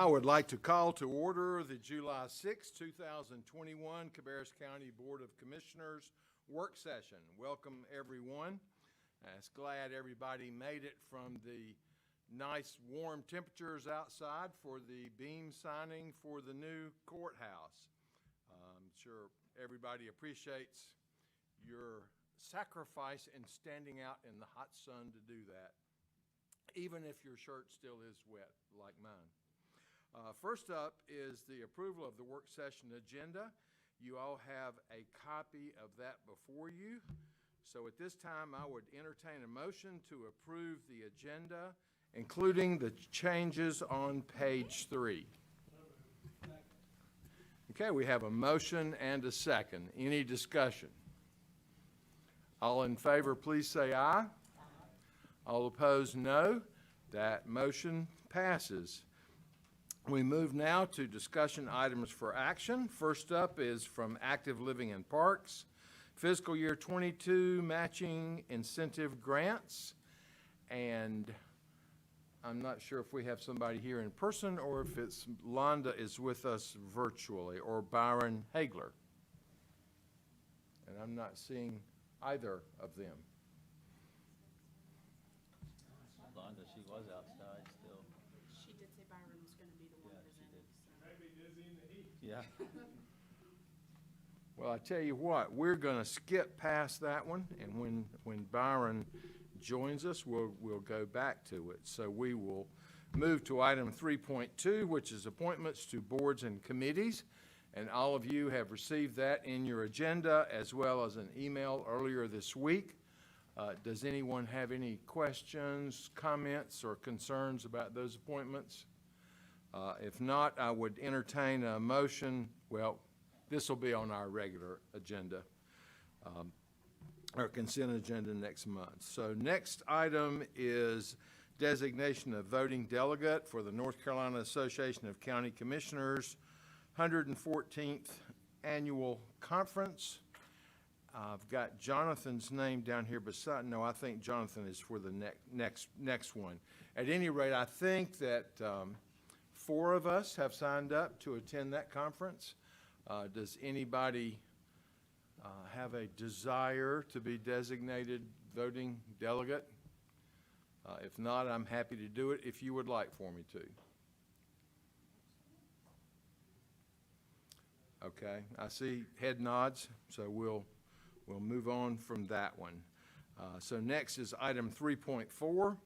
I would like to call to order the July 6, 2021 Cabarrus County Board of Commissioners work session. Welcome, everyone. I'm glad everybody made it from the nice warm temperatures outside for the beam signing for the new courthouse. I'm sure everybody appreciates your sacrifice in standing out in the hot sun to do that, even if your shirt still is wet like mine. First up is the approval of the work session agenda. You all have a copy of that before you. So at this time, I would entertain a motion to approve the agenda, including the changes on page 3. Okay, we have a motion and a second. Any discussion? All in favor, please say aye. All opposed, no. That motion passes. We move now to discussion items for action. First up is from Active Living and Parks, fiscal year 22 matching incentive grants. And I'm not sure if we have somebody here in person or if it's Londa is with us virtually, or Byron Hagler. And I'm not seeing either of them. Londa, she was outside still. She did say Byron was going to be the one presenting. So. Maybe dizzy in the heat. Yeah. Well, I tell you what, we're going to skip past that one, and when Byron joins us, we'll go back to it. So we will move to item 3.2, which is appointments to boards and committees. And all of you have received that in your agenda as well as an email earlier this week. Does anyone have any questions, comments, or concerns about those appointments? If not, I would entertain a motion. Well, this will be on our regular agenda, our consent agenda next month. So next item is designation of voting delegate for the North Carolina Association of County Commissioners 114th Annual Conference. I've got Jonathan's name down here beside. No, I think Jonathan is for the next one. At any rate, I think that 4 of us have signed up to attend that conference. Does anybody have a desire to be designated voting delegate? If not, I'm happy to do it if you would like for me to. Okay, I see head nods, so we'll move on from that one. So next is item 3.4.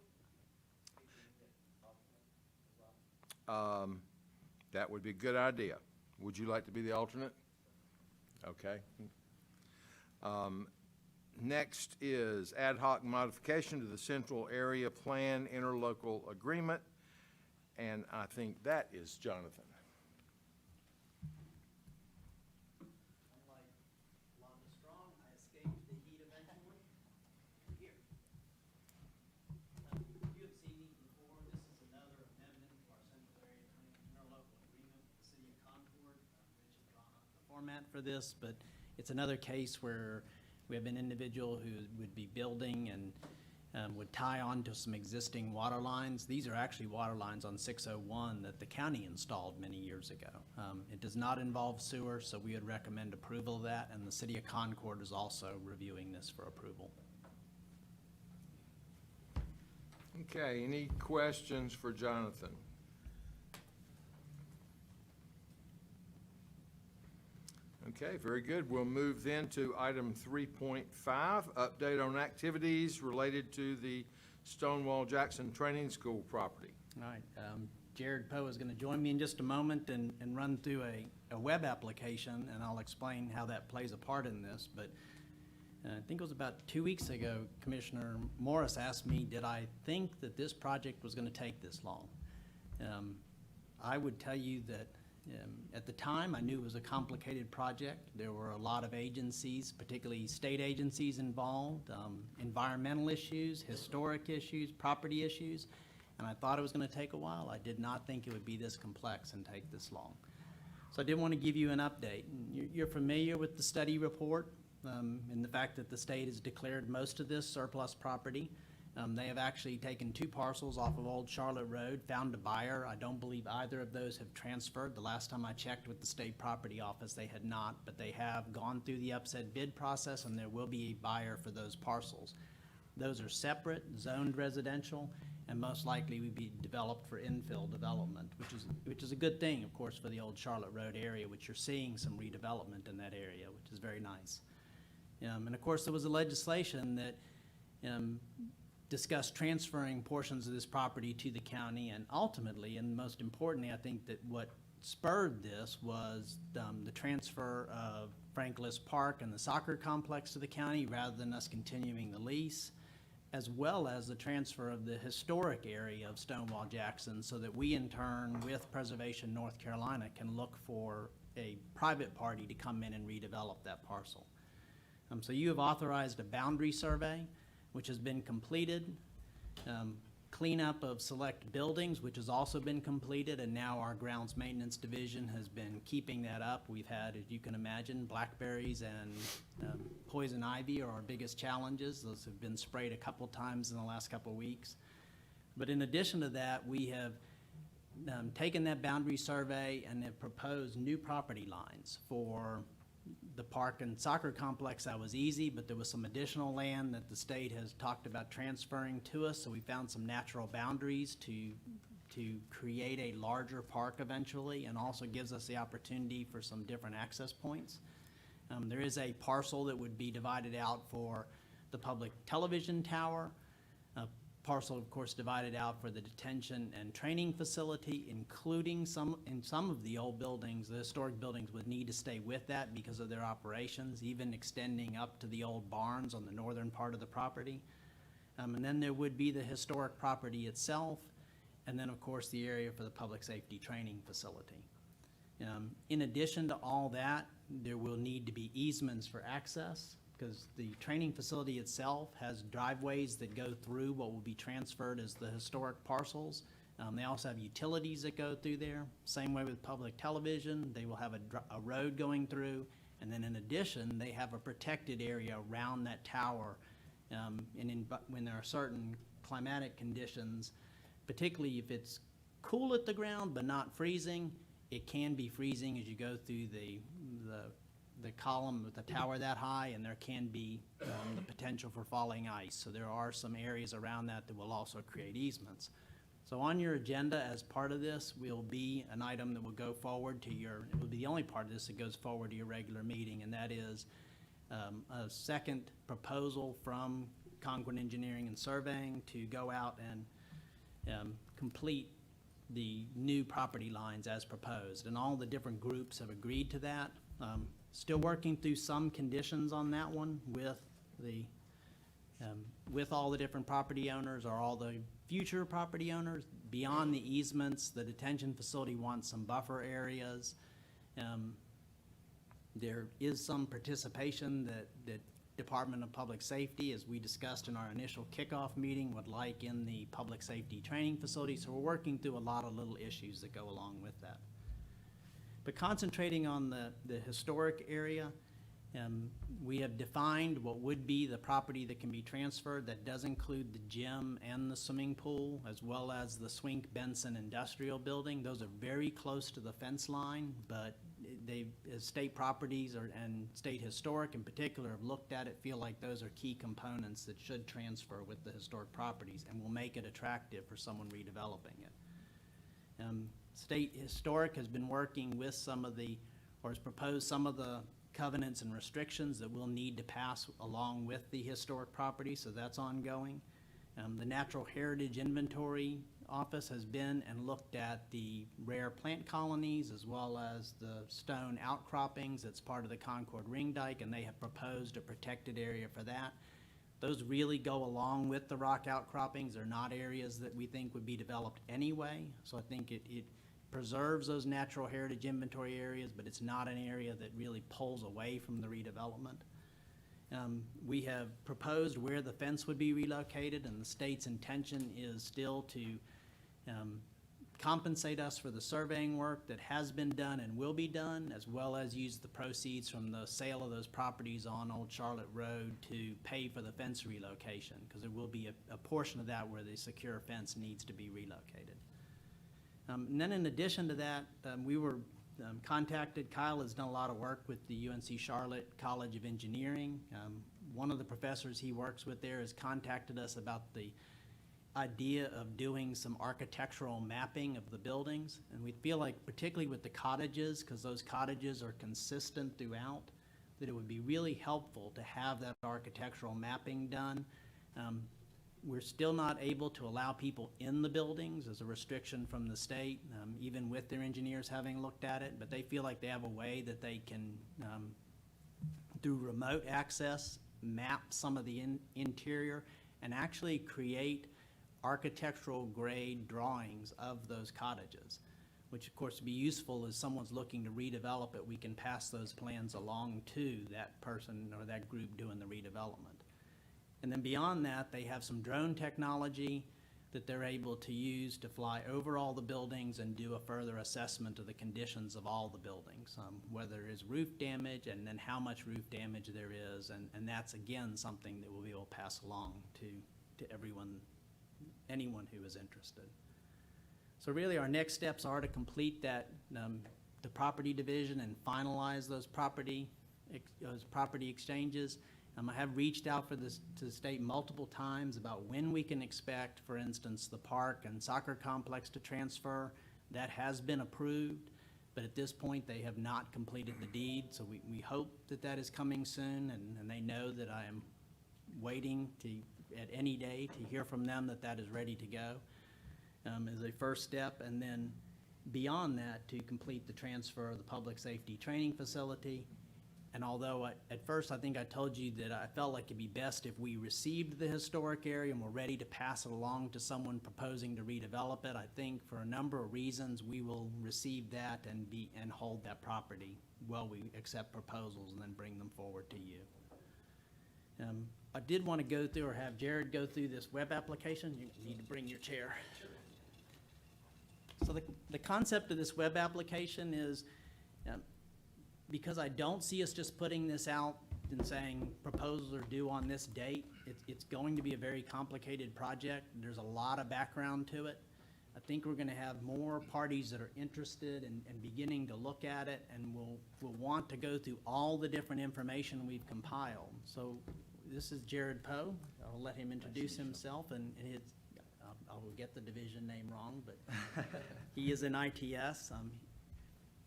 That would be a good idea. Would you like to be the alternate? Okay. Next is ad hoc modification to the Central Area Plan Interlocal Agreement, and I think that is Jonathan. For this, but it's another case where we have an individual who would be building and would tie on to some existing water lines. These are actually water lines on 601 that the county installed many years ago. It does not involve sewer, so we would recommend approval of that, and the City of Concord is also reviewing this for approval. Okay, any questions for Jonathan? Okay, very good. We'll move then to item 3.5, update on activities related to the Stonewall Jackson Training School property. All right, Jared Poe is going to join me in just a moment and run through a web application, and I'll explain how that plays a part in this. But I think it was about 2 weeks ago, Commissioner Morris asked me, did I think that this project was going to take this long? I would tell you that at the time, I knew it was a complicated project. There were a lot of agencies, particularly state agencies involved, environmental issues, historic issues, property issues, and I thought it was going to take a while. I did not think it would be this complex and take this long. So I did want to give you an update. You're familiar with the study report and the fact that the state has declared most of this surplus property. They have actually taken 2 parcels off of Old Charlotte Road, found a buyer. I don't believe either of those have transferred. The last time I checked with the state property office, they had not, but they have gone through the upset bid process, and there will be a buyer for those parcels. Those are separate, zoned residential, and most likely would be developed for infill development, which is a good thing, of course, for the Old Charlotte Road area, which you're seeing some redevelopment in that area, which is very nice. And of course, there was a legislation that discussed transferring portions of this property to the county, and ultimately, and most importantly, I think that what spurred this was the transfer of Frank Liss Park and the soccer complex to the county rather than us continuing the lease, as well as the transfer of the historic area of Stonewall Jackson, so that we in turn, with Preservation North Carolina, can look for a private party to come in and redevelop that parcel. So you have authorized a boundary survey, which has been completed. Cleanup of select buildings, which has also been completed, and now our grounds maintenance division has been keeping that up. We've had, as you can imagine, blackberries and poison ivy are our biggest challenges. Those have been sprayed a couple times in the last couple weeks. But in addition to that, we have taken that boundary survey and have proposed new property lines for the park and soccer complex. That was easy, but there was some additional land that the state has talked about transferring to us, so we found some natural boundaries to create a larger park eventually, and also gives us the opportunity for some different access points. There is a parcel that would be divided out for the public television tower, a parcel, of course, divided out for the detention and training facility, including in some of the old buildings. The historic buildings would need to stay with that because of their operations, even extending up to the old barns on the northern part of the property. And then there would be the historic property itself, and then, of course, the area for the public safety training facility. In addition to all that, there will need to be easements for access, because the training facility itself has driveways that go through what will be transferred as the historic parcels. They also have utilities that go through there. Same way with public television, they will have a road going through, and then in addition, they have a protected area around that tower. When there are certain climatic conditions, particularly if it's cool at the ground but not freezing, it can be freezing as you go through the column with the tower that high, and there can be the potential for falling ice. So there are some areas around that will also create easements. So on your agenda as part of this will be an item that will go forward to it will be the only part of this that goes forward to your regular meeting, and that is a second proposal from Conquin Engineering and Surveying to go out and complete the new property lines as proposed. And all the different groups have agreed to that. Still working through some conditions on that one with all the different property owners or all the future property owners. Beyond the easements, the detention facility wants some buffer areas. There is some participation that Department of Public Safety, as we discussed in our initial kickoff meeting, would like in the public safety training facility. So we're working through a lot of little issues that go along with that. But concentrating on the historic area, we have defined what would be the property that can be transferred. That does include the gym and the swimming pool, as well as the Swink Benson Industrial Building. Those are very close to the fence line, but as state properties and state historic in particular have looked at it, feel like those are key components that should transfer with the historic properties and will make it attractive for someone redeveloping it. State Historic has been working with has proposed some of the covenants and restrictions that we'll need to pass along with the historic property, so that's ongoing. The Natural Heritage Inventory Office has been and looked at the rare plant colonies as well as the stone outcroppings that's part of the Concord Ring Dike, and they have proposed a protected area for that. Those really go along with the rock outcroppings. They're not areas that we think would be developed anyway, so I think it preserves those natural heritage inventory areas, but it's not an area that really pulls away from the redevelopment. We have proposed where the fence would be relocated, and the state's intention is still to compensate us for the surveying work that has been done and will be done, as well as use the proceeds from the sale of those properties on Old Charlotte Road to pay for the fence relocation, because there will be a portion of that where the secure fence needs to be relocated. And then in addition to that, we were contacted. Kyle has done a lot of work with the UNC Charlotte College of Engineering. One of the professors he works with there has contacted us about the idea of doing some architectural mapping of the buildings. And we feel like, particularly with the cottages, because those cottages are consistent throughout, that it would be really helpful to have that architectural mapping done. We're still not able to allow people in the buildings as a restriction from the state, even with their engineers having looked at it, but they feel like they have a way that they can, through remote access, map some of the interior and actually create architectural grade drawings of those cottages, which of course would be useful as someone's looking to redevelop it. We can pass those plans along to that person or that group doing the redevelopment. And then beyond that, they have some drone technology that they're able to use to fly over all the buildings and do a further assessment of the conditions of all the buildings, whether there is roof damage and then how much roof damage there is. And that's, again, something that we'll be able to pass along to everyone, anyone who is interested. So really, our next steps are to complete that, the property division and finalize those property exchanges. I have reached out to the state multiple times about when we can expect, for instance, the park and soccer complex to transfer. That has been approved, but at this point, they have not completed the deed. So we hope that that is coming soon, and they know that I am waiting at any day to hear from them that that is ready to go as a first step. And then beyond that, to complete the transfer of the public safety training facility. And although at first I think I told you that I felt like it'd be best if we received the historic area and were ready to pass it along to someone proposing to redevelop it, I think for a number of reasons we will receive that and hold that property while we accept proposals and then bring them forward to you. I did want to go through, or have Jared go through, this web application. You need to bring your chair. So the concept of this web application is, because I don't see us just putting this out and saying proposals are due on this date, it's going to be a very complicated project. There's a lot of background to it. I think we're going to have more parties that are interested in beginning to look at it, and we'll want to go through all the different information we've compiled. So this is Jared Poe. I'll let him introduce himself, and I will get the division name wrong, but he is in ITS.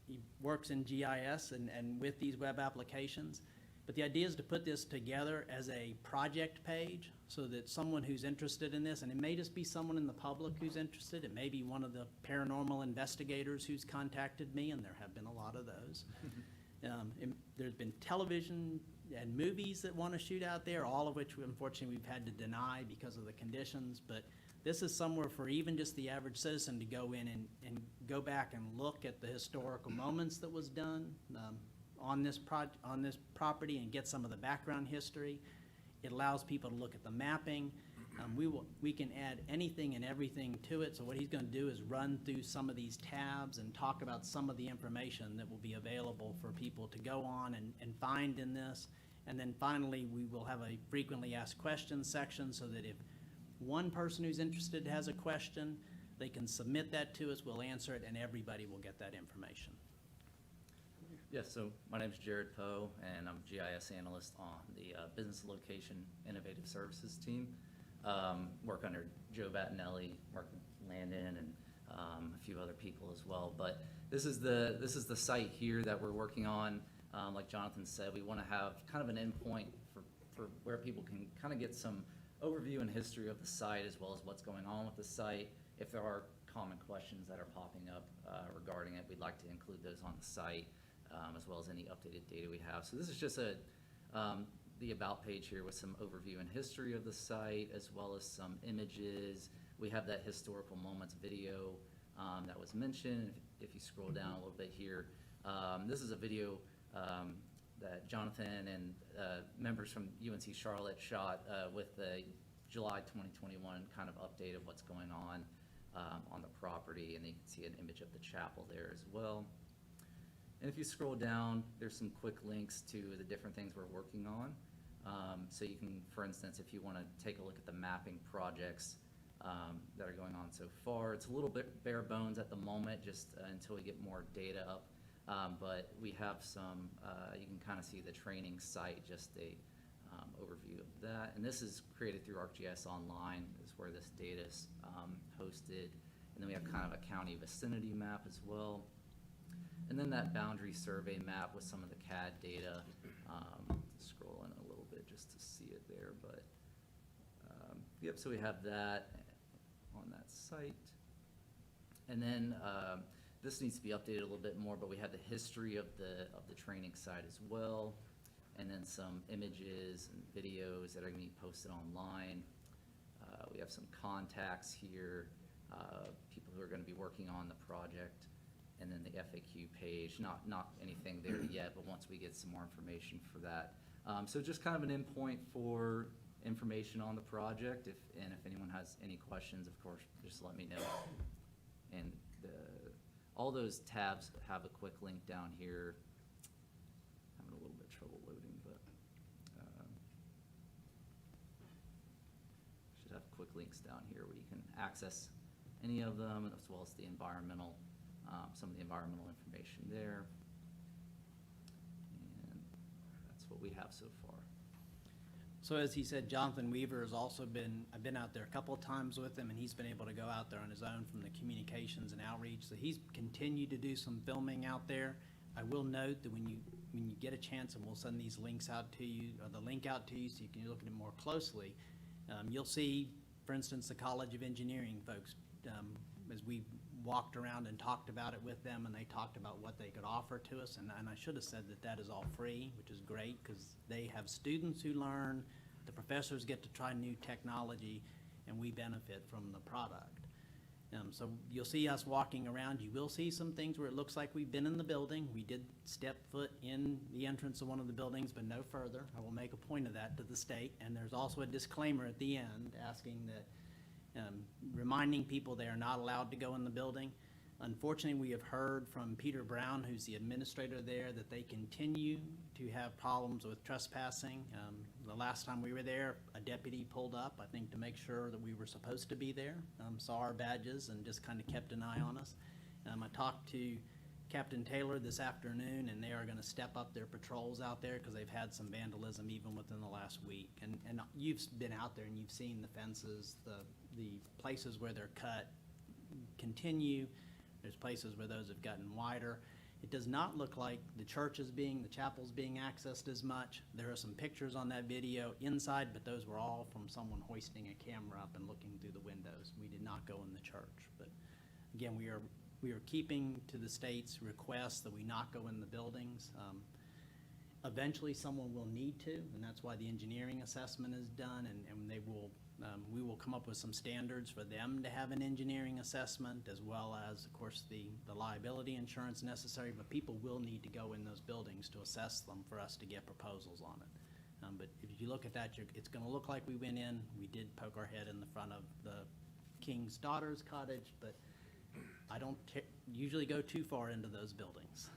He works in GIS and with these web applications. But the idea is to put this together as a project page so that someone who's interested in this, and it may just be someone in the public who's interested, it may be one of the paranormal investigators who's contacted me, and there have been a lot of those. There's been television and movies that want to shoot out there, all of which unfortunately we've had to deny because of the conditions. But this is somewhere for even just the average citizen to go in and go back and look at the historical moments that was done on this property and get some of the background history. It allows people to look at the mapping. We can add anything and everything to it. So what he's going to do is run through some of these tabs and talk about some of the information that will be available for people to go on and find in this. And then finally, we will have a frequently asked questions section so that if one person who's interested has a question, they can submit that to us, we'll answer it, and everybody will get that information. Yes, so my name is Jared Poe, and I'm GIS analyst on the Business Location Innovative Services team. Work under Joe Battinelli, work with Landon, and a few other people as well. But this is the site here that we're working on. Like Jonathan said, we want to have kind of an endpoint for where people can kind of get some overview and history of the site, as well as what's going on with the site. If there are common questions that are popping up regarding it, we'd like to include those on the site, as well as any updated data we have. So this is just the about page here with some overview and history of the site, as well as some images. We have that historical moments video that was mentioned. If you scroll down a little bit here, this is a video that Jonathan and members from UNC Charlotte shot with the July 2021 kind of update of what's going on. on the property, and you can see an image of the chapel there as well. And if you scroll down, there's some quick links to the different things we're working on. So you can, for instance, if you want to take a look at the mapping projects that are going on so far, it's a little bit bare bones at the moment, just until we get more data up. But we have some, you can kind of see the training site, just a overview of that. And this is created through ArcGIS Online, is where this data is hosted. And then we have kind of a county vicinity map as well. And then that boundary survey map with some of the CAD data. Scroll in a little bit just to see it there, but yep, so we have that on that site. And then this needs to be updated a little bit more, but we have the history of the training site as well, and then some images and videos that are gonna be posted online. We have some contacts here, people who are gonna be working on the project, and then the FAQ page, not anything there yet, but once we get some more information for that. So just kind of an endpoint for information on the project, if anyone has any questions, of course, just let me know. And all those tabs have a quick link down here. Having a little bit of trouble loading, but should have quick links down here where you can access any of them, as well as the environmental, some of the environmental information there. And that's what we have so far. So as he said, Jonathan Weaver has also been, I've been out there a couple of times with him, and he's been able to go out there on his own from the communications and outreach. So he's continued to do some filming out there. I will note that when you get a chance, and we'll send these links out to you, or the link out to you so you can look at it more closely, you'll see, for instance, the College of Engineering folks, as we walked around and talked about it with them, and they talked about what they could offer to us, and I should have said that is all free, which is great, because they have students who learn, the professors get to try new technology, and we benefit from the product. So you'll see us walking around. You will see some things where it looks like we've been in the building. We did step foot in the entrance of one of the buildings, but no further. I will make a point of that to the state, and there's also a disclaimer at the end asking that reminding people they are not allowed to go in the building. Unfortunately, we have heard from Peter Brown, who's the administrator there, that they continue to have problems with trespassing. The last time we were there, a deputy pulled up, I think, to make sure that we were supposed to be there, saw our badges, and just kind of kept an eye on us. I talked to Captain Taylor this afternoon, and they are going to step up their patrols out there because they've had some vandalism even within the last week. And you've been out there and you've seen the fences, the places where they're cut continue. There's places where those have gotten wider. It does not look like the chapel's being accessed as much. There are some pictures on that video inside, but those were all from someone hoisting a camera up and looking through the windows. We did not go in the church. But again, we are keeping to the state's request that we not go in the buildings. Eventually, someone will need to, and that's why the engineering assessment is done, and they will, we will come up with some standards for them to have an engineering assessment, as well as, of course, the liability insurance necessary, but people will need to go in those buildings to assess them for us to get proposals on it. But if you look at that, it's gonna look like we went in. We did poke our head in the front of the King's daughter's cottage, but I don't usually go too far into those buildings.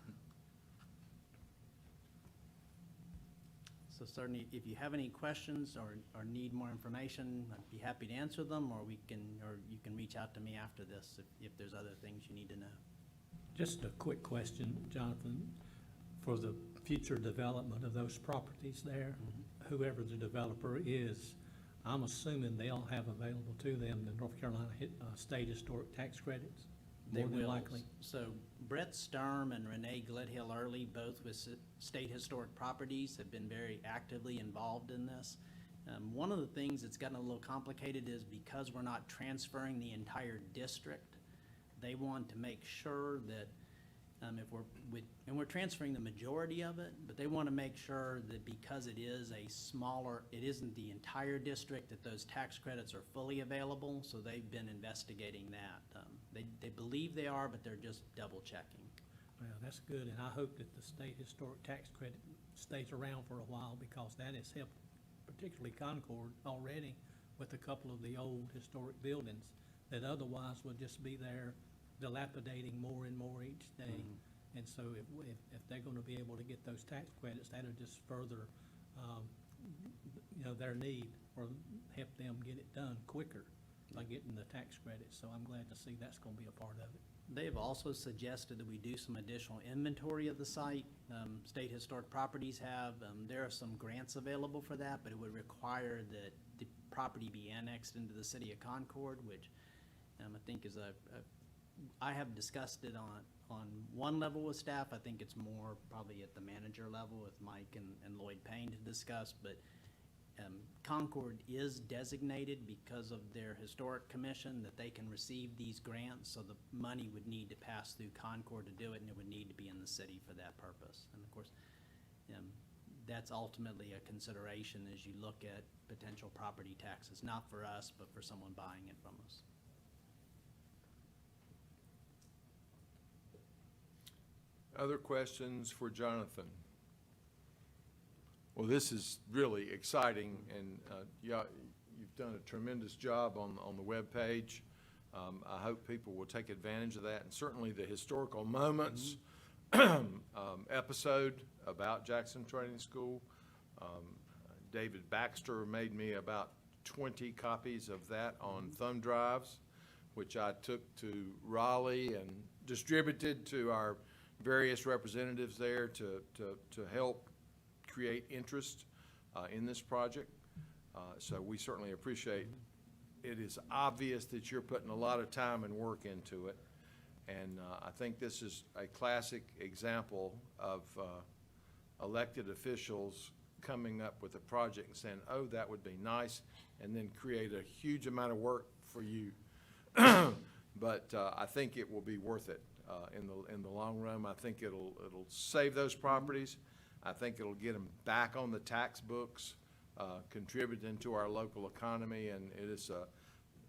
So certainly, if you have any questions or need more information, I'd be happy to answer them, or you can reach out to me after this if there's other things you need to know. Just a quick question, Jonathan. For the future development of those properties there, whoever the developer is, I'm assuming they'll have available to them the North Carolina State Historic Tax Credits, They more than will. likely. So Brett Sturm and Renee Glidhill Early, both with State Historic Properties, have been very actively involved in this. One of the things that's gotten a little complicated is because we're not transferring the entire district, they want to make sure that and we're transferring the majority of it, but they want to make sure that because it is a smaller, it isn't the entire district, that those tax credits are fully available, so they've been investigating that. They believe they are, but they're just double checking. Well, that's good, and I hope that the State Historic Tax Credit stays around for a while, because that has helped, particularly Concord already, with a couple of the old historic buildings that otherwise would just be there dilapidating more and more each day. And so if they're gonna be able to get those tax credits, that'll just further, their need, or help them get it done quicker by getting the tax credits. So I'm glad to see that's gonna be a part of it. They've also suggested that we do some additional inventory of the site. State Historic Properties have, there are some grants available for that, but it would require that the property be annexed into the city of Concord, which I think is I have discussed it on one level with staff. I think it's more probably at the manager level with Mike and Lloyd Payne to discuss, but Concord is designated because of their historic commission that they can receive these grants, so the money would need to pass through Concord to do it, and it would need to be in the city for that purpose. And of course, that's ultimately a consideration as you look at potential property taxes, not for us, but for someone buying it from us. Other questions for Jonathan? Well, this is really exciting, and yeah, you've done a tremendous job on the webpage. I hope people will take advantage of that, and certainly the historical moments episode about Jackson Training School. David Baxter made me about 20 copies of that on thumb drives, which I took to Raleigh and distributed to our various representatives there to help create interest in this project. So we certainly appreciate it. Is obvious that you're putting a lot of time and work into it. And I think this is a classic example of elected officials coming up with a project and saying, oh, that would be nice, and then create a huge amount of work for you. But I think it will be worth it in the long run. I think it'll save those properties. I think it'll get them back on the tax books, contributing to our local economy, and it is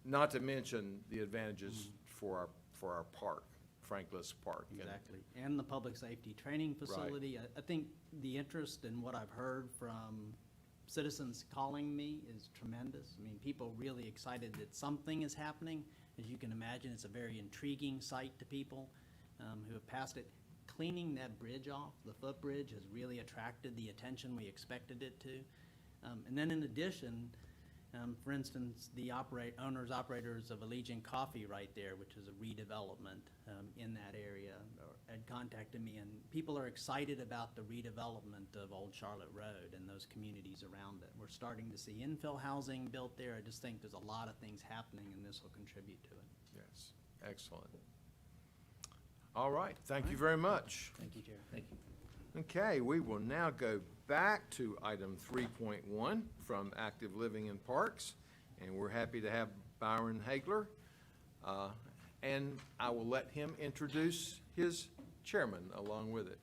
not to mention the advantages for our park, Franklin Park. Exactly, and the public safety training facility. I think the interest in what I've heard from citizens calling me is tremendous. I mean, people really excited that something is happening. As you can imagine, it's a very intriguing site to people who have passed it. Cleaning that bridge off, the footbridge, has really attracted the attention we expected it to. And then in addition, for instance, the operators of Allegiant Coffee right there, which is a redevelopment in that area, had contacted me, and people are excited about the redevelopment of Old Charlotte Road and those communities around it. We're starting to see infill housing built there. I just think there's a lot of things happening, and this will contribute to it. Yes, excellent. All right, thank you very much. Thank you, Jared. Thank you. Okay, we will now go back to item 3.1 from Active Living in Parks, and we're happy to have Byron Hagler, and I will let him introduce his chairman along with it.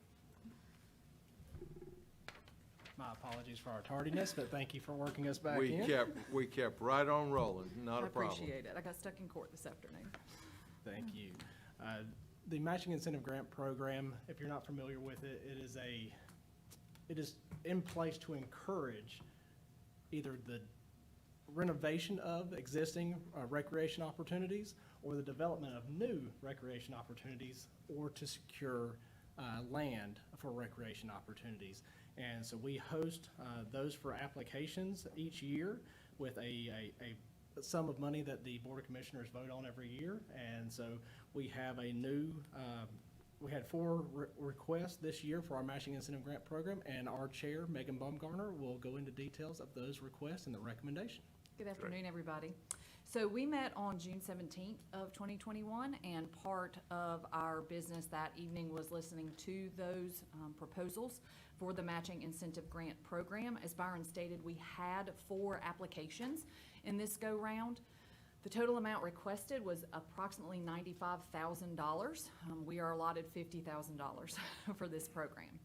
My apologies for our tardiness, but thank you for working us back in. We kept right on rolling, not a problem. I appreciate it. I got stuck in court this afternoon. Thank you. The Matching Incentive Grant Program, if you're not familiar with it, it is in place to encourage either the renovation of existing recreation opportunities or the development of new recreation opportunities, or to secure land for recreation opportunities. And so we host those for applications each year with a sum of money that the Board of Commissioners vote on every year. And so we have a new, we had 4 requests this year for our Matching Incentive Grant Program, and our chair, Megan Baumgartner, will go into details of those requests and the recommendation. Good afternoon, everybody. So we met on June 17th of 2021, and part of our business that evening was listening to those proposals for the Matching Incentive Grant Program. As Byron stated, we had 4 applications in this go-round. The total amount requested was approximately $95,000. We are allotted $50,000 for this program.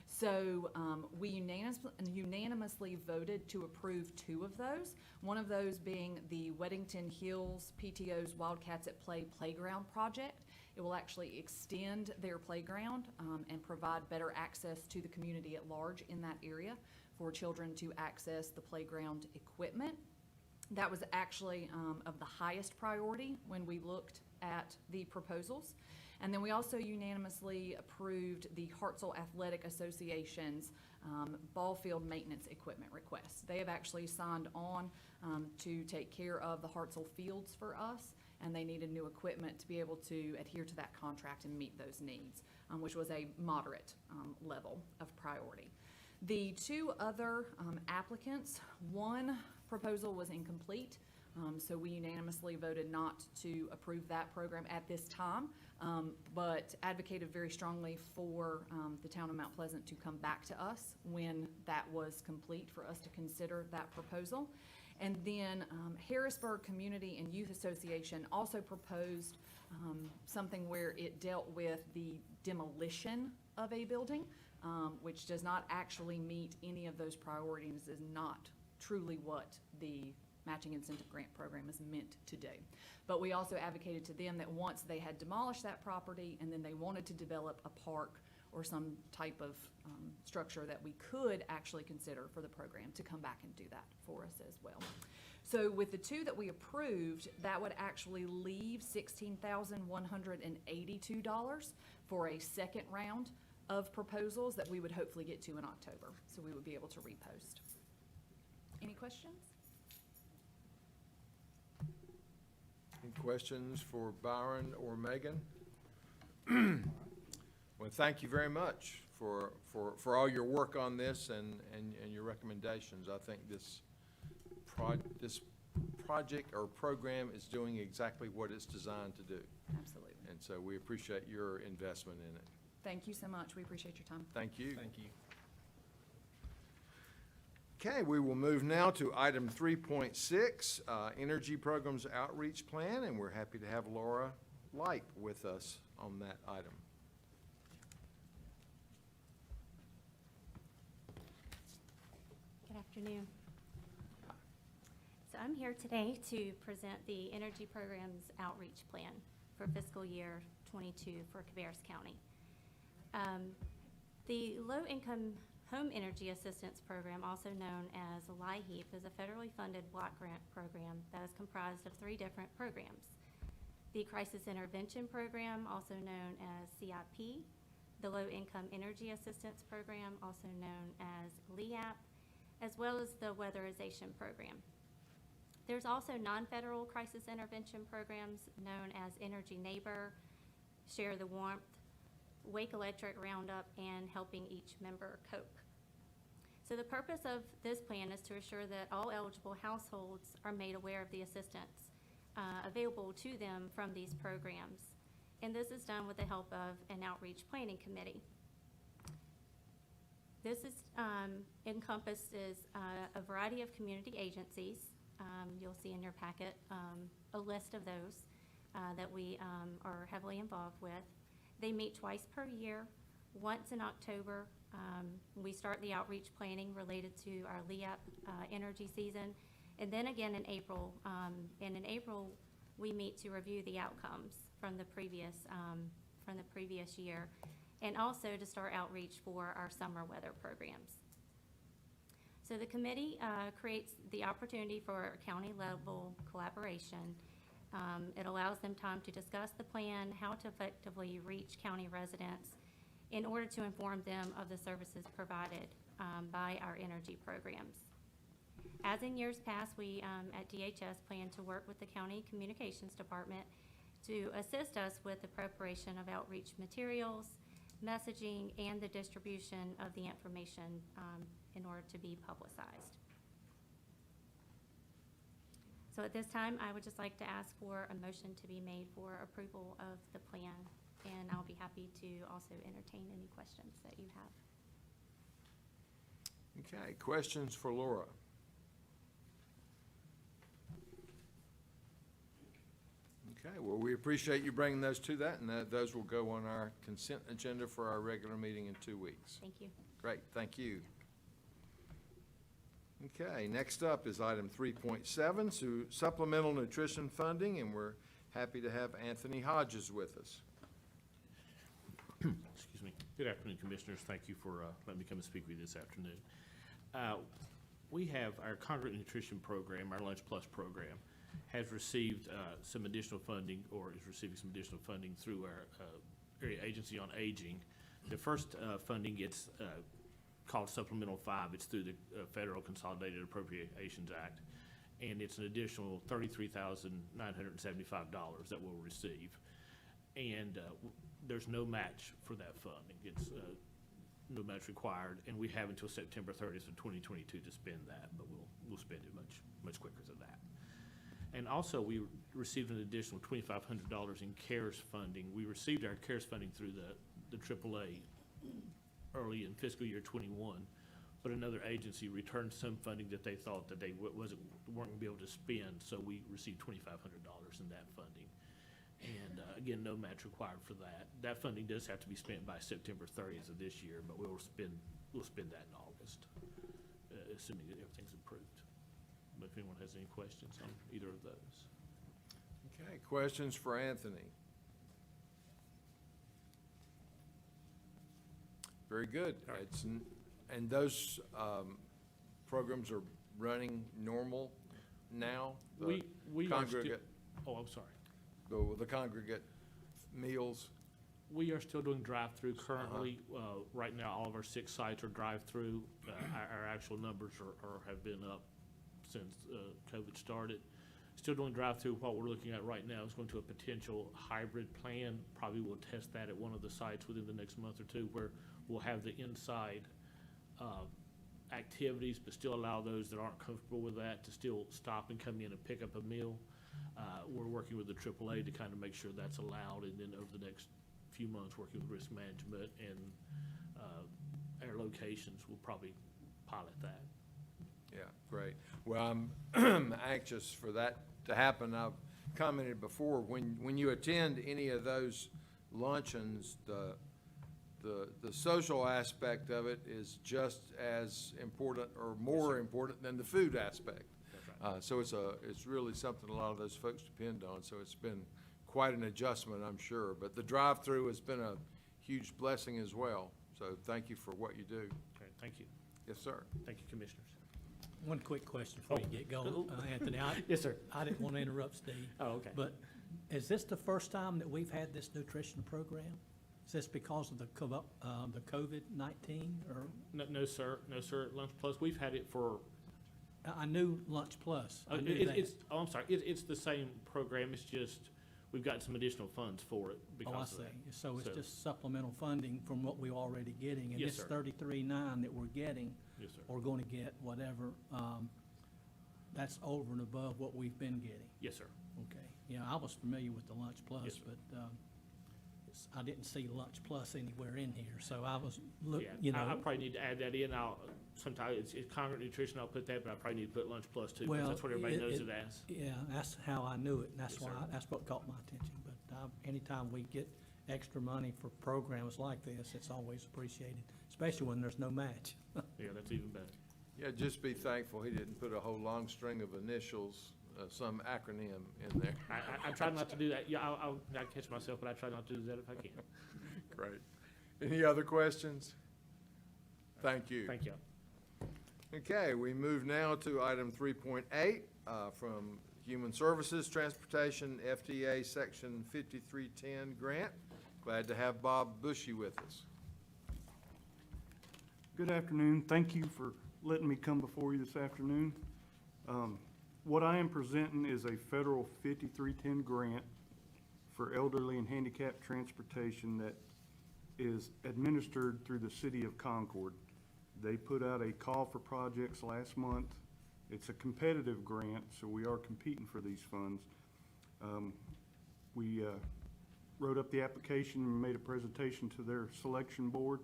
So we unanimously voted to approve 2 of those, one of those being the Weddington Hills PTO's Wildcats at Play Playground project. It will actually extend their playground and provide better access to the community at large in that area for children to access the playground equipment. That was actually of the highest priority when we looked at the proposals. And then we also unanimously approved the Hartselle Athletic Association's ball field maintenance equipment request. They have actually signed on to take care of the Hartselle fields for us, and they needed new equipment to be able to adhere to that contract and meet those needs, which was a moderate level of priority. The two other applicants, one proposal was incomplete, so we unanimously voted not to approve that program at this time, but advocated very strongly for the town of Mount Pleasant to come back to us when that was complete for us to consider that proposal. And then Harrisburg Community and Youth Association also proposed something where it dealt with the demolition of a building, which does not actually meet any of those priorities, is not truly what the matching incentive grant program is meant to do. But we also advocated to them that once they had demolished that property and then they wanted to develop a park or some type of structure, that we could actually consider for the program to come back and do that for us as well. So with the two that we approved, that would actually leave $16,182 for a second round of proposals that we would hopefully get to in October. So we would be able to repost. Any questions? Any questions for Byron or Megan? Well, thank you very much for all your work on this and your recommendations. I think this project or program is doing exactly what it's designed to do. Absolutely. And so we appreciate your investment in it. Thank you so much. We appreciate your time. Thank you. Thank you. Okay, we will move now to item 3.6, Energy Programs Outreach Plan, and we're happy to have Laura Light with us on that item. Good afternoon. So I'm here today to present the Energy Programs Outreach Plan for fiscal year 22 for Cabarrus County. The Low-Income Home Energy Assistance Program, also known as LIHEAP, is a federally funded block grant program that is comprised of 3 different programs. The Crisis Intervention Program, also known as CIP, the Low-Income Energy Assistance Program, also known as LEAP, as well as the Weatherization Program. There's also non-federal crisis intervention programs known as Energy Neighbor, Share the Warmth, Wake Electric Roundup, and Helping Each Member Cope. So the purpose of this plan is to assure that all eligible households are made aware of the assistance available to them from these programs. And this is done with the help of an outreach planning committee. This is encompasses a variety of community agencies. You'll see in your packet a list of those that we are heavily involved with. They meet twice per year. Once in October, we start the outreach planning related to our LEAP energy season, and then again in April. And in April, we meet to review the outcomes from the previous year, and also to start outreach for our summer weather programs. So the committee creates the opportunity for county-level collaboration. It allows them time to discuss the plan, how to effectively reach county residents in order to inform them of the services provided by our energy programs. As in years past, we at DHS plan to work with the county communications department to assist us with the preparation of outreach materials, messaging, and the distribution of the information in order to be publicized. So at this time, I would just like to ask for a motion to be made for approval of the plan, and I'll be happy to also entertain any questions that you have. Okay, questions for Laura? Okay, well, we appreciate you bringing those to that, and those will go on our consent agenda for our regular meeting in 2 weeks. Thank you. Great, thank you. Okay, next up is item 3.7, so supplemental nutrition funding, and we're happy to have Anthony Hodges with us. Excuse me. Good afternoon, Commissioners. Thank you for letting me come and speak with you this afternoon. we have our congregate nutrition program, our Lunch Plus program, has received some additional funding, or is receiving some additional funding through our area agency on aging. The first funding gets called Supplemental 5. It's through the Federal Consolidated Appropriations Act, and it's an additional $33,975 that we'll receive. And there's no match for that funding. It's no match required, and we have until September 30th of 2022 to spend that, but we'll spend it much quicker than that. And also, we received an additional $2,500 in CARES funding. We received our CARES funding through the AAA early in fiscal year 21, but another agency returned some funding that they thought that they weren't going to be able to spend, so we received $2,500 in that funding. And again, no match required for that. That funding does have to be spent by September 30th of this year, but we'll spend that in August, assuming that everything's approved. But if anyone has any questions on either of those. Okay, questions for Anthony? Very good. All right. And those programs are running normal now? The We are still, congregate, oh, I'm sorry. the congregate meals? We are still doing drive-through currently. Right now, all of our 6 sites are drive-through. Our actual numbers have been up since COVID started. Still doing drive-through. What we're looking at right now is going to a potential hybrid plan. Probably we'll test that at one of the sites within the next month or two, where we'll have the inside activities, but still allow those that aren't comfortable with that to still stop and come in and pick up a meal. We're working with the AAA to kind of make sure that's allowed, and then over the next few months, working with risk management and our locations, we'll probably pilot that. Yeah, great. Well, I'm anxious for that to happen. I've commented before, when you attend any of those luncheons, the social aspect of it is just as important or more important than the food aspect. That's right. So it's really something a lot of those folks depend on, so it's been quite an adjustment, I'm sure. But the drive-through has been a huge blessing as well, so thank you for what you do. Okay, thank you. Yes, sir. Thank you, Commissioners. One quick question before you get going, Anthony. Yes, sir. I didn't want to interrupt Steve. Oh, okay. But is this the first time that we've had this nutrition program? Is this because of the COVID-19 or? No, sir. No, sir. Lunch Plus, we've had it for, I knew Lunch Plus. I knew that. I'm sorry. It's the same program. It's just, we've got some additional funds for it Oh, I because of see. that. So it's So- just supplemental funding from what we're already getting? And Yes, this sir. 33.9 that we're getting, Yes, sir. or going to get, whatever, that's over and above what we've been getting? Yes, sir. Okay, yeah, I was familiar with the Lunch Plus, Yes, sir. but I didn't see Lunch Plus anywhere in here, so I was, Yeah, I probably need to add that in. Sometimes it's congregate nutrition, I'll put that, but I probably need to put Lunch Plus too, because Well, that's what everybody knows it as. Yeah, that's how I knew it, and that's Yes, why, sir. that's what caught my attention. But anytime we get extra money for programs like this, it's always appreciated, especially when there's no match. Yeah, that's even better. Yeah, just be thankful he didn't put a whole long string of initials, some acronym in there. I try not to do that. Yeah, I'll catch myself, but I try not to do that if I can. Great. Any other questions? Thank you. Thank you. Okay, we move now to item 3.8 from Human Services, Transportation, FTA Section 5310 grant. Glad to have Bob Bushy with us. Good afternoon. Thank you for letting me come before you this afternoon. What I am presenting is a federal 5310 grant for elderly and handicapped transportation that is administered through the city of Concord. They put out a call for projects last month. It's a competitive grant, so we are competing for these funds. We wrote up the application and made a presentation to their selection board.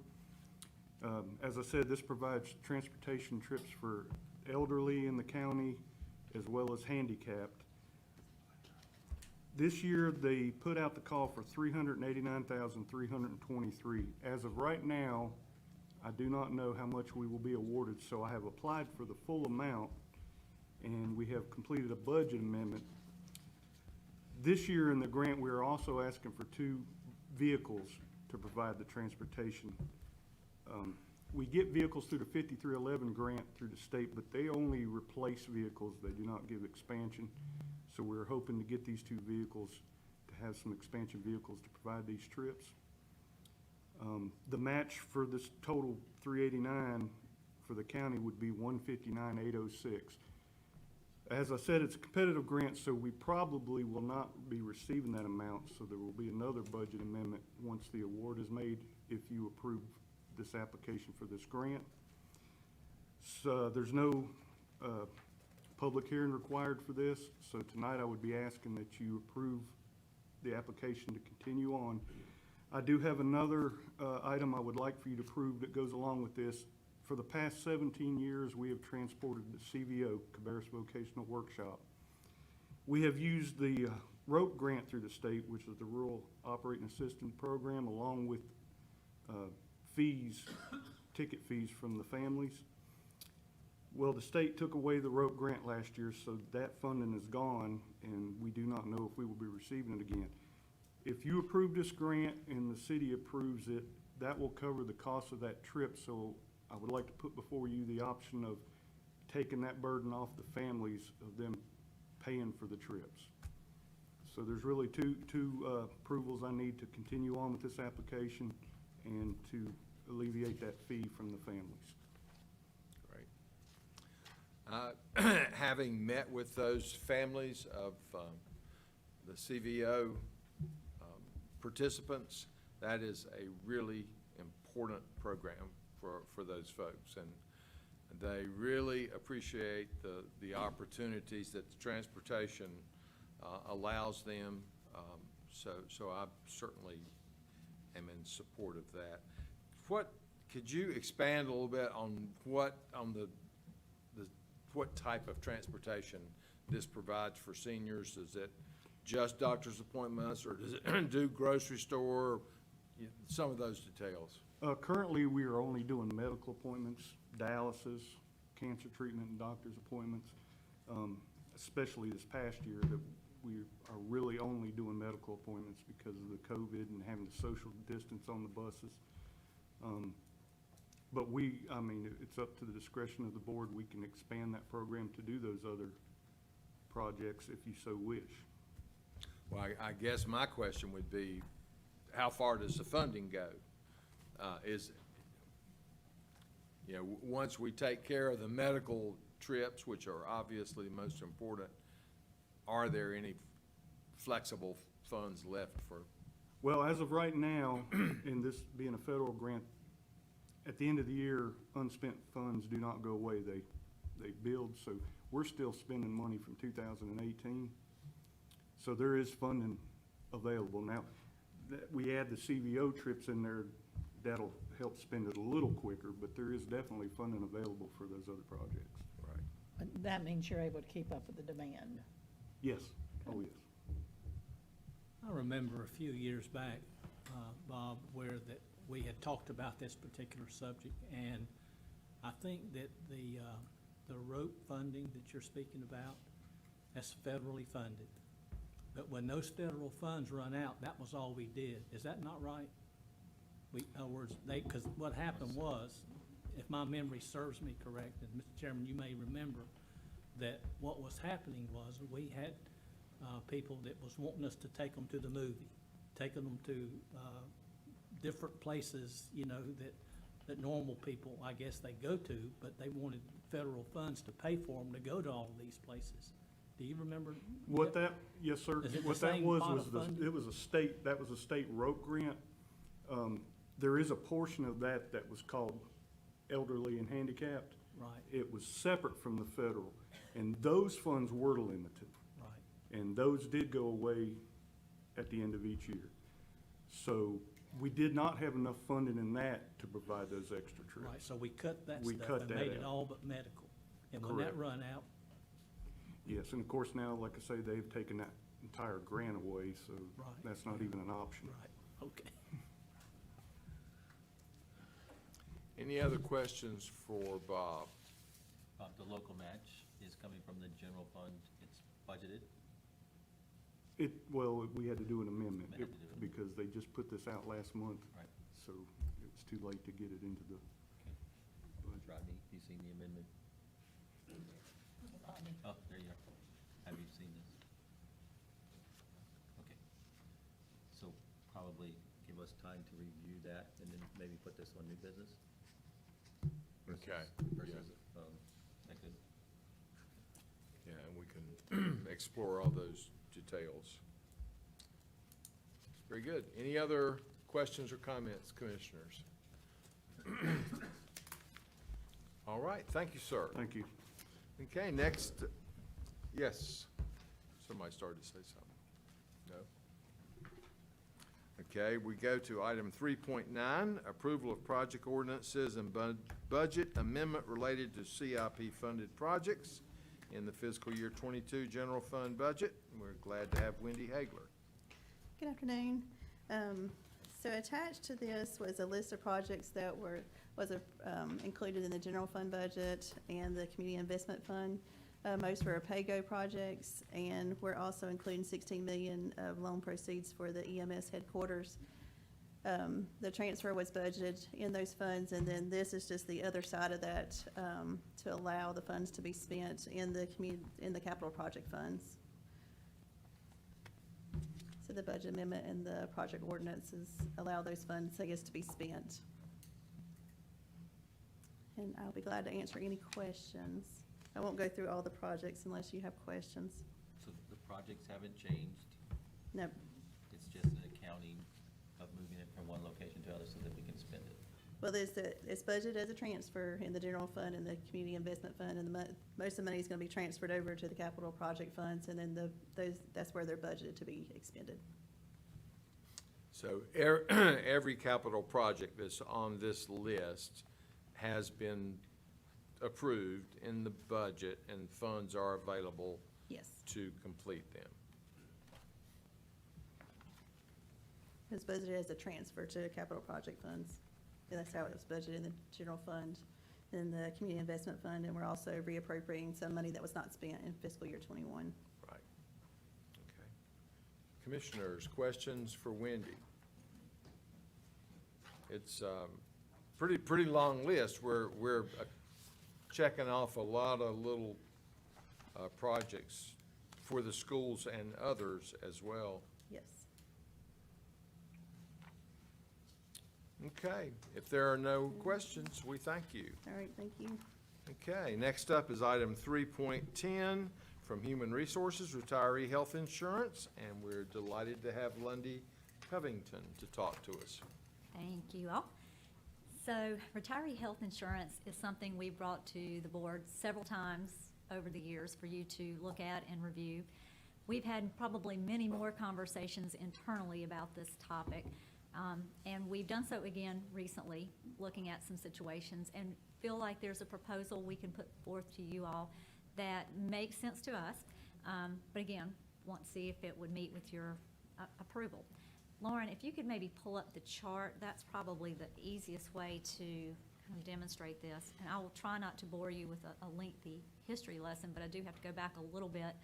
As I said, this provides transportation trips for elderly in the county as well as handicapped. This year, they put out the call for $389,323. As of right now, I do not know how much we will be awarded, so I have applied for the full amount, and we have completed a budget amendment. This year in the grant, we are also asking for 2 vehicles to provide the transportation. we get vehicles through the 5311 grant through the state, but they only replace vehicles. They do not give expansion. So we're hoping to get these two vehicles, to have some expansion vehicles to provide these trips. The match for this total 389 for the county would be 159,806. As I said, it's a competitive grant, so we probably will not be receiving that amount, so there will be another budget amendment once the award is made, if you approve this application for this grant. So there's no public hearing required for this, so tonight I would be asking that you approve the application to continue on. I do have another item I would like for you to approve that goes along with this. For the past 17 years, we have transported the CVO, Cabarrus Vocational Workshop. We have used the ROPE grant through the state, which is the Rural Operating Assistance Program, along with fees, ticket fees from the families. Well, the state took away the ROPE grant last year, so that funding is gone, and we do not know if we will be receiving it again. If you approve this grant and the city approves it, that will cover the cost of that trip, so I would like to put before you the option of taking that burden off the families of them paying for the trips. So there's really two approvals I need to continue on with this application and to alleviate that fee from the families. Great. Having met with those families of the CVO participants, that is a really important program for those folks, and they really appreciate the opportunities that the transportation allows them. So I certainly am in support of that. Could you expand a little bit on what type of transportation this provides for seniors? Is it just doctor's appointments, or does it do grocery store? Some of those details. Currently, we are only doing medical appointments, dialysis, cancer treatment, and doctor's appointments. Especially this past year, that we are really only doing medical appointments because of the COVID and having to social distance on the buses. But it's up to the discretion of the board. We can expand that program to do those other projects if you so wish. Well, I guess my question would be, how far does the funding go? Once we take care of the medical trips, which are obviously most important, are there any flexible funds left for? Well, as of right now, in this being a federal grant, at the end of the year, unspent funds do not go away. They build, so we're still spending money from 2018. So there is funding available. Now, we add the CVO trips in there, that'll help spend it a little quicker, but there is definitely funding available for those other projects. Right. But that means you're able to keep up with the demand. Yes, oh yes. I remember a few years back, Bob, where that we had talked about this particular subject, and I think that the ROPE funding that you're speaking about, that's federally funded. But when those federal funds run out, that was all we did. Is that not right? In other words, because what happened was, if my memory serves me correct, and Mr. Chairman, you may remember, that what was happening was we had people that was wanting us to take them to the movie, taking them to different places, that normal people, I guess, they go to, but they wanted federal funds to pay for them to go to all of these places. Do you remember? Yes, sir. Is it What the that same was pot of funding? it was a state ROPE grant. There is a portion of that was called elderly and handicapped. Right, It was separate from the federal, and those funds were limited. right. And those did go away at the end of each year. So we did not have enough funding in that to provide those extra trips. Right, so we cut that We stuff cut and that made it out. all but medical. And when that Correct. run out, Yes, and of course now, like I say, they've taken that entire grant away, so Right. that's not even an option. right, okay. Any other questions for Bob? The local match is coming from the general fund, it's budgeted. Well, we had to do an amendment Had to do it. because they just put this out last month. Right. So it was too late to get it into the Rodney, you seen the amendment? Oh, there you are. Have you seen this? Okay. So probably give us time to review that and then maybe put this on new business? Okay. Versus, that good? Yeah, and we can explore all those details. Very good. Any other questions or comments, commissioners? All right, thank you, sir. Thank you. Okay, next, yes, somebody started to say something. No? Okay, we go to item 3.9, approval of project ordinances and budget amendment related to CIP funded projects in the fiscal year 22 general fund budget. We're glad to have Wendy Hagler. Good afternoon. So attached to this was a list of projects that was included in the general fund budget and the community investment fund. Most were PAYGO projects, and we're also including $16 million of loan proceeds for the EMS headquarters. The transfer was budgeted in those funds, and then this is just the other side of that, to allow the funds to be spent in the capital project funds. So the budget amendment and the project ordinances allow those funds, I guess, to be spent. And I'll be glad to answer any questions. I won't go through all the projects unless you have questions. So the projects haven't changed? No, It's just an accounting of moving it from one location to other so that we can spend it? well, it's budgeted as a transfer in the general fund and the community investment fund, and most of the money is gonna be transferred over to the capital project funds, and then that's where they're budgeted to be expended. So every capital project that's on this list has been approved in the budget, and funds are available Yes, to complete them. it's budgeted as a transfer to capital project funds. And that's how it was budgeted in the general fund, in the community investment fund, and we're also reappropriating some money that was not spent in fiscal year 21. Right. Okay. Commissioners, questions for Wendy? It's pretty long list. We're checking off a lot of little projects for the schools and others as well. Yes. Okay, if there are no questions, we thank you. All right, thank you. Okay, next up is item 3.10 from Human Resources, retiree health insurance, and we're delighted to have Lundy Covington to talk to us. Thank you all. So retiree health insurance is something we brought to the board several times over the years for you to look at and review. We've had probably many more conversations internally about this topic. And we've done so again recently, looking at some situations, and feel like there's a proposal we can put forth to you all that makes sense to us. But again, want to see if it would meet with your approval. Lauren, if you could maybe pull up the chart, that's probably the easiest way to kind of demonstrate this. And I will try not to bore you with a lengthy history lesson, but I do have to go back a little bit.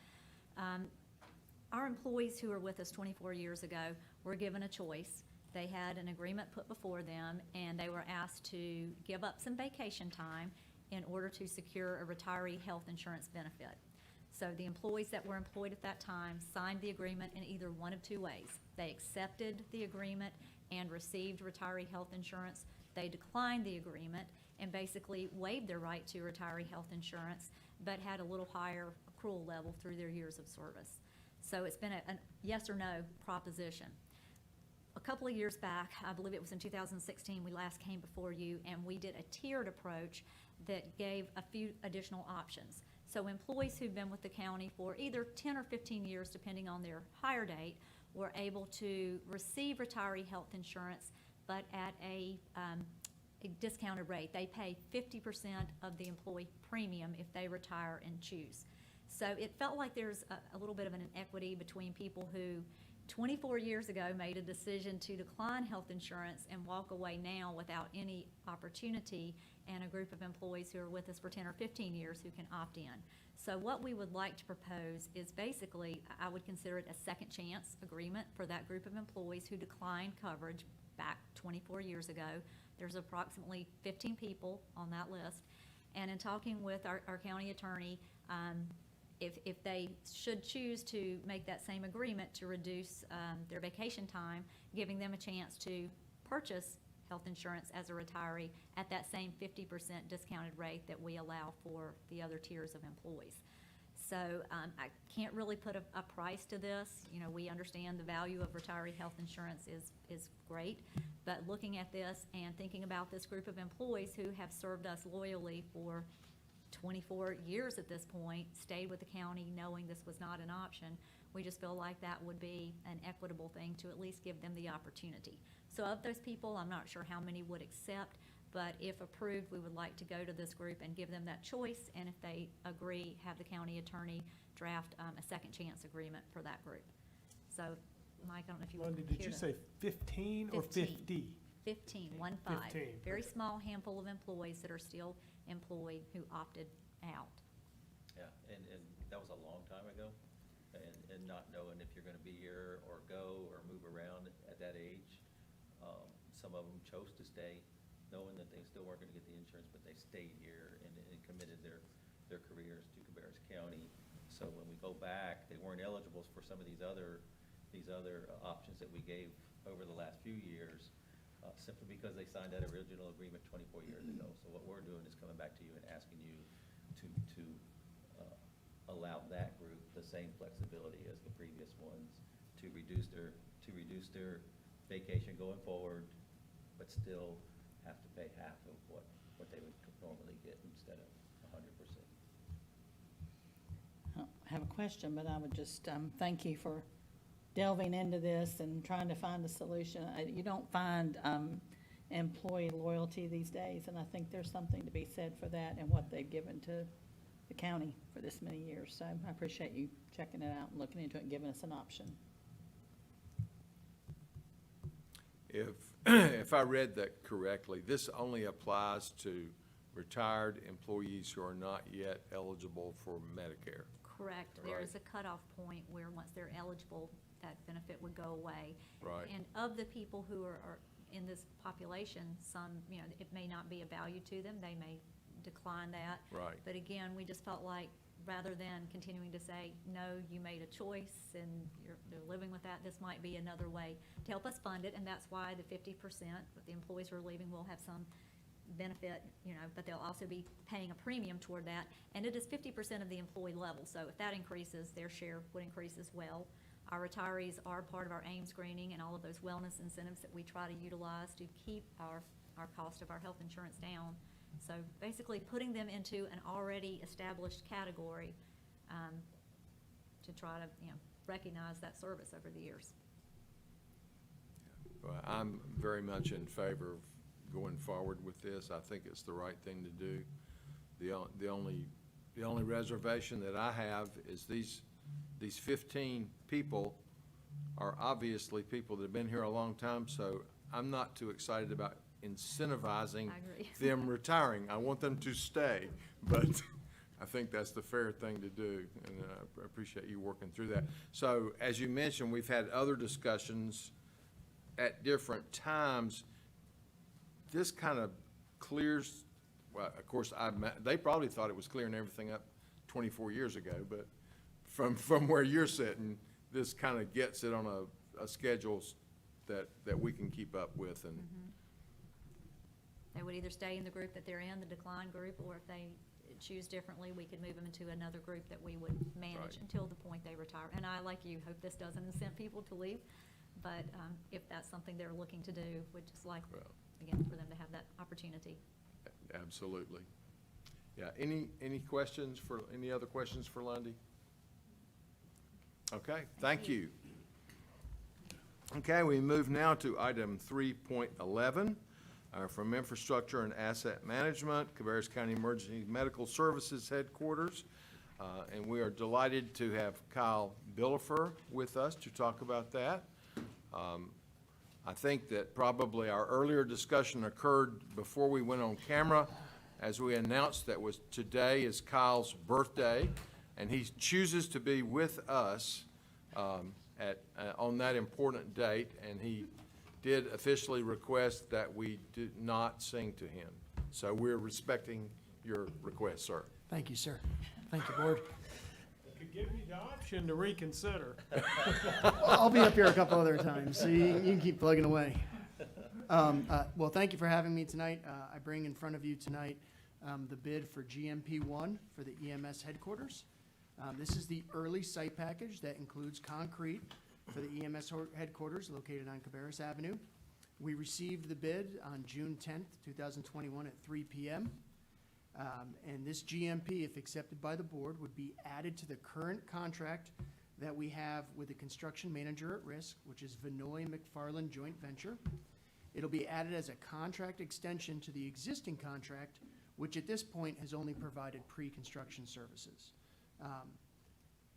Our employees who were with us 24 years ago were given a choice. They had an agreement put before them, and they were asked to give up some vacation time in order to secure a retiree health insurance benefit. So the employees that were employed at that time signed the agreement in either one of two ways. They accepted the agreement and received retiree health insurance. They declined the agreement and basically waived their right to retiree health insurance, but had a little higher accrual level through their years of service. So it's been a yes or no proposition. A couple of years back, I believe it was in 2016, we last came before you, and we did a tiered approach that gave a few additional options. So employees who've been with the county for either 10 or 15 years, depending on their hire date, were able to receive retiree health insurance, but at a discounted rate. They pay 50% of the employee premium if they retire and choose. So it felt like there's a little bit of an inequity between people who 24 years ago made a decision to decline health insurance and walk away now without any opportunity, and a group of employees who are with us for 10 or 15 years who can opt in. So what we would like to propose is basically, I would consider it a second chance agreement for that group of employees who declined coverage back 24 years ago There's approximately 15 people on that list. And in talking with our county attorney, if they should choose to make that same agreement to reduce their vacation time, giving them a chance to purchase health insurance as a retiree at that same 50% discounted rate that we allow for the other tiers of employees. So I can't really put a price to this. You know, we understand the value of retiree health insurance is great, but looking at this and thinking about this group of employees who have served us loyally for 24 years at this point, stayed with the county knowing this was not an option, we just feel like that would be an equitable thing to at least give them the opportunity. So of those people, I'm not sure how many would accept, but if approved, we would like to go to this group and give them that choice, and if they agree, have the county attorney draft a second chance agreement for that group. So, Mike, I don't know if you would Wendy, care did you to- say 15 or 50? 15, 1-5. 15, Very okay. small handful of employees that are still employed who opted out. Yeah, and that was a long time ago, and not knowing if you're gonna be here or go or move around at that age. Some of them chose to stay, knowing that they still weren't gonna get the insurance, but they stayed here and committed their careers to Cabarrus County. So when we go back, they weren't eligible for some of these other options that we gave over the last few years, simply because they signed that original agreement 24 years ago. So what we're doing is coming back to you and asking you to allow that group the same flexibility as the previous ones, to reduce their vacation going forward, but still have to pay half of what they would normally get instead of 100%. I don't have a question, but I would just thank you for delving into this and trying to find a solution. You don't find employee loyalty these days, and I think there's something to be said for that and what they've given to the county for this many years. So I appreciate you checking it out and looking into it and giving us an option. If I read that correctly, this only applies to retired employees who are not yet eligible for Medicare. Correct. There Right. is a cutoff point where once they're eligible, that benefit would go away. Right. And of the people who are in this population, some, you know, it may not be of value to them. They may decline that. Right. But again, we just felt like rather than continuing to say, no, you made a choice and they're living with that, this might be another way to help us fund it. And that's why the 50%, with the employees who are leaving, will have some benefit, you know, but they'll also be paying a premium toward that. And it is 50% of the employee level. So if that increases, their share would increase as well. Our retirees are part of our AIM screening and all of those wellness incentives that we try to utilize to keep our cost of our health insurance down. So basically putting them into an already established category to try to, you know, recognize that service over the years. Well, I'm very much in favor of going forward with this. I think it's the right thing to do. The only reservation that I have is these 15 people are obviously people that have been here a long time, so I'm not too excited about incentivizing I agree. them retiring. I want them to stay, but I think that's the fair thing to do, and I appreciate you working through that. So, as you mentioned, we've had other discussions at different times. This kind of clears, well, of course, they probably thought it was clearing everything up 24 years ago, but from where you're sitting, this kind of gets it on a schedule that we can keep up with. And They would either stay in the group that they're in, the decline group, or if they choose differently, we could move them into another group that we would manage Right. until the point they retire. And I, like you, hope this doesn't incent people to leave, but if that's something they're looking to do, we'd just like, Well. again, for them to have that opportunity. Absolutely. Yeah, any other questions for Lundy? Okay, thank you. Okay, we move now to item 3.11, from Infrastructure and Asset Management, Cabarrus County Emergency Medical Services Headquarters. And we are delighted to have Kyle Billifer with us to talk about that. I think that probably our earlier discussion occurred before we went on camera, as we announced that today is Kyle's birthday, and he chooses to be with us on that important date, and he did officially request that we do not sing to him. So we're respecting your request, sir. Thank you, sir. Thank you, board. Could give you the option to reconsider. I'll be up here a couple other times, so you can keep plugging away. Well, thank you for having me tonight. I bring in front of you tonight the bid for GMP1 for the EMS headquarters. This is the early site package that includes concrete for the EMS headquarters located on Cabarrus Avenue. We received the bid on June 10th, 2021 at 3 p.m. And this GMP, if accepted by the board, would be added to the current contract that we have with the construction manager at risk, which is Vinoy McFarland Joint Venture. It'll be added as a contract extension to the existing contract, which at this point has only provided pre-construction services.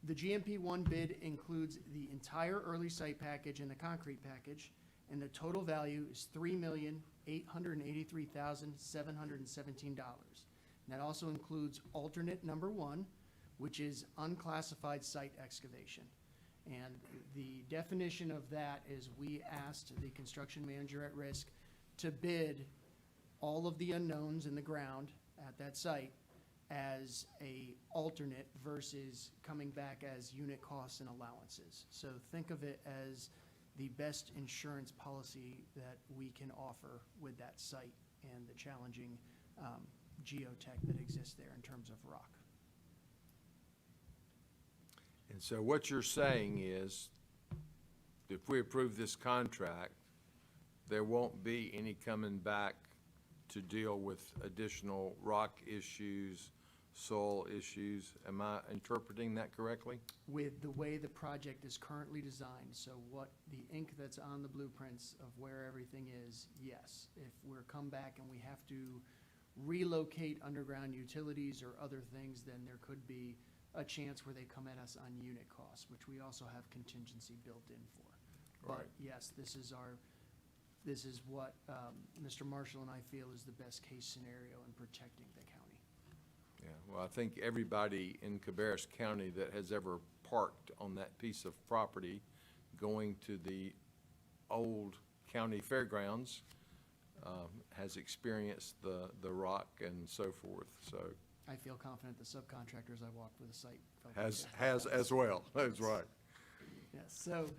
The GMP1 bid includes the entire early site package and the concrete package, and the total value is $3,883,717. That also includes alternate number 1, which is unclassified site excavation. And the definition of that is we asked the construction manager at risk to bid all of the unknowns in the ground at that site as a alternate versus coming back as unit costs and allowances. So think of it as the best insurance policy that we can offer with that site and the challenging geotech that exists there in terms of rock. And so what you're saying is, if we approve this contract, there won't be any coming back to deal with additional rock issues, soil issues. Am I interpreting that correctly? With the way the project is currently designed, so what the ink that's on the blueprints of where everything is, yes. If we're come back and we have to relocate underground utilities or other things, then there could be a chance where they come at us on unit costs, which we also have contingency built in for. But Right. yes, this is what Mr. Marshall and I feel is the best case scenario in protecting the county. Yeah, well, I think everybody in Cabarrus County that has ever parked on that piece of property going to the old county fairgrounds has experienced the rock and so forth, so. I feel confident the subcontractors I walked with the site felt. Has as well, that's right. Yes, so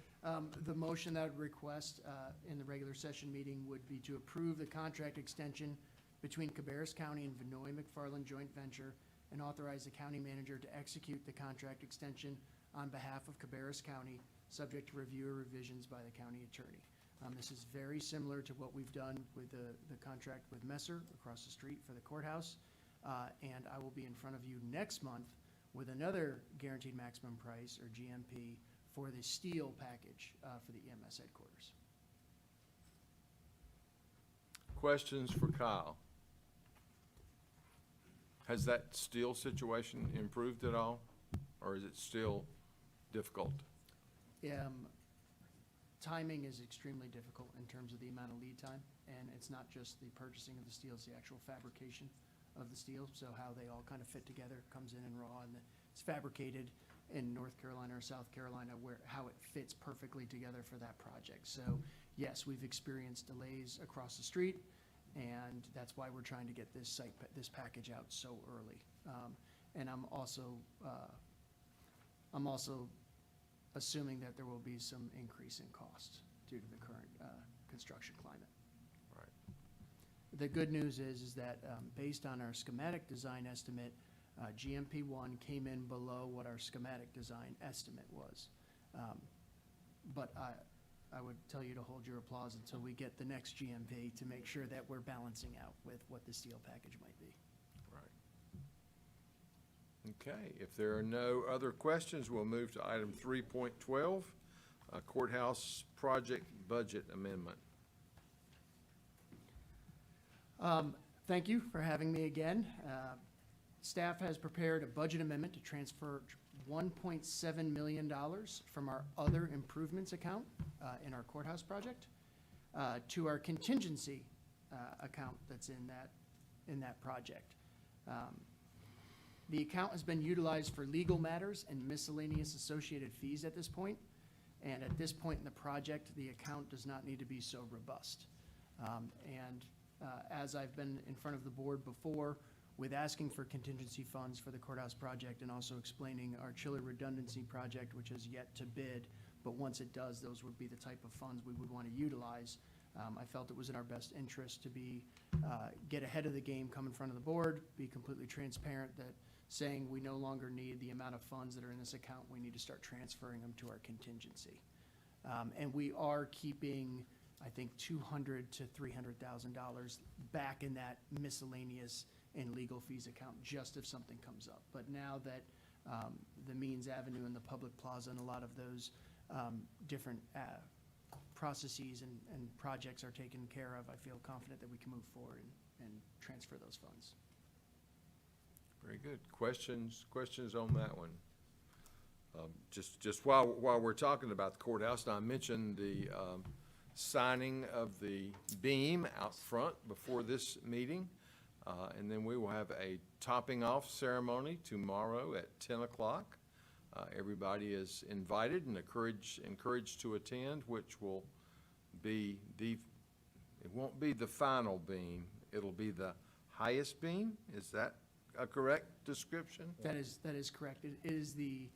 the motion that I would request in the regular session meeting would be to approve the contract extension between Cabarrus County and Vinoy McFarland Joint Venture and authorize the county manager to execute the contract extension on behalf of Cabarrus County, subject to review or revisions by the county attorney. This is very similar to what we've done with the contract with Messer across the street for the courthouse. And I will be in front of you next month with another guaranteed maximum price, or GMP, for the steel package for the EMS headquarters. Questions for Kyle? Has that steel situation improved at all, or is it still difficult? Timing is extremely difficult in terms of the amount of lead time, and it's not just the purchasing of the steel, it's the actual fabrication of the steel, so how they all kind of fit together, comes in raw, and it's fabricated in North Carolina or South Carolina, how it fits perfectly together for that project. So yes, we've experienced delays across the street, and that's why we're trying to get this package out so early. And I'm also assuming that there will be some increase in cost due to the current construction climate. Right. The good news is that based on our schematic design estimate, GMP1 came in below what our schematic design estimate was. But I would tell you to hold your applause until we get the next GMP to make sure that we're balancing out with what the steel package might be. Right. Okay, if there are no other questions, we'll move to item 3.12, Courthouse Project Budget Amendment. Thank you for having me again. Staff has prepared a budget amendment to transfer $1.7 million from our other improvements account in our courthouse project to our contingency account that's in that project. The account has been utilized for legal matters and miscellaneous associated fees at this point. And at this point in the project, the account does not need to be so robust. As I've been in front of the board before, with asking for contingency funds for the courthouse project and also explaining our chiller redundancy project, which has yet to bid, but once it does, those would be the type of funds we would want to utilize. I felt it was in our best interest to get ahead of the game, come in front of the board, be completely transparent that saying we no longer need the amount of funds that are in this account, we need to start transferring them to our contingency. And we are keeping, I think, $200,000 to $300,000 back in that miscellaneous and legal fees account, just if something comes up. But now that the Means Avenue and the Public Plaza and a lot of those different processes and projects are taken care of, I feel confident that we can move forward and transfer those funds. Very good. Questions on that one? Just while we're talking about the courthouse, now I mentioned the signing of the beam out front before this meeting. And then we will have a topping off ceremony tomorrow at 10 o'clock. Everybody is invited and encouraged to attend, which will be it won't be the final beam, it'll be the highest beam. Is that a correct description? That is correct. It is the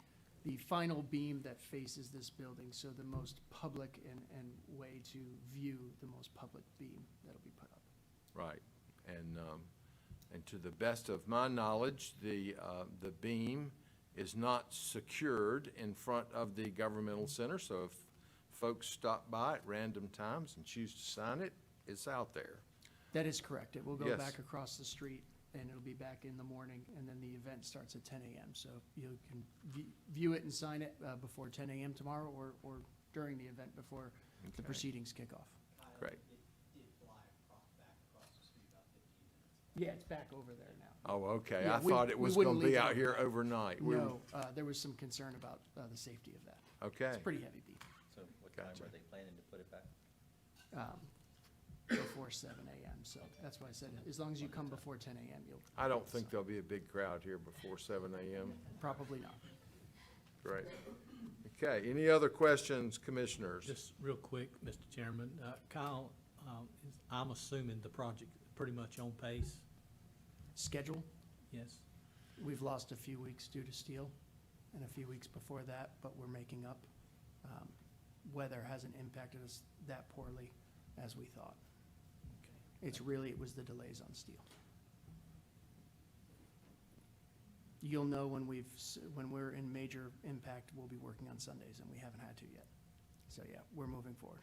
final beam that faces this building, so the most public and way to view the most public beam that'll be put up. Right. And to the best of my knowledge, the beam is not secured in front of the governmental center, so if folks stop by at random times and choose to sign it, it's out there. That is correct. It will go Yes. back across the street, and it'll be back in the morning, and then the event starts at 10 a.m. So you can view it and sign it before 10 a.m. tomorrow or during the event before the Okay. proceedings kick off. Great. Yeah, it's back over there now. Oh, okay. Yeah, I thought it we was wouldn't gonna be leave it out open. here overnight. We were- No, there was some concern about the safety of that. Okay. It's a pretty heavy beam, So what time Gotcha. are they planning to put it back? before 7 a.m. So that's why I said, as long as you come before 10 a.m., you'll. I don't think there'll be a big crowd here before 7 a.m. Probably not. Great. Okay, any other questions, commissioners? Just real quick, Mr. Chairman, Kyle, I'm assuming the project pretty much on pace? Schedule, Yes? we've lost a few weeks due to steel and a few weeks before that, but we're making up. Weather hasn't impacted us that poorly as we thought. Okay. It was the delays on steel. You'll know when we're in major impact, we'll be working on Sundays, and we haven't had to yet. So, yeah, we're moving forward.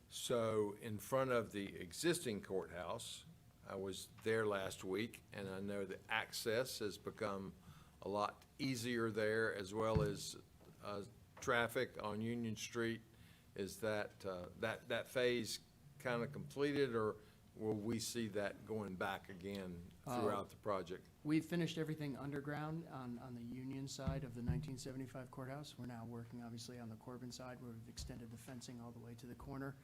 So in front of the existing courthouse, I was there last week, and I know that access has become a lot easier there, as well as traffic on Union Street. Is that phase kind of completed, or will we see that going back again throughout the project? We've finished everything underground on the Union side of the 1975 courthouse. We're now working, obviously, on the Corbin side, where we've extended the fencing all the way to the corner.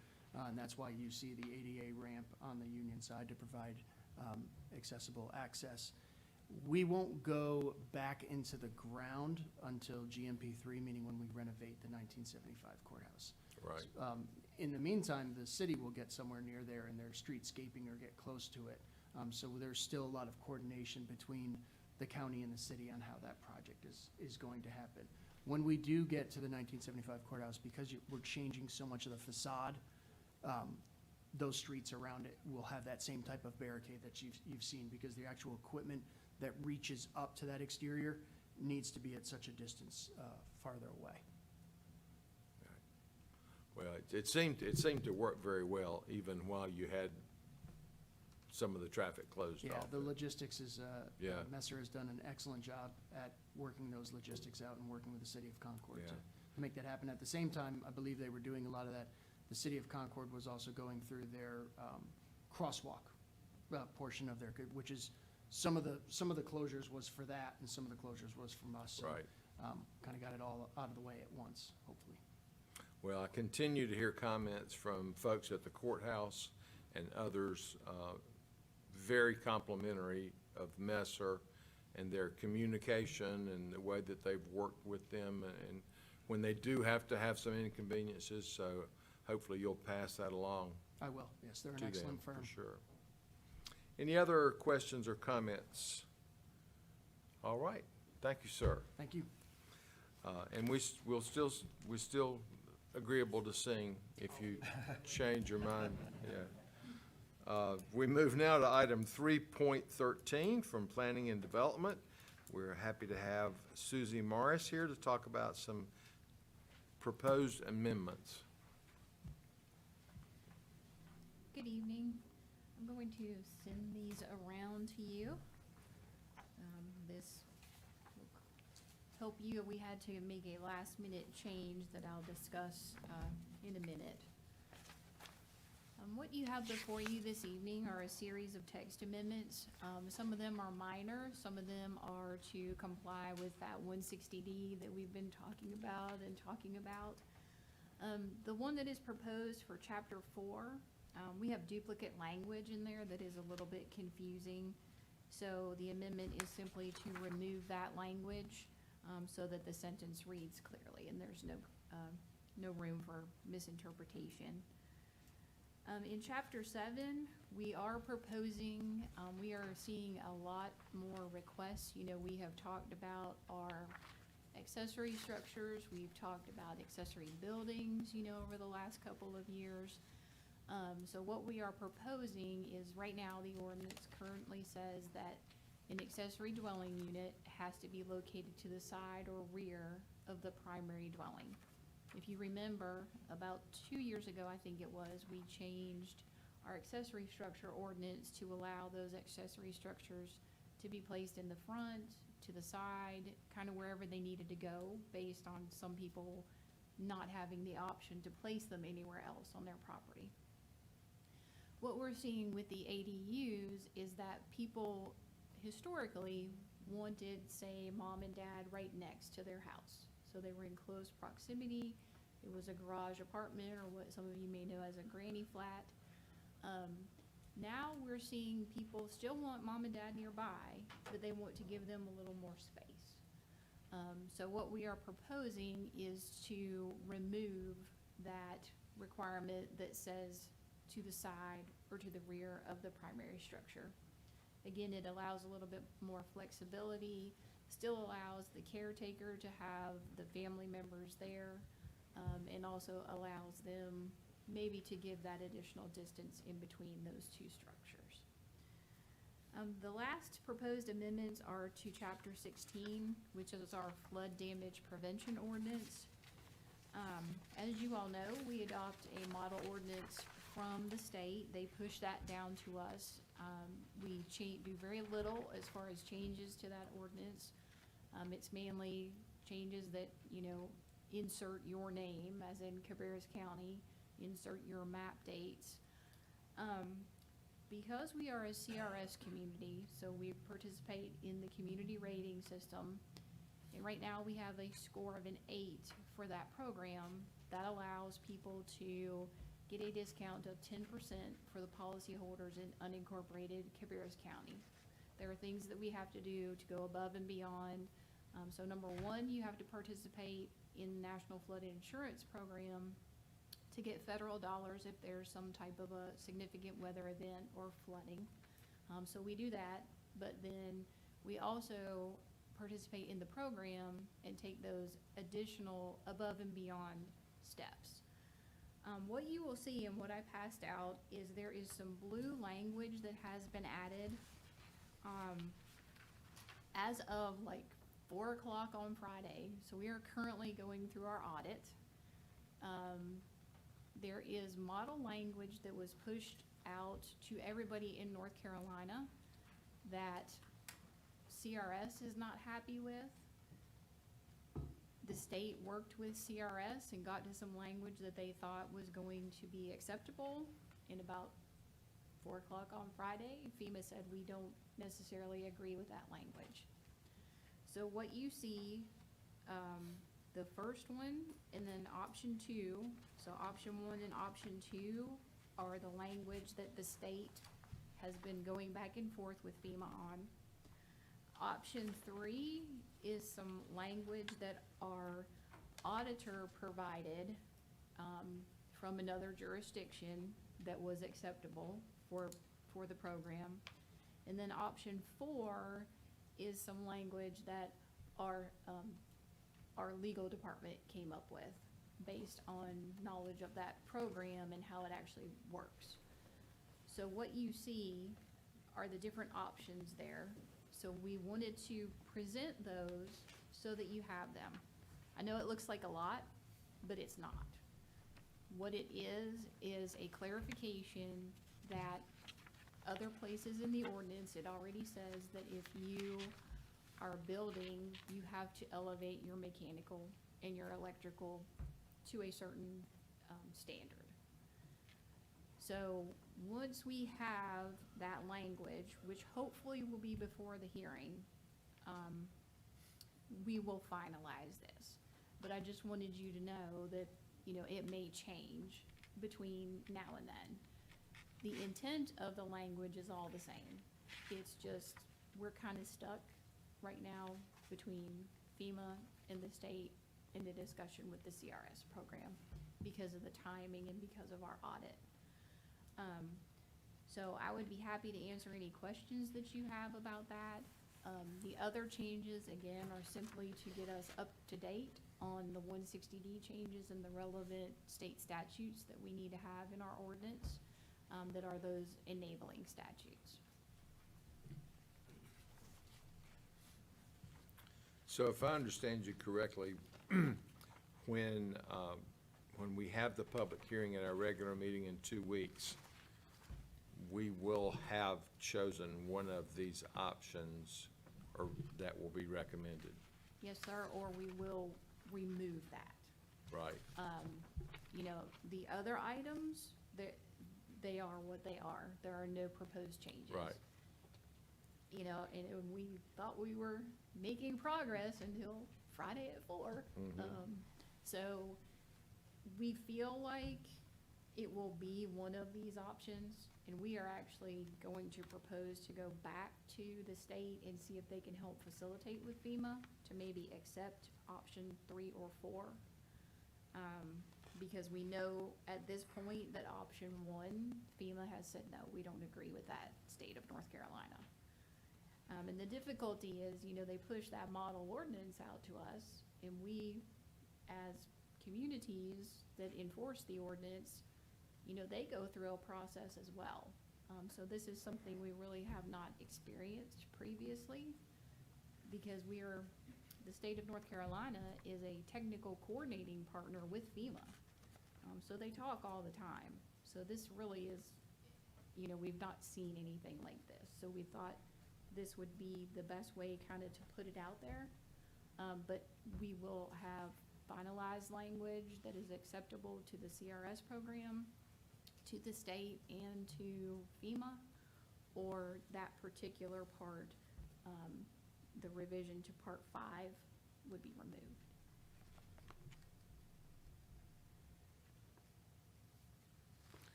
And that's why you see the ADA ramp on the Union side to provide accessible access. We won't go back into the ground until GMP3, meaning when we renovate the 1975 courthouse. Right. In the meantime, the city will get somewhere near there in their streetscaping or get close to it. So there's still a lot of coordination between the county and the city on how that project is going to happen. When we do get to the 1975 courthouse, because we're changing so much of the facade, those streets around it will have that same type of barricade that you've seen, because the actual equipment that reaches up to that exterior needs to be at such a distance farther away. Well, it seemed to work very well, even while you had some of the traffic closed Yeah, off. the logistics is, Yeah. Messer has done an excellent job at working those logistics out and working with the city of Concord Yeah. to make that happen. At the same time, I believe they were doing a lot of that. The city of Concord was also going through their crosswalk portion of their, which is, some of the closures was for that, and some of the closures was from us. So, Right. kind of got it all out of the way at once, hopefully. Well, I continue to hear comments from folks at the courthouse and others, very complimentary of Messer and their communication and the way that they've worked with them. And when they do have to have some inconveniences, so hopefully you'll pass that along I will, yes, they're to an them, excellent firm. for sure. Any other questions or comments? All right, thank you, sir. Thank you. And we're still agreeable to sing if you change your mind, yeah. We move now to item 3.13 from Planning and Development. We're happy to have Susie Morris here to talk about some proposed amendments. Good evening. I'm going to send these around to you. This will help you. We had to make a last-minute change that I'll discuss in a minute. What you have before you this evening are a series of text amendments. Some of them are minor, some of them are to comply with that 160D that we've been talking about. The one that is proposed for Chapter 4, we have duplicate language in there that is a little bit confusing. So the amendment is simply to remove that language so that the sentence reads clearly and there's no room for misinterpretation. In Chapter 7, we are proposing, we are seeing a lot more requests. You know, we have talked about our accessory structures, we've talked about accessory buildings, you know, over the last couple of years. So what we are proposing is, right now, the ordinance currently says that an accessory dwelling unit has to be located to the side or rear of the primary dwelling. If you remember, about 2 years ago, I think it was, we changed our accessory structure ordinance to allow those accessory structures to be placed in the front, to the side, kind of wherever they needed to go, based on some people not having the option to place them anywhere else on their property. What we're seeing with the ADUs is that people historically wanted, say, mom and dad right next to their house. So they were in close proximity. It was a garage apartment, or what some of you may know as a granny flat. Now we're seeing people still want mom and dad nearby, but they want to give them a little more space. So what we are proposing is to remove that requirement that says to the side or to the rear of the primary structure. Again, it allows a little bit more flexibility, still allows the caretaker to have the family members there, and also allows them maybe to give that additional distance in between those two structures. The last proposed amendments are to Chapter 16, which is our flood damage prevention ordinance. As you all know, we adopt a model ordinance from the state. They push that down to us. We do very little as far as changes to that ordinance. It's mainly changes that, you know, insert your name, as in Cabarrus County, insert your map dates. Because we are a CRS community, so we participate in the community rating system, and right now we have a score of an 8 for that program. That allows people to get a discount of 10% for the policyholders in unincorporated Cabarrus County. There are things that we have to do to go above and beyond. So number one, you have to participate in the National Flood Insurance Program to get federal dollars if there's some type of a significant weather event or flooding. So we do that, but then we also participate in the program and take those additional above and beyond steps. What you will see and what I passed out is there is some blue language that has been added as of like 4 o'clock on Friday. So we are currently going through our audit. There is model language that was pushed out to everybody in North Carolina that CRS is not happy with. The state worked with CRS and got to some language that they thought was going to be acceptable. In about 4 o'clock on Friday, FEMA said we don't necessarily agree with that language. So what you see, the first one and then option 2, so option 1 and option 2 are the language that the state has been going back and forth with FEMA on. Option 3 is some language that our auditor provided, from another jurisdiction that was acceptable for the program. And then option 4 is some language that our legal department came up with based on knowledge of that program and how it actually works. So what you see are the different options there. So we wanted to present those so that you have them. I know it looks like a lot, but it's not. What it is a clarification that other places in the ordinance, it already says that if you are building, you have to elevate your mechanical and your electrical to a certain standard. So once we have that language, which hopefully will be before the hearing, we will finalize this. But I just wanted you to know that, you know, it may change between now and then. The intent of the language is all the same. It's just, we're kind of stuck right now between FEMA and the state in the discussion with the CRS program because of the timing and because of our audit. So I would be happy to answer any questions that you have about that. The other changes, again, are simply to get us up to date on the 160D changes and the relevant state statutes that we need to have in our ordinance, that are those enabling statutes. So if I understand you correctly, when we have the public hearing at our regular meeting in 2 weeks, we will have chosen one of these options or that will be recommended. Yes, sir, or we will remove that. Right. You know, the other items, they are what they are. There are no proposed changes. Right. You know, and we thought we were making progress until Friday at 4. So we feel like it will be one of these options, and we are actually going to propose to go back to the state and see if they can help facilitate with FEMA to maybe accept option 3 or 4. Because we know at this point that option 1, FEMA has said, no, we don't agree with that, state of North Carolina. And the difficulty is, you know, they push that model ordinance out to us, and we, as communities that enforce the ordinance, you know, they go through a process as well. So this is something we really have not experienced previously, because the state of North Carolina is a technical coordinating partner with FEMA. So they talk all the time. So this really is, you know, we've not seen anything like this. So we thought this would be the best way kind of to put it out there. But we will have finalized language that is acceptable to the CRS program, to the state, and to FEMA, or that particular part, the revision to part 5 would be removed.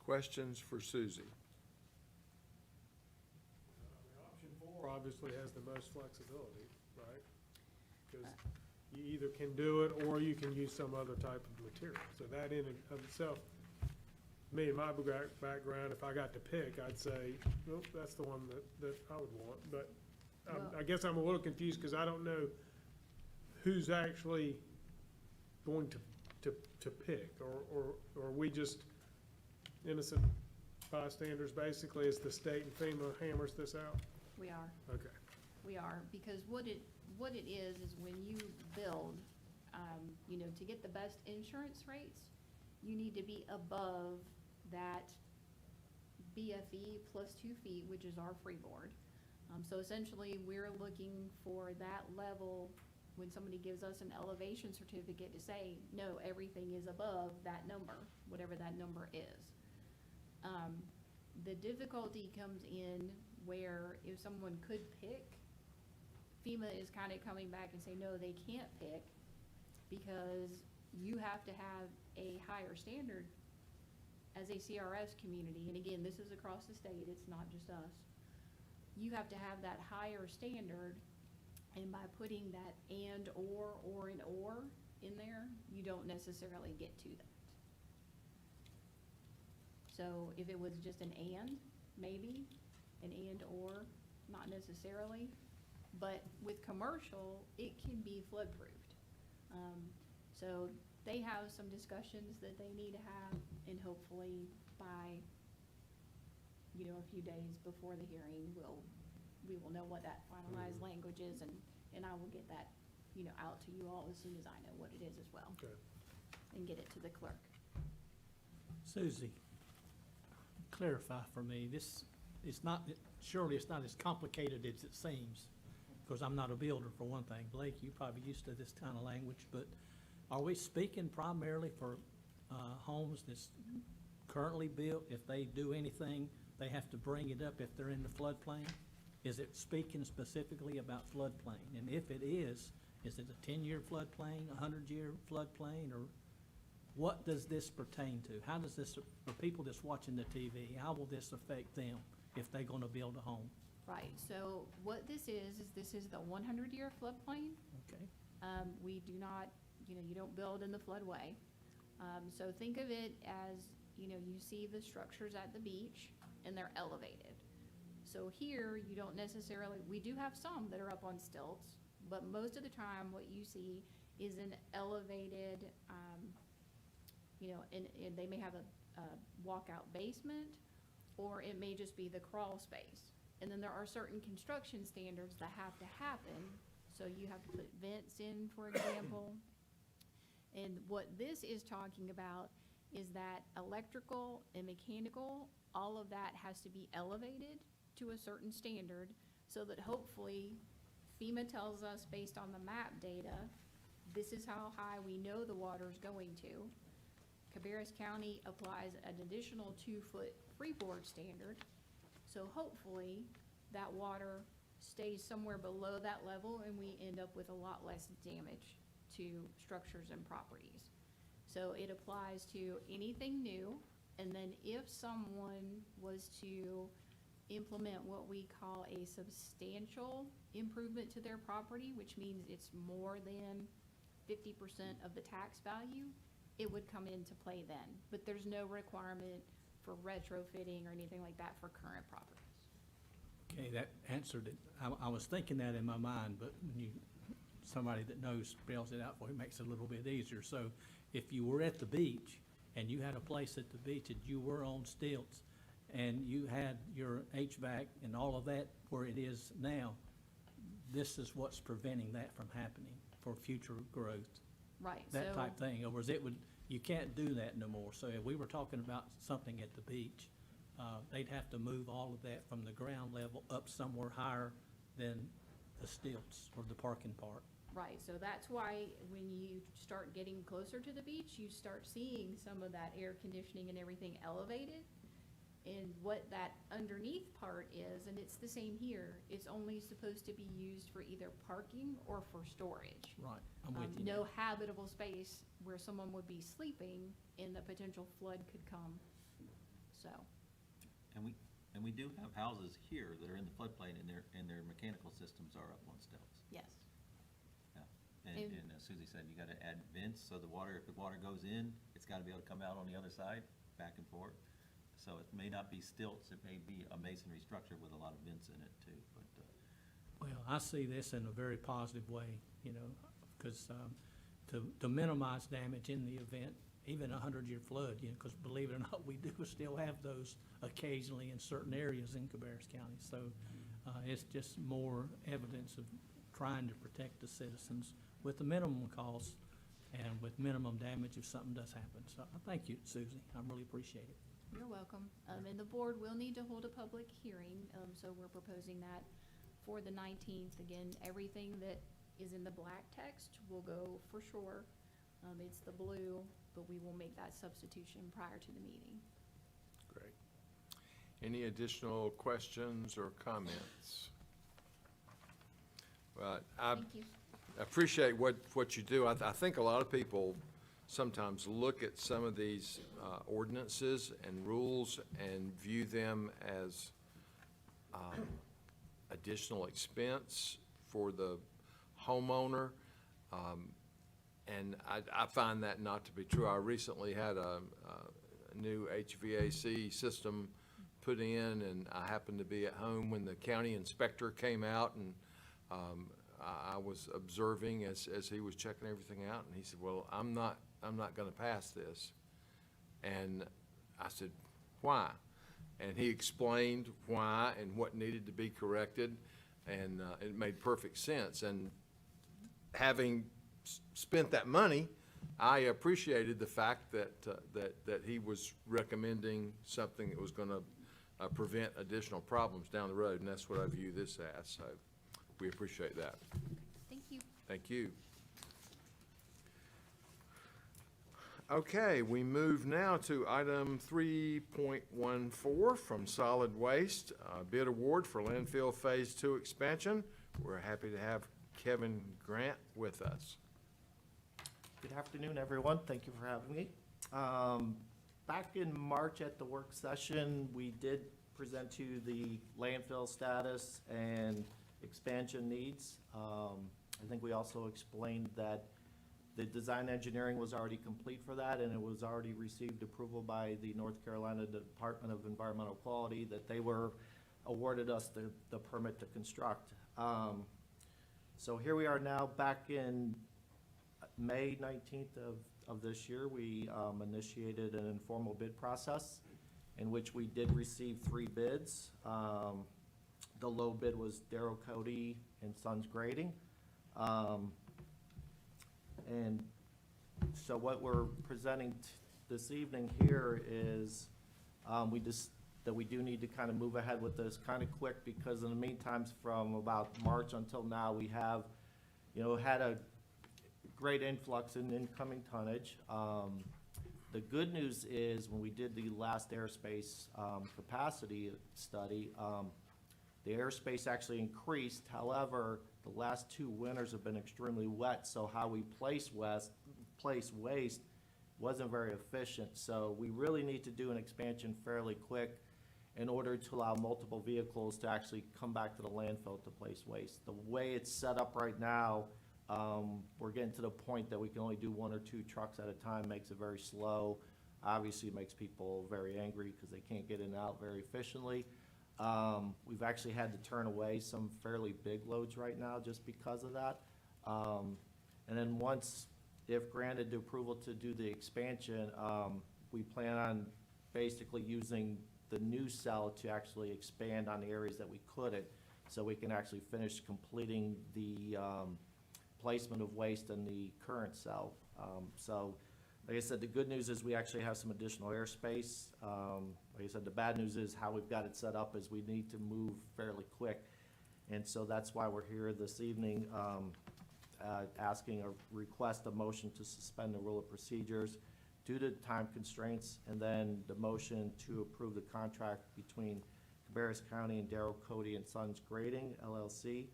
Questions for Susie? Option 4 obviously has the most flexibility, right? Because you either can do it or you can use some other type of material. So that in and of itself, me and my background, if I got to pick, I'd say, nope, that's the one that I would want. But I guess I'm a little confused because I don't know who's actually going to pick, or we just innocent bystanders basically as the state and FEMA hammers this out? We are. Okay. We are, because what it is when you build, you know, to get the best insurance rates, you need to be above that BFE plus 2 feet, which is our freeboard. So essentially, we're looking for that level when somebody gives us an elevation certificate to say, no, everything is above that number, whatever that number is. The difficulty comes in where if someone could pick, FEMA is kind of coming back and say, no, they can't pick because you have to have a higher standard as a CRS community. And again, this is across the state, it's not just us. You have to have that higher standard, and by putting that and or an or in there, you don't necessarily get to that. So if it was just an and, maybe, an and or, not necessarily. But with commercial, it can be flood-proofed. So they have some discussions that they need to have, and hopefully by, you know, a few days before the hearing, we will know what that finalized language is, and I will get that, you know, out to you all as soon as I know what it is as well. Okay. And get it to the clerk. Susie, clarify for me, surely it's not as complicated as it seems, because I'm not a builder for one thing. Blake, you're probably used to this kind of language, but are we speaking primarily for homes that's currently built? If they do anything, they have to bring it up if they're in the floodplain? Is it speaking specifically about floodplain? And if it is it a 10-year floodplain, a 100-year floodplain, or what does this pertain to? How does this, for people that's watching the TV, how will this affect them if they're gonna build a home? Right, so what this is this is the 100-year floodplain. Okay, We do not, you know, you don't build in the floodway. So think of it as, you know, you see the structures at the beach and they're elevated. So here, you don't necessarily, we do have some that are up on stilts, but most of the time what you see is an elevated, you know, and they may have a walkout basement, or it may just be the crawl space. And then there are certain construction standards that have to happen. So you have to put vents in, for example. And what this is talking about is that electrical and mechanical, all of that has to be elevated to a certain standard, so that hopefully FEMA tells us, based on the map data, this is how high we know the water's going to. Cabarrus County applies an additional 2-foot freeboard standard. So hopefully that water stays somewhere below that level and we end up with a lot less damage to structures and properties. So it applies to anything new. And then if someone was to implement what we call a substantial improvement to their property, which means it's more than 50% of the tax value, it would come into play then. But there's no requirement for retrofitting or anything like that for current properties. okay, that answered it. I was thinking that in my mind, but when somebody that knows spells it out for you, it makes it a little bit easier. So if you were at the beach and you had a place at the beach and you were on stilts and you had your HVAC and all of that where it is now, this is what's preventing that from happening for future growth. Right, That so, type thing. In other words, you can't do that no more. So if we were talking about something at the beach, they'd have to move all of that from the ground level up somewhere higher than the stilts or the parking part. right, so that's why when you start getting closer to the beach, you start seeing some of that air conditioning and everything elevated. And what that underneath part is, and it's the same here, it's only supposed to be used for either parking or for storage. Right, I'm with you. No habitable space where someone would be sleeping and the potential flood could come, so. And we do have houses here that are in the floodplain and their mechanical systems are up on stilts. Yes. Yeah. And- And as Susie said, you gotta add vents, so the water, if the water goes in, it's gotta be able to come out on the other side, back and forth. So it may not be stilts, it may be a masonry structure with a lot of vents in it too, but, Well, I see this in a very positive way, you know, because to minimize damage in the event, even a 100-year flood, you know, because believe it or not, we do still have those occasionally in certain areas in Cabarrus County. So it's just more evidence of trying to protect the citizens with the minimum cost and with minimum damage if something does happen. So I thank you, Susie. I really appreciate it. You're welcome. And the board will need to hold a public hearing, so we're proposing that for the 19th. Again, everything that is in the black text will go for sure. It's the blue, but we will make that substitution prior to the meeting. Great. Any additional questions or comments? Well, I Thank you. appreciate what you do. I think a lot of people sometimes look at some of these ordinances and rules and view them as additional expense for the homeowner. And I find that not to be true. I recently had a new HVAC system put in, and I happened to be at home when the county inspector came out, and I was observing as he was checking everything out, and he said, well, I'm not gonna pass this. And I said, why? And he explained why and what needed to be corrected, and it made perfect sense. And having spent that money, I appreciated the fact that he was recommending something that was gonna prevent additional problems down the road, and that's what I view this as, so we appreciate that. Thank you. Thank you. Okay, we move now to item 3.14 from Solid Waste, bid award for landfill Phase 2 expansion. We're happy to have Kevin Grant with us. Good afternoon, everyone. Thank you for having me. Back in March at the work session, we did present to you the landfill status and expansion needs. I think we also explained that the design engineering was already complete for that, and it was already received approval by the North Carolina Department of Environmental Quality, that they were awarded us the permit to construct. So here we are now, back in May 19th of this year, we initiated an informal bid process in which we did receive 3 bids. The low bid was Darrow Cody and Sons Grading. And so what we're presenting this evening here is that we do need to kind of move ahead with this kind of quick, because in the meantime, from about March until now, we have, had a great influx in incoming tonnage. The good news is, when we did the last airspace capacity study, the airspace actually increased. However, the last 2 winters have been extremely wet, so how we place waste wasn't very efficient. So we really need to do an expansion fairly quick in order to allow multiple vehicles to actually come back to the landfill to place waste. The way it's set up right now, we're getting to the point that we can only do 1 or 2 trucks at a time, makes it very slow. Obviously, it makes people very angry because they can't get in and out very efficiently. We've actually had to turn away some fairly big loads right now just because of that. And then once, if granted the approval to do the expansion, we plan on basically using the new cell to actually expand on the areas that we couldn't, so we can actually finish completing the placement of waste in the current cell. So, like I said, the good news is we actually have some additional airspace. Like I said, the bad news is how we've got it set up is we need to move fairly quick. And so that's why we're here this evening, asking a request, a motion to suspend the rule of procedures due to time constraints, and then the motion to approve the contract between Cabarrus County and Darrow Cody and Sons Grading, LLC,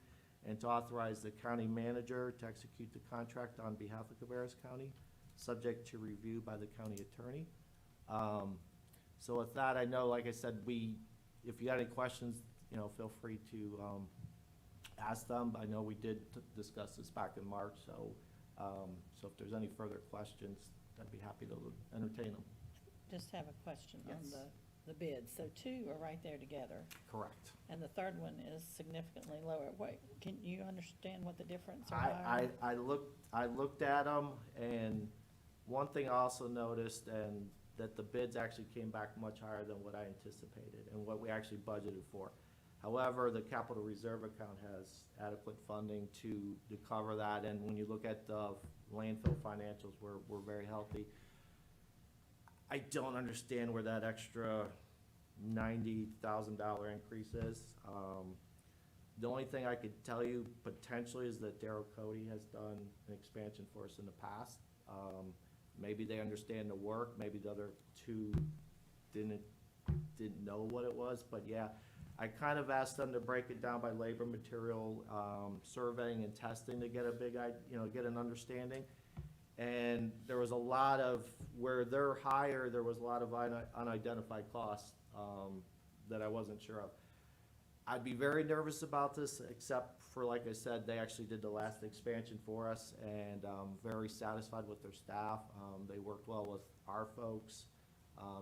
and to authorize the county manager to execute the contract on behalf of Cabarrus County, subject to review by the county attorney. So with that, I know, like I said, if you got any questions, feel free to ask them. I know we did discuss this back in March, so if there's any further questions, I'd be happy to entertain them. Just have a question on Yes. the bids. So 2 are right there together, Correct. and the third one is significantly lower. Wait, can you understand what the difference are? I looked at them, and one thing I also noticed, and that the bids actually came back much higher than what I anticipated and what we actually budgeted for. However, the capital reserve account has adequate funding to cover that, and when you look at the landfill financials, we're very healthy. I don't understand where that extra $90,000 increase is. The only thing I could tell you potentially is that Darrow Cody has done an expansion for us in the past. Maybe they understand the work, maybe the other 2 didn't know what it was, but yeah, I kind of asked them to break it down by labor, material, surveying and testing to get a get an understanding. And there was a lot of, where they're higher, there was a lot of unidentified costs that I wasn't sure of. I'd be very nervous about this, except for, like I said, they actually did the last expansion for us, and very satisfied with their staff. They worked well with our folks.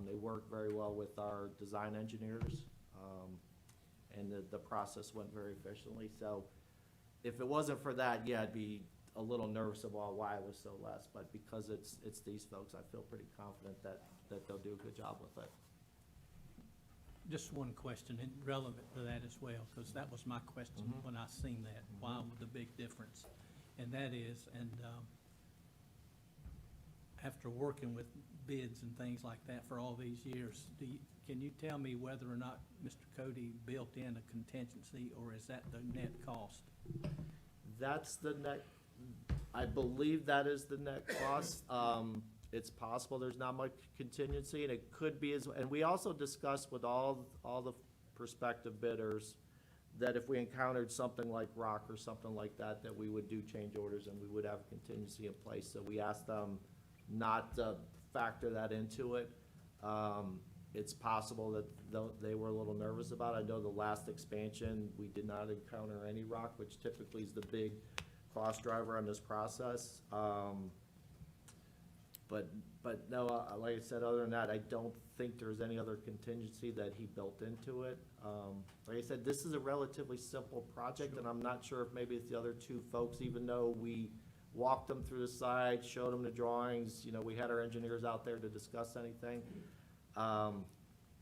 They worked very well with our design engineers, and the process went very efficiently. So if it wasn't for that, yeah, I'd be a little nervous about why it was so less, but because it's these folks, I feel pretty confident that they'll do a good job with it. Just one question, and relevant to that as well, because that was my question when I seen that. Why was the big difference? And that is, after working with bids and things like that for all these years, can you tell me whether or not Mr. Cody built in a contingency, or is that the net cost? That's the net, I believe that is the net cost. It's possible there's not much contingency, and it could be and we also discussed with all the prospective bidders that if we encountered something like rock or something like that, that we would do change orders and we would have contingency in place. So we asked them not to factor that into it. It's possible that they were a little nervous about it. I know the last expansion, we did not encounter any rock, which typically is the big cost driver on this process. But no, like I said, other than that, I don't think there's any other contingency that he built into it. Like I said, this is a relatively simple project, and I'm not sure if maybe it's the other two folks, even though we walked them through the site, showed them the drawings, we had our engineers out there to discuss anything.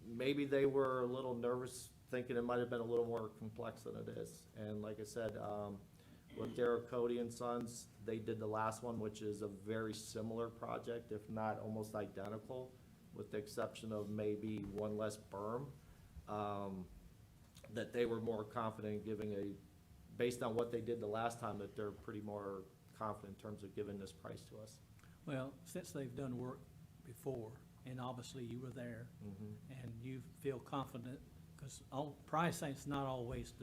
Maybe they were a little nervous, thinking it might have been a little more complex than it is. And like I said, with Darrell Cody and Sons, they did the last one, which is a very similar project, if not almost identical, with the exception of maybe one less berm, that they were more confident in giving based on what they did the last time, that they're pretty more confident in terms of giving this price to us. Well, since they've done work before, and obviously you were there, and you feel confident, because price is not always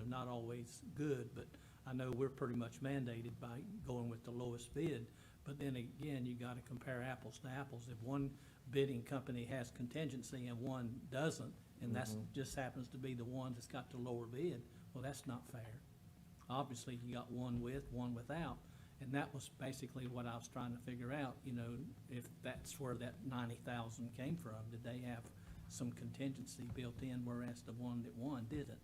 not always good, but I know we're pretty much mandated by going with the lowest bid. But then again, you gotta compare apples to apples. If one bidding company has contingency and one doesn't, and that's just happens to be the one that's got the lower bid, well, that's not fair. Obviously, you got one with, one without, and that was basically what I was trying to figure out, if that's where that 90,000 came from. Did they have some contingency built in, whereas the one that won didn't?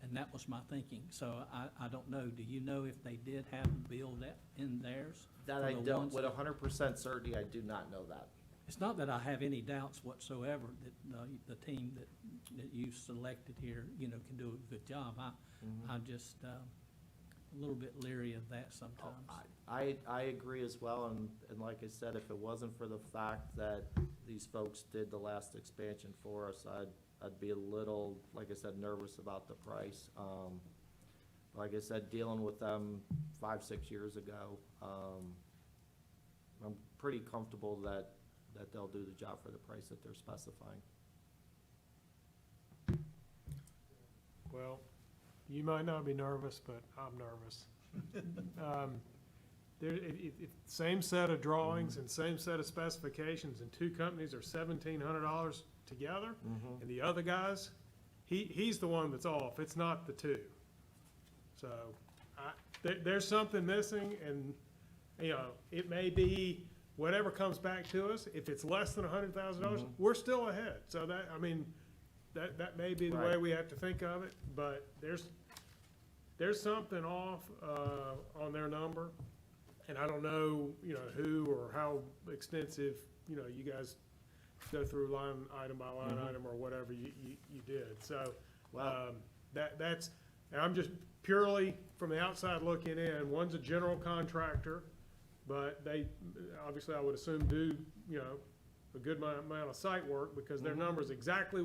And that was my thinking. So I don't know. Do you know if they did have to build that in theirs? That I don't, with 100% certainty, I do not know that. It's not that I have any doubts whatsoever that the team that you selected here, can do a good job. I'm just a little bit leery of that sometimes. I agree as well, and like I said, if it wasn't for the fact that these folks did the last expansion for us, I'd be a little, like I said, nervous about the price. Like I said, dealing with them 5-6 years ago, I'm pretty comfortable that they'll do the job for the price that they're specifying. Well, you might not be nervous, but I'm nervous. Same set of drawings and same set of specifications, and two companies are $1,700 together, and the other guys, he's the one that's off. It's not the two. So there's something missing, and it may be whatever comes back to us. If it's less than $100,000, we're still ahead. So that may be the way we have to think of it, but there's something off on their number, and I don't know, who or how extensive, you guys go through line item by line item or whatever you did. So that's, and I'm just purely from the outside looking in. One's a general contractor, but they obviously, I would assume, do a good amount of site work, because their number's exactly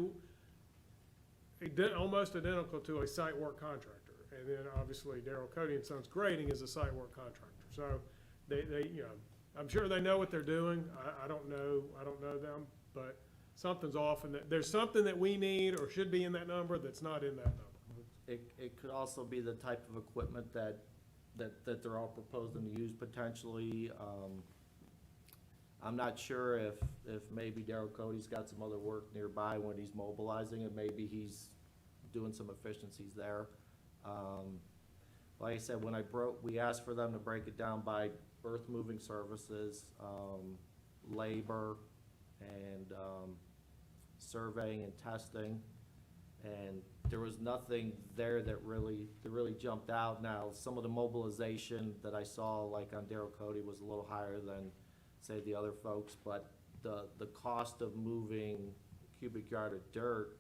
almost identical to a site work contractor. And then obviously Darrell Cody and Sons Grading is a site work contractor. So they I'm sure they know what they're doing. I don't know them, but something's off, and there's something that we need or should be in that number that's not in that number. It could also be the type of equipment that they're all proposing to use potentially. I'm not sure if maybe Darrell Cody's got some other work nearby when he's mobilizing it. Maybe he's doing some efficiencies there. Like I said, we asked for them to break it down by earth moving services, labor, and surveying and testing. And there was nothing there that really jumped out. Now, some of the mobilization that I saw, like on Darrell Cody, was a little higher than, say, the other folks, but the cost of moving a cubic yard of dirt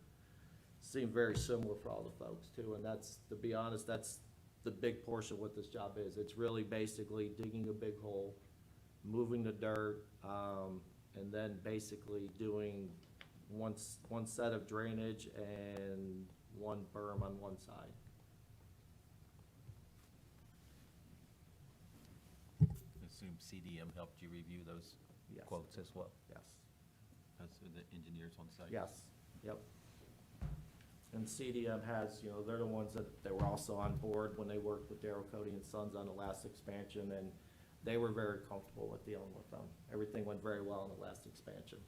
seemed very similar for all the folks too. And that's, to be honest, that's the big portion of what this job is. It's really basically digging a big hole, moving the dirt, and then basically doing one set of drainage and one berm on one side. Assume CDM helped you review those Yes. quotes as well, Yes. as the engineers on site? Yes, yep. And CDM has, they're the ones that were also on board when they worked with Darrell Cody and Sons on the last expansion, and they were very comfortable with dealing with them. Everything went very well in the last expansion.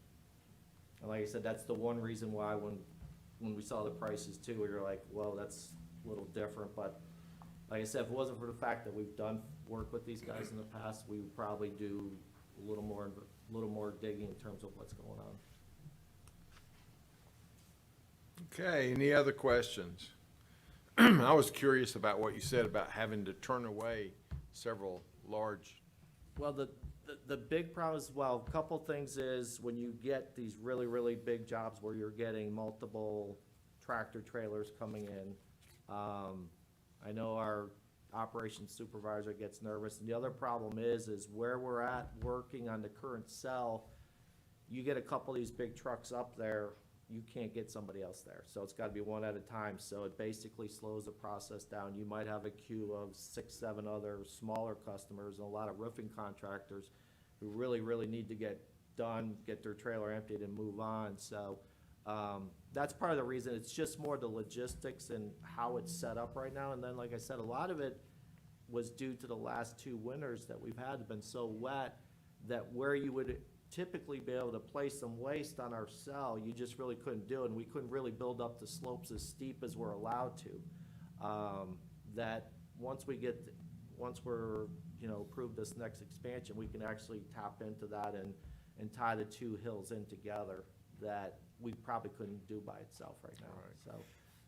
And like I said, that's the one reason why when we saw the prices too, we were like, well, that's a little different, but like I said, if it wasn't for the fact that we've done work with these guys in the past, we would probably do a little more digging in terms of what's going on. Okay, any other questions? I was curious about what you said about having to turn away several large. Well, the big problem is, well, a couple things is when you get these really, really big jobs where you're getting multiple tractor trailers coming in, I know our operations supervisor gets nervous. And the other problem is where we're at working on the current cell, you get a couple of these big trucks up there, you can't get somebody else there. So it's gotta be one at a time. So it basically slows the process down. You might have a queue of 6, 7 other smaller customers and a lot of roofing contractors who really, really need to get done, get their trailer emptied and move on. So, that's part of the reason. It's just more the logistics and how it's set up right now. And then, like I said, a lot of it was due to the last 2 winters that we've had have been so wet that where you would typically be able to place some waste on our cell, you just really couldn't do it, and we couldn't really build up the slopes as steep as we're allowed to. That once we're, approved this next expansion, we can actually tap into that and tie the 2 hills in together that we probably couldn't do by itself right now. Right.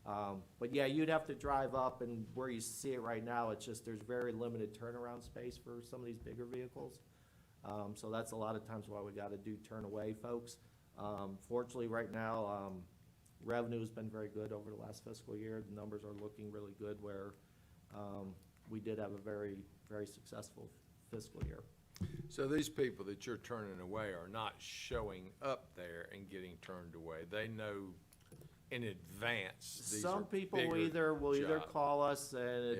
So, but yeah, you'd have to drive up, and where you see it right now, it's just, there's very limited turnaround space for some of these bigger vehicles. So that's a lot of times why we gotta do turn away folks. Fortunately, right now, revenue's been very good over the last fiscal year. The numbers are looking really good where, we did have a very, very successful fiscal year. So these people that you're turning away are not showing up there and getting turned away. They know in advance these are Some people bigger will either jobs. call us, and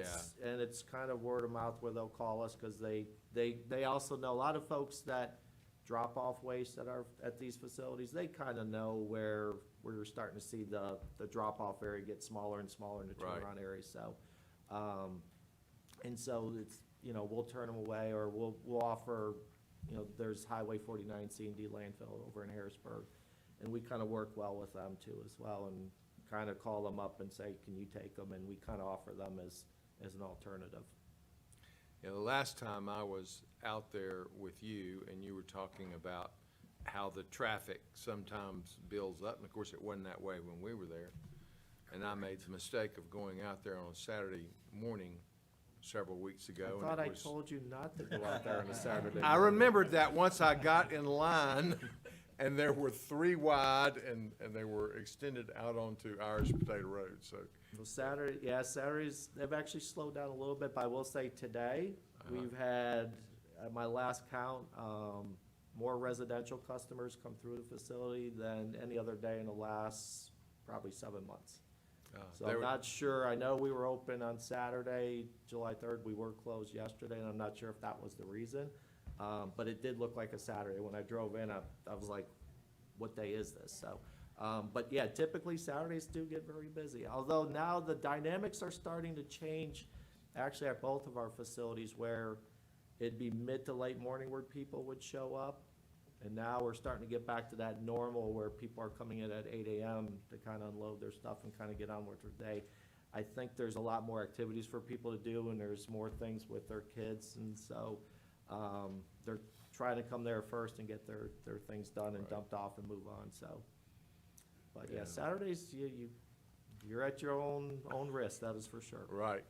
it's kind of word of mouth where they'll call us, cause they also know a lot of folks that drop off waste at these facilities. They kind of know where we're starting to see the drop off area get smaller and smaller in the Right. turnaround area. So, and so it's, we'll turn them away, or we'll offer, there's Highway 49 C&D landfill over in Harrisburg, and we kind of work well with them too as well, and kind of call them up and say, can you take them? And we kind of offer them as an alternative. The last time I was out there with you and you were talking about how the traffic sometimes builds up, and of course it wasn't that way when we were there. And I made the mistake of going out there on a Saturday morning several weeks ago. I thought and I it was- told you not to go out there on a Saturday. I remembered that once I got in line, and there were 3 wide, and they were extended out onto Irish Potato Road, so. Well, Saturdays, they've actually slowed down a little bit, but I will say today, we've had, at my last count, more residential customers come through the facility than any other day in the last probably 7 months. So they I'm were- not sure. I know we were open on Saturday, July 3rd. We were closed yesterday, and I'm not sure if that was the reason. But it did look like a Saturday. When I drove in, I was like, what day is this? So, but yeah, typically Saturdays do get very busy. Although now the dynamics are starting to change, actually at both of our facilities, where it'd be mid to late morning where people would show up. And now we're starting to get back to that normal where people are coming in at 8 AM to kind of unload their stuff and kind of get on with their day. I think there's a lot more activities for people to do, and there's more things with their kids, and so, they're trying to come there first and get their things done and Right. dumped off and move on, so. But yeah, Yeah. Saturdays, you're at your own risk, that is for sure. Right.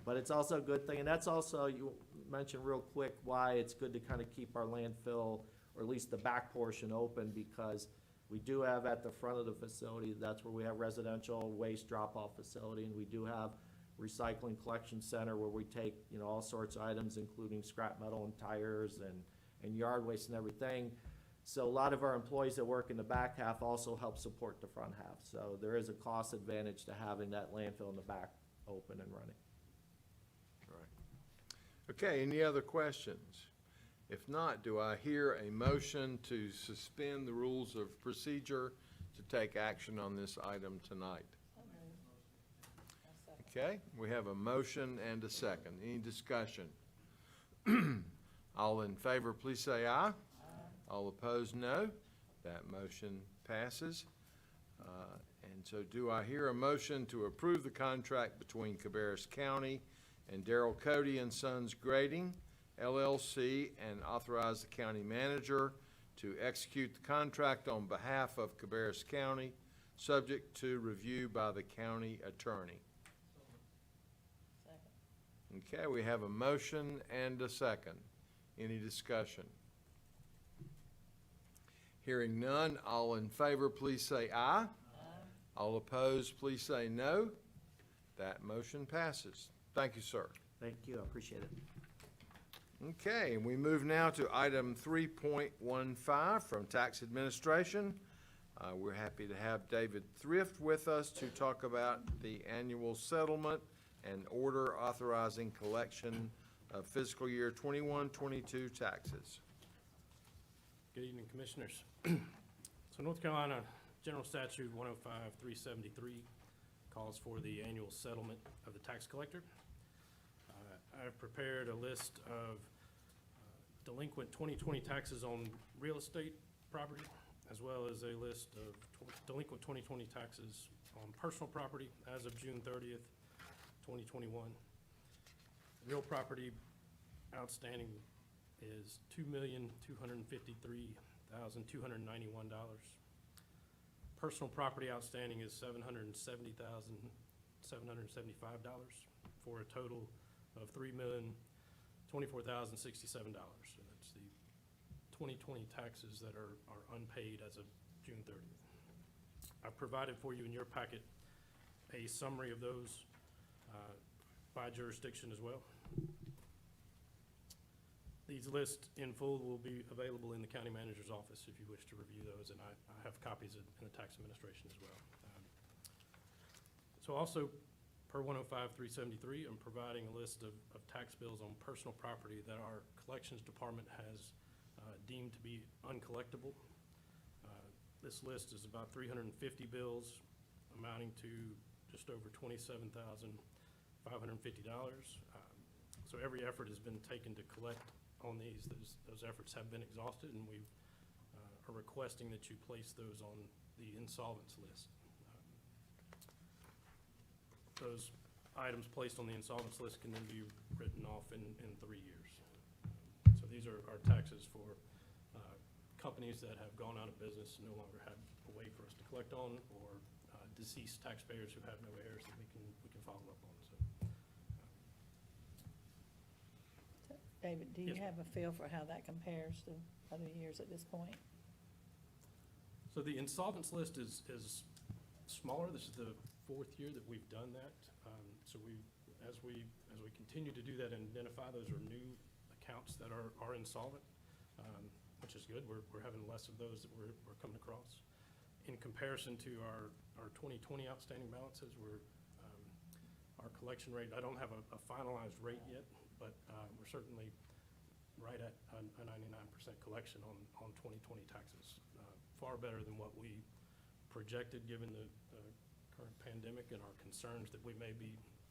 But it's also a good thing, and that's also, you mentioned real quick why it's good to kind of keep our landfill, or at least the back portion open, because we do have at the front of the facility, that's where we have residential waste drop-off facility, and we do have recycling collection center where we take, all sorts of items, including scrap metal and tires and yard waste and everything. So a lot of our employees that work in the back half also help support the front half. So there is a cost advantage to having that landfill in the back open and running. Right. Okay, any other questions? If not, do I hear a motion to suspend the rules of procedure to take action on this item tonight? Okay, we have a motion and a second. Any discussion? All in favor, please say aye. Aye. All opposed, no. That motion passes. And so do I hear a motion to approve the contract between Cabarrus County and Darrell Cody and Sons Grading, LLC, and authorize the county manager to execute the contract on behalf of Cabarrus County, subject to review by the county attorney? Okay, we have a motion and a second. Any discussion? Hearing none, all in favor, please say aye. Aye. All opposed, please say no. That motion passes. Thank you, sir. Thank you, I appreciate it. Okay, we move now to item 3.15 from Tax Administration. We're happy to have David Thrift with us to talk about the annual settlement and order authorizing collection of fiscal year 21-22 taxes. Good evening, Commissioners. So North Carolina General Statute 105-373 calls for the annual settlement of the tax collector. I've prepared a list of delinquent 2020 taxes on real estate property, as well as a list of delinquent 2020 taxes on personal property as of June 30th, 2021. Real property outstanding is $2,253,291. Personal property outstanding is $770,775 for a total of $3,024,067. So that's the 2020 taxes that are unpaid as of June 30th. I've provided for you in your packet a summary of those by jurisdiction as well. These lists in full will be available in the county manager's office if you wish to review those, and I have copies in the tax administration as well. So also, per 105-373, I'm providing a list of tax bills on personal property that our collections department has deemed to be uncollectible. This list is about 350 bills amounting to just over $27,550. So every effort has been taken to collect on these. Those efforts have been exhausted, and we are requesting that you place those on the insolvents list. Those items placed on the insolvents list can then be written off in 3 years. So these are taxes for companies that have gone out of business and no longer have a way for us to collect on, or deceased taxpayers who have no heirs that we can follow up on. So David, do you Yes. have a feel for how that compares to other years at this point? So the insolvents list is smaller. This is the 4th year that we've done that. So as we continue to do that and identify, those are new accounts that are insolvent, which is good. We're having less of those that we're coming across. In comparison to our 2020 outstanding balances, our collection rate, I don't have a finalized rate yet, but we're certainly right at a 99% collection on 2020 taxes. Far better than what we projected, given the current pandemic and our concerns that we may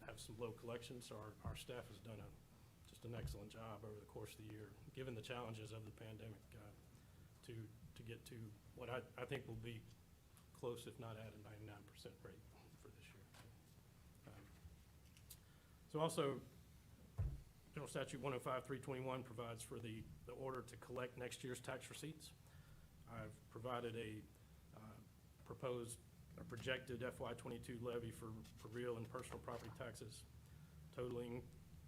have some low collections. So our staff has done just an excellent job over the course of the year, given the challenges of the pandemic, to get to what I think will be close, if not at a 99% rate for this year. So also, General Statute 105-321 provides for the order to collect next year's tax receipts. I've provided a projected FY22 levy for real and personal property taxes totaling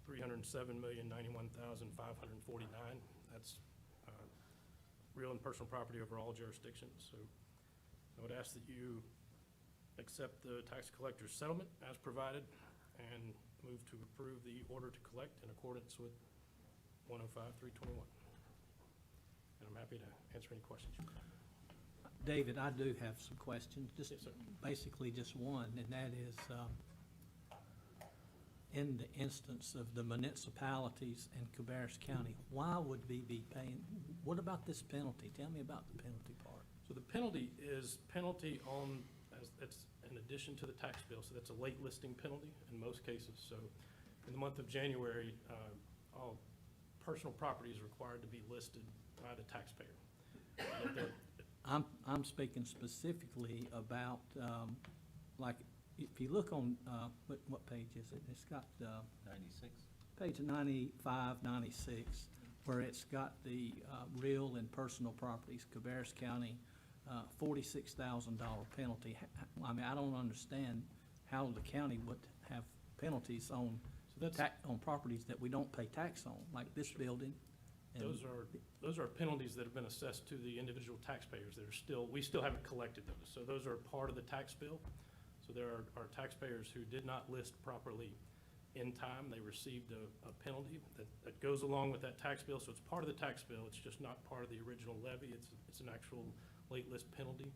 $307,091,549. That's real and personal property over all jurisdictions. So I would ask that you accept the tax collector's settlement as provided and move to approve the order to collect in accordance with 105-321. And I'm happy to answer any questions you have. David, I do have some questions, just Yes, sir. basically just one, and that is, in the instance of the municipalities in Cabarrus County, why would we be paying, what about this penalty? Tell me about the penalty part. So the penalty is penalty on, it's in addition to the tax bill, so that's a late listing penalty in most cases. So in the month of January, all personal property is required to be listed by the taxpayer. I'm speaking specifically about, like, if you look on, what page is it? It's got, 96? page 95, 96, where it's got the, real and personal properties, Cabarrus County, $46,000 penalty. I mean, I don't understand how the county would have penalties on, on properties that we don't pay tax on, like this building. and- Those are penalties that have been assessed to the individual taxpayers that are still, we still haven't collected those. So those are part of the tax bill. So there are taxpayers who did not list properly in time. They received a penalty that goes along with that tax bill. So it's part of the tax bill. It's just not part of the original levy. It's an actual late list penalty,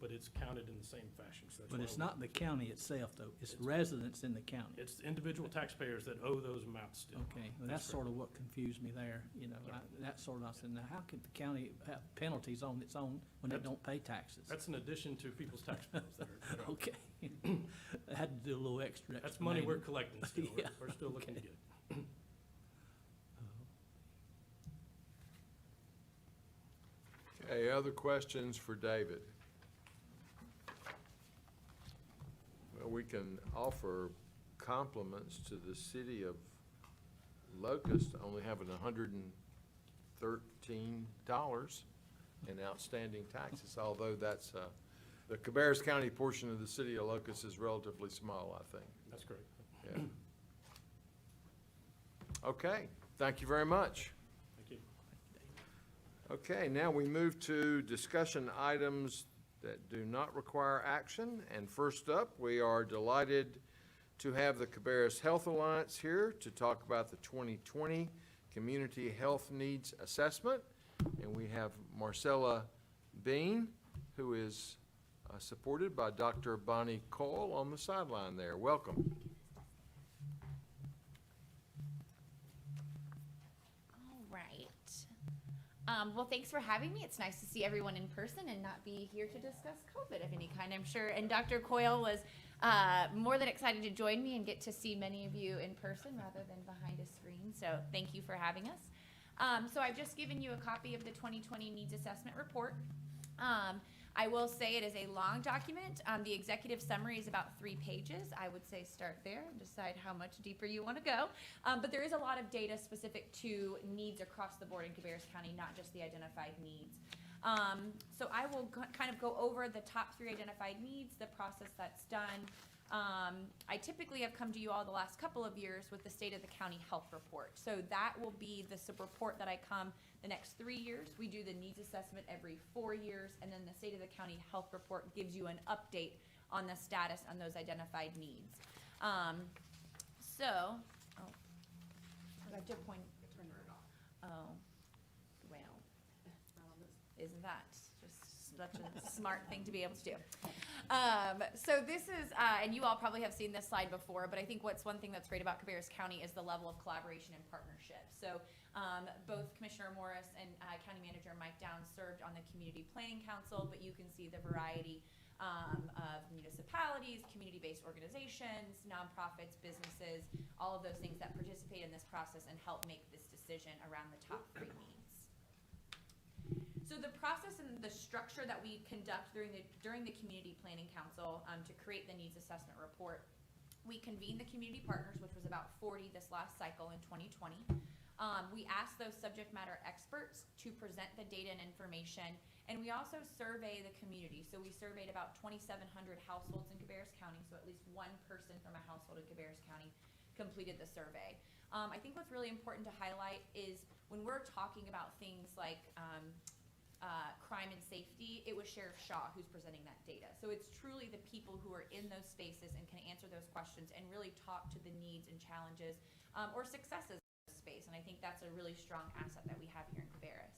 but it's counted in the same fashion. So that's But why it's not the county itself, though. It's residents in the county. It's individual taxpayers that owe those amounts still. Okay, well, that's sort of what confused me there, you know, that sort of, I said, now, how could the county have penalties on its own when they don't pay taxes? That's in addition to people's tax bills that are. Okay. I had to do a little extra. That's money we're explaining. collecting still. Yeah, We're still looking to okay. get it. Okay, other questions for David? Well, we can offer compliments to the city of Locust only having $113 in outstanding taxes, although that's, the Cabarrus County portion of the city of Locust is relatively small, I think. That's correct. Yeah. Okay, thank you very much. Thank you. Okay, now we move to discussion items that do not require action. And first up, we are delighted to have the Cabarrus Health Alliance here to talk about the 2020 Community Health Needs Assessment. And we have Marcella Bean, who is supported by Dr. Bonnie Cole on the sideline there. Welcome. All right. Well, thanks for having me. It's nice to see everyone in person and not be here to discuss COVID of any kind, I'm sure. And Dr. Coyle was more than excited to join me and get to see many of you in person rather than behind a screen. So thank you for having us. So I've just given you a copy of the 2020 Needs Assessment Report. I will say it is a long document. The executive summary is about 3 pages. I would say start there and decide how much deeper you want to go. But there is a lot of data specific to needs across the board in Cabarrus County, not just the identified needs. So I will kind of go over the top 3 identified needs, the process that's done. I typically have come to you all the last couple of years with the State of the County Health Report. So that will be the report that I come the next 3 years. We do the needs assessment every 4 years, and then the State of the County Health Report gives you an update on the status on those identified needs. I have to point. Turn it off. Oh, well, isn't that just such a smart thing to be able to do? So this is, and you all probably have seen this slide before, but I think one thing that's great about Cabarrus County is the level of collaboration and partnership. So both Commissioner Morris and County Manager Mike Downs served on the Community Planning Council, but you can see the variety of municipalities, community-based organizations, nonprofits, businesses, all of those things that participate in this process and help make this decision around the top 3 needs. So the process and the structure that we conduct during the Community Planning Council to create the needs assessment report, we convened the community partners, which was about 40 this last cycle in 2020. We asked those subject matter experts to present the data and information, and we also survey the community. So we surveyed about 2,700 households in Cabarrus County, so at least one person from a household in Cabarrus County completed the survey. I think what's really important to highlight is when we're talking about things like crime and safety, it was Sheriff Shaw who's presenting that data. So it's truly the people who are in those spaces and can answer those questions and really talk to the needs and challenges or successes of the space. And I think that's a really strong asset that we have here in Cabarrus.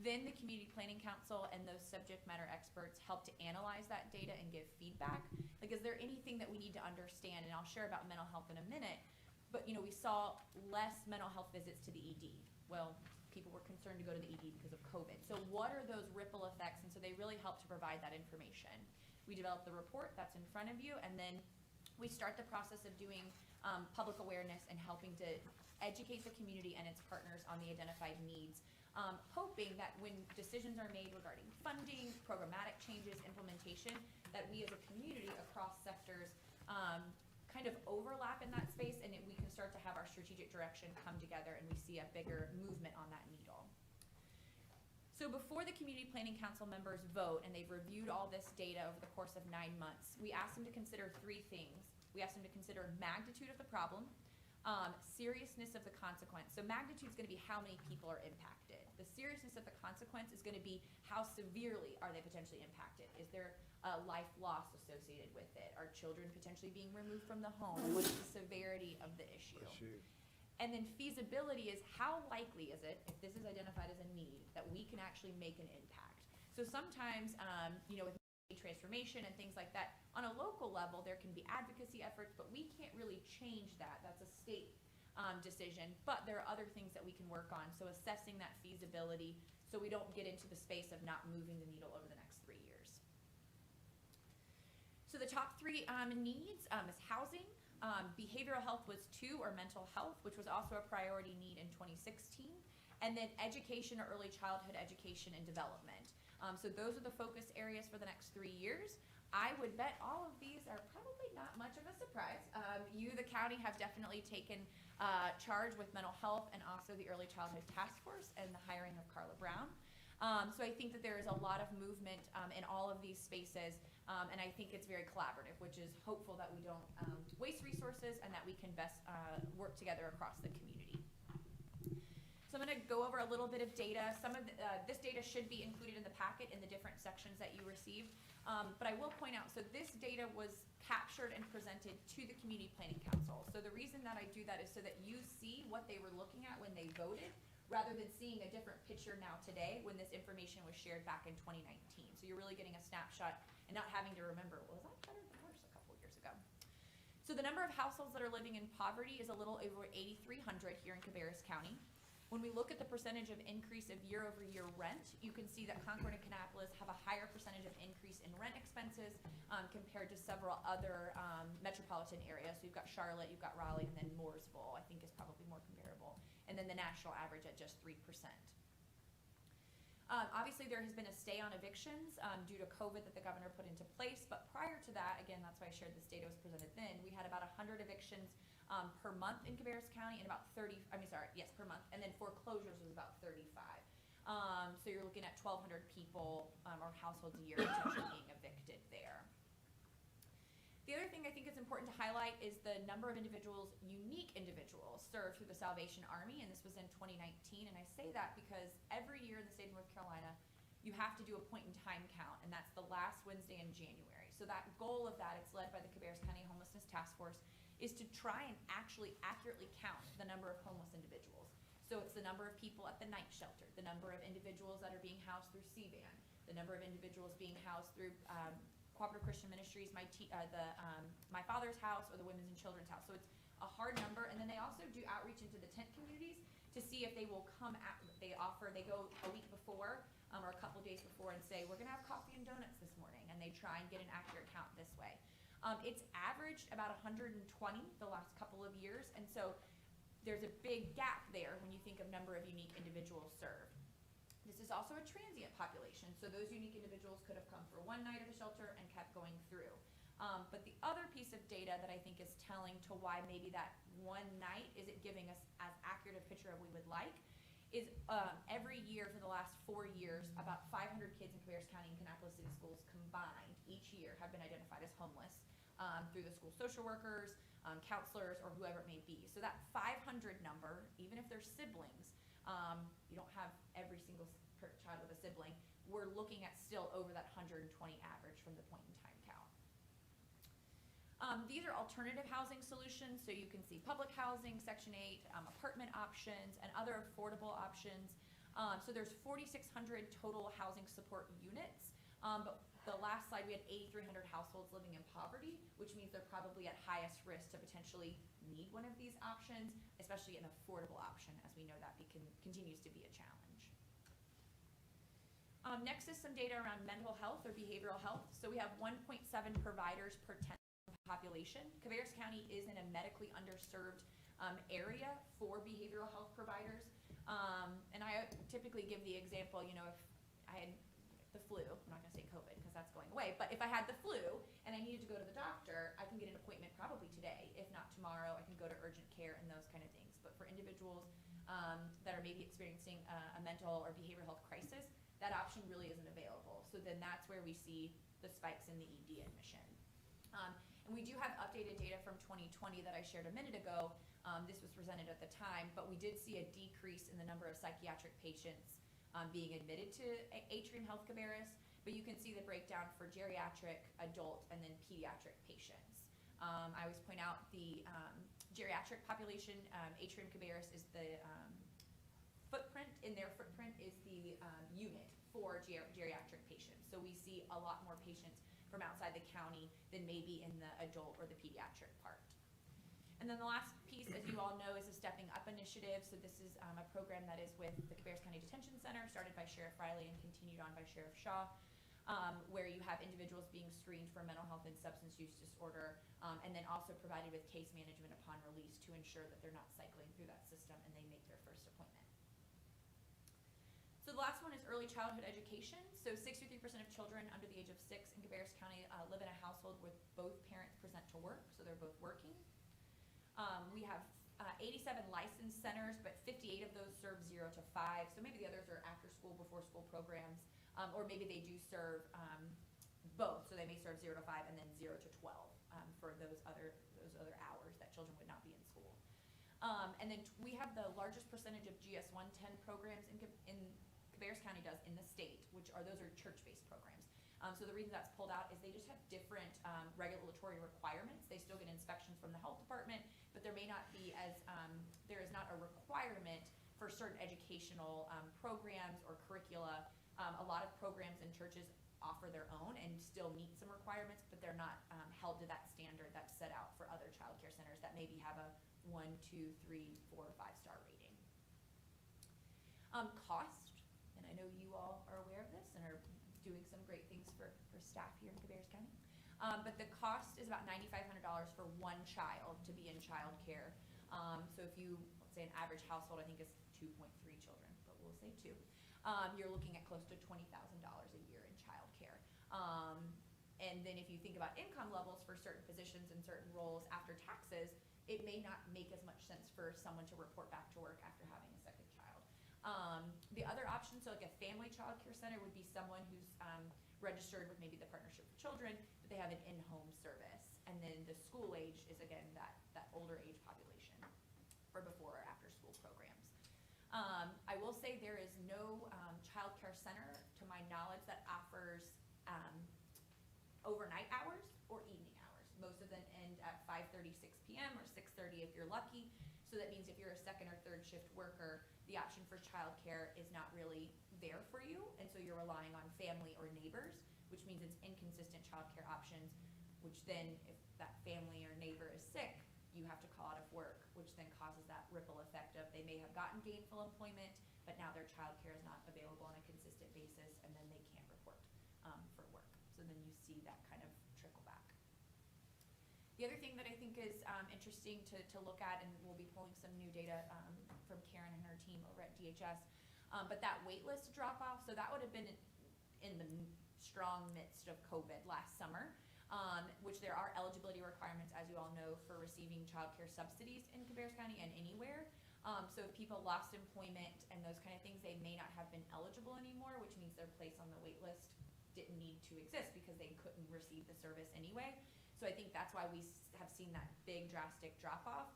Then the Community Planning Council and those subject matter experts help to analyze that data and give feedback. Like, is there anything that we need to understand? And I'll share about mental health in a minute. But, you know, we saw less mental health visits to the ED. Well, people were concerned to go to the ED because of COVID. So what are those ripple effects? And so they really help to provide that information. We develop the report that's in front of you, and then we start the process of doing public awareness and helping to educate the community and its partners on the identified needs, hoping that when decisions are made regarding funding, programmatic changes, implementation, that we as a community across sectors kind of overlap in that space, and we can start to have our strategic direction come together and we see a bigger movement on that needle. So before the Community Planning Council members vote and they've reviewed all this data over the course of 9 months, we ask them to consider 3 things. We ask them to consider magnitude of the problem, seriousness of the consequence. So magnitude is going to be how many people are impacted. The seriousness of the consequence is going to be how severely are they potentially impacted. Is there a life loss associated with it? Are children potentially being removed from the home? What is the severity of the issue? And then feasibility is how likely is it, if this is identified as a need, that we can actually make an impact. So sometimes, you know, with transformation and things like that, on a local level, there can be advocacy efforts, but we can't really change that. That's a state decision, but there are other things that we can work on. So assessing that feasibility so we don't get into the space of not moving the needle over the next 3 years. So the top 3 needs is housing, behavioral health was 2, or mental health, which was also a priority need in 2016, and then education or early childhood education and development. So those are the focus areas for the next 3 years. I would bet all of these are probably not much of a surprise. You, the county, have definitely taken charge with mental health and also the Early Childhood Task Force and the hiring of Carla Brown. So I think that there is a lot of movement in all of these spaces, and I think it's very collaborative, which is hopeful that we don't waste resources and that we can best work together across the community. So I'm going to go over a little bit of data. Some of this data should be included in the packet in the different sections that you received. But I will point out, so this data was captured and presented to the Community Planning Council. So the reason that I do that is so that you see what they were looking at when they voted, rather than seeing a different picture now today when this information was shared back in 2019. So you're really getting a snapshot and not having to remember, was that better than worse a couple years ago? So the number of households that are living in poverty is a little over 8,300 here in Cabarrus County. When we look at the percentage of increase of year-over-year rent, you can see that Concord and Kannapolis have a higher percentage of increase in rent expenses compared to several other metropolitan areas. So you've got Charlotte, you've got Raleigh, and then Mooresville, I think, is probably more comparable. And then the national average at just 3%. Obviously, there has been a stay on evictions due to COVID that the governor put into place. But prior to that, again, that's why I shared this data was presented then, we had about 100 evictions per month in Cabarrus County, and about per month, and then foreclosures was about 35. So you're looking at 1,200 people or households a year potentially being evicted there. The other thing I think is important to highlight is the number of individuals, unique individuals, served through the Salvation Army, and this was in 2019. And I say that because every year in the state of North Carolina, you have to do a point-in-time count, and that's the last Wednesday in January. So that goal of that, it's led by the Cabarrus County Homelessness Task Force, is to try and actually accurately count the number of homeless individuals. So it's the number of people at the night shelter, the number of individuals that are being housed through CVAN, the number of individuals being housed through Cooperative Christian Ministries, My Father's House, or the Women's and Children's House. So it's a hard number. And then they also do outreach into the tent communities to see if they will come at, they go a week before or a couple of days before and say, we're going to have coffee and donuts this morning. And they try and get an accurate count this way. It's averaged about 120 the last couple of years, and so there's a big gap there when you think of number of unique individuals served. This is also a transient population, so those unique individuals could have come for one night at the shelter and kept going through. But the other piece of data that I think is telling to why maybe that one night isn't giving us as accurate a picture of we would like is every year for the last 4 years, about 500 kids in Cabarrus County and Kannapolis City Schools combined each year have been identified as homeless through the school social workers, counselors, or whoever it may be. So that 500 number, even if they're siblings, you don't have every single child with a sibling, we're looking at still over that 120 average from the point in time count. These are alternative housing solutions, so you can see public housing, Section 8, apartment options, and other affordable options. So there's 4,600 total housing support units, but the last slide we had 8,300 households living in poverty, which means they're probably at highest risk to potentially need one of these options, especially an affordable option, as we know that continues to be a challenge. Next is some data around mental health or behavioral health. So we have 1.7 providers per 10 population. Cabarrus County is in a medically underserved area for behavioral health providers. And I typically give the example, you know, if I had the flu, I'm not gonna say COVID because that's going away, but if I had the flu and I needed to go to the doctor, I can get an appointment probably today. If not tomorrow, I can go to urgent care and those kind of things. But for individuals that are maybe experiencing a mental or behavioral health crisis, that option really isn't available. So then that's where we see the spikes in the ED admission. And we do have updated data from 2020 that I shared a minute ago. This was presented at the time, but we did see a decrease in the number of psychiatric patients being admitted to Atrium Health Cabarrus, but you can see the breakdown for geriatric, adult, and then pediatric patients. I always point out the geriatric population, Atrium Cabarrus is the footprint, in their footprint is the unit for geriatric patients. So we see a lot more patients from outside the county than maybe in the adult or the pediatric part. And then the last piece, as you all know, is the Stepping Up initiative. So this is a program that is with the Cabarrus County Detention Center, started by Sheriff Riley and continued on by Sheriff Shaw, where you have individuals being screened for mental health and substance use disorder, and then also provided with case management upon release to ensure that they're not cycling through that system and they make their first appointment. So the last one is early childhood education. So 63% of children under the age of 6 in Cabarrus County live in a household where both parents present to work, so they're both working. We have 87 licensed centers, but 58 of those serve 0 to 5. So maybe the others are after school, before school programs, or maybe they do serve both. So they may serve 0 to 5 and then 0 to 12 for those other hours that children would not be in school. And then we have the largest percentage of GS 110 programs in Cabarrus County does in the state, those are church-based programs. So the reason that's pulled out is they just have different regulatory requirements. They still get inspections from the health department, but there may not be there is not a requirement for certain educational programs or curricula. A lot of programs in churches offer their own and still meet some requirements, but they're not held to that standard that's set out for other child care centers that maybe have a 1, 2, 3, 4, 5-star rating. Cost, and I know you all are aware of this and are doing some great things for staff here in Cabarrus County. But the cost is about $9,500 for one child to be in child care. So if you, let's say an average household, I think is 2.3 children, but we'll say 2. You're looking at close to $20,000 a year in child care. And then if you think about income levels for certain positions and certain roles after taxes, it may not make as much sense for someone to report back to work after having a second child. The other option, so like a family child care center, would be someone who's registered with maybe the Partnership for Children, but they have an in-home service. And then the school age is, again, that older age population for before or after school programs. I will say there is no child care center, to my knowledge, that offers overnight hours or evening hours. Most of them end at 5:30, 6 p.m. or 6:30 if you're lucky. So that means if you're a second or third shift worker, the option for childcare is not really there for you, and so you're relying on family or neighbors, which means it's inconsistent childcare options, which then, if that family or neighbor is sick, you have to call out of work, which then causes that ripple effect of they may have gotten gainful employment, but now their childcare is not available on a consistent basis, and then they can't report for work. So then you see that kind of trickle back. The other thing that I think is interesting to look at, and we'll be pulling some new data from Karen and her team over at DHS, But that wait list drop off, so that would have been in the strong midst of COVID last summer, which there are eligibility requirements, as you all know, for receiving childcare subsidies in Cabarrus County and anywhere. So if people lost employment and those kind of things, they may not have been eligible anymore, which means their place on the wait list didn't need to exist because they couldn't receive the service anyway. So I think that's why we have seen that big drastic drop off.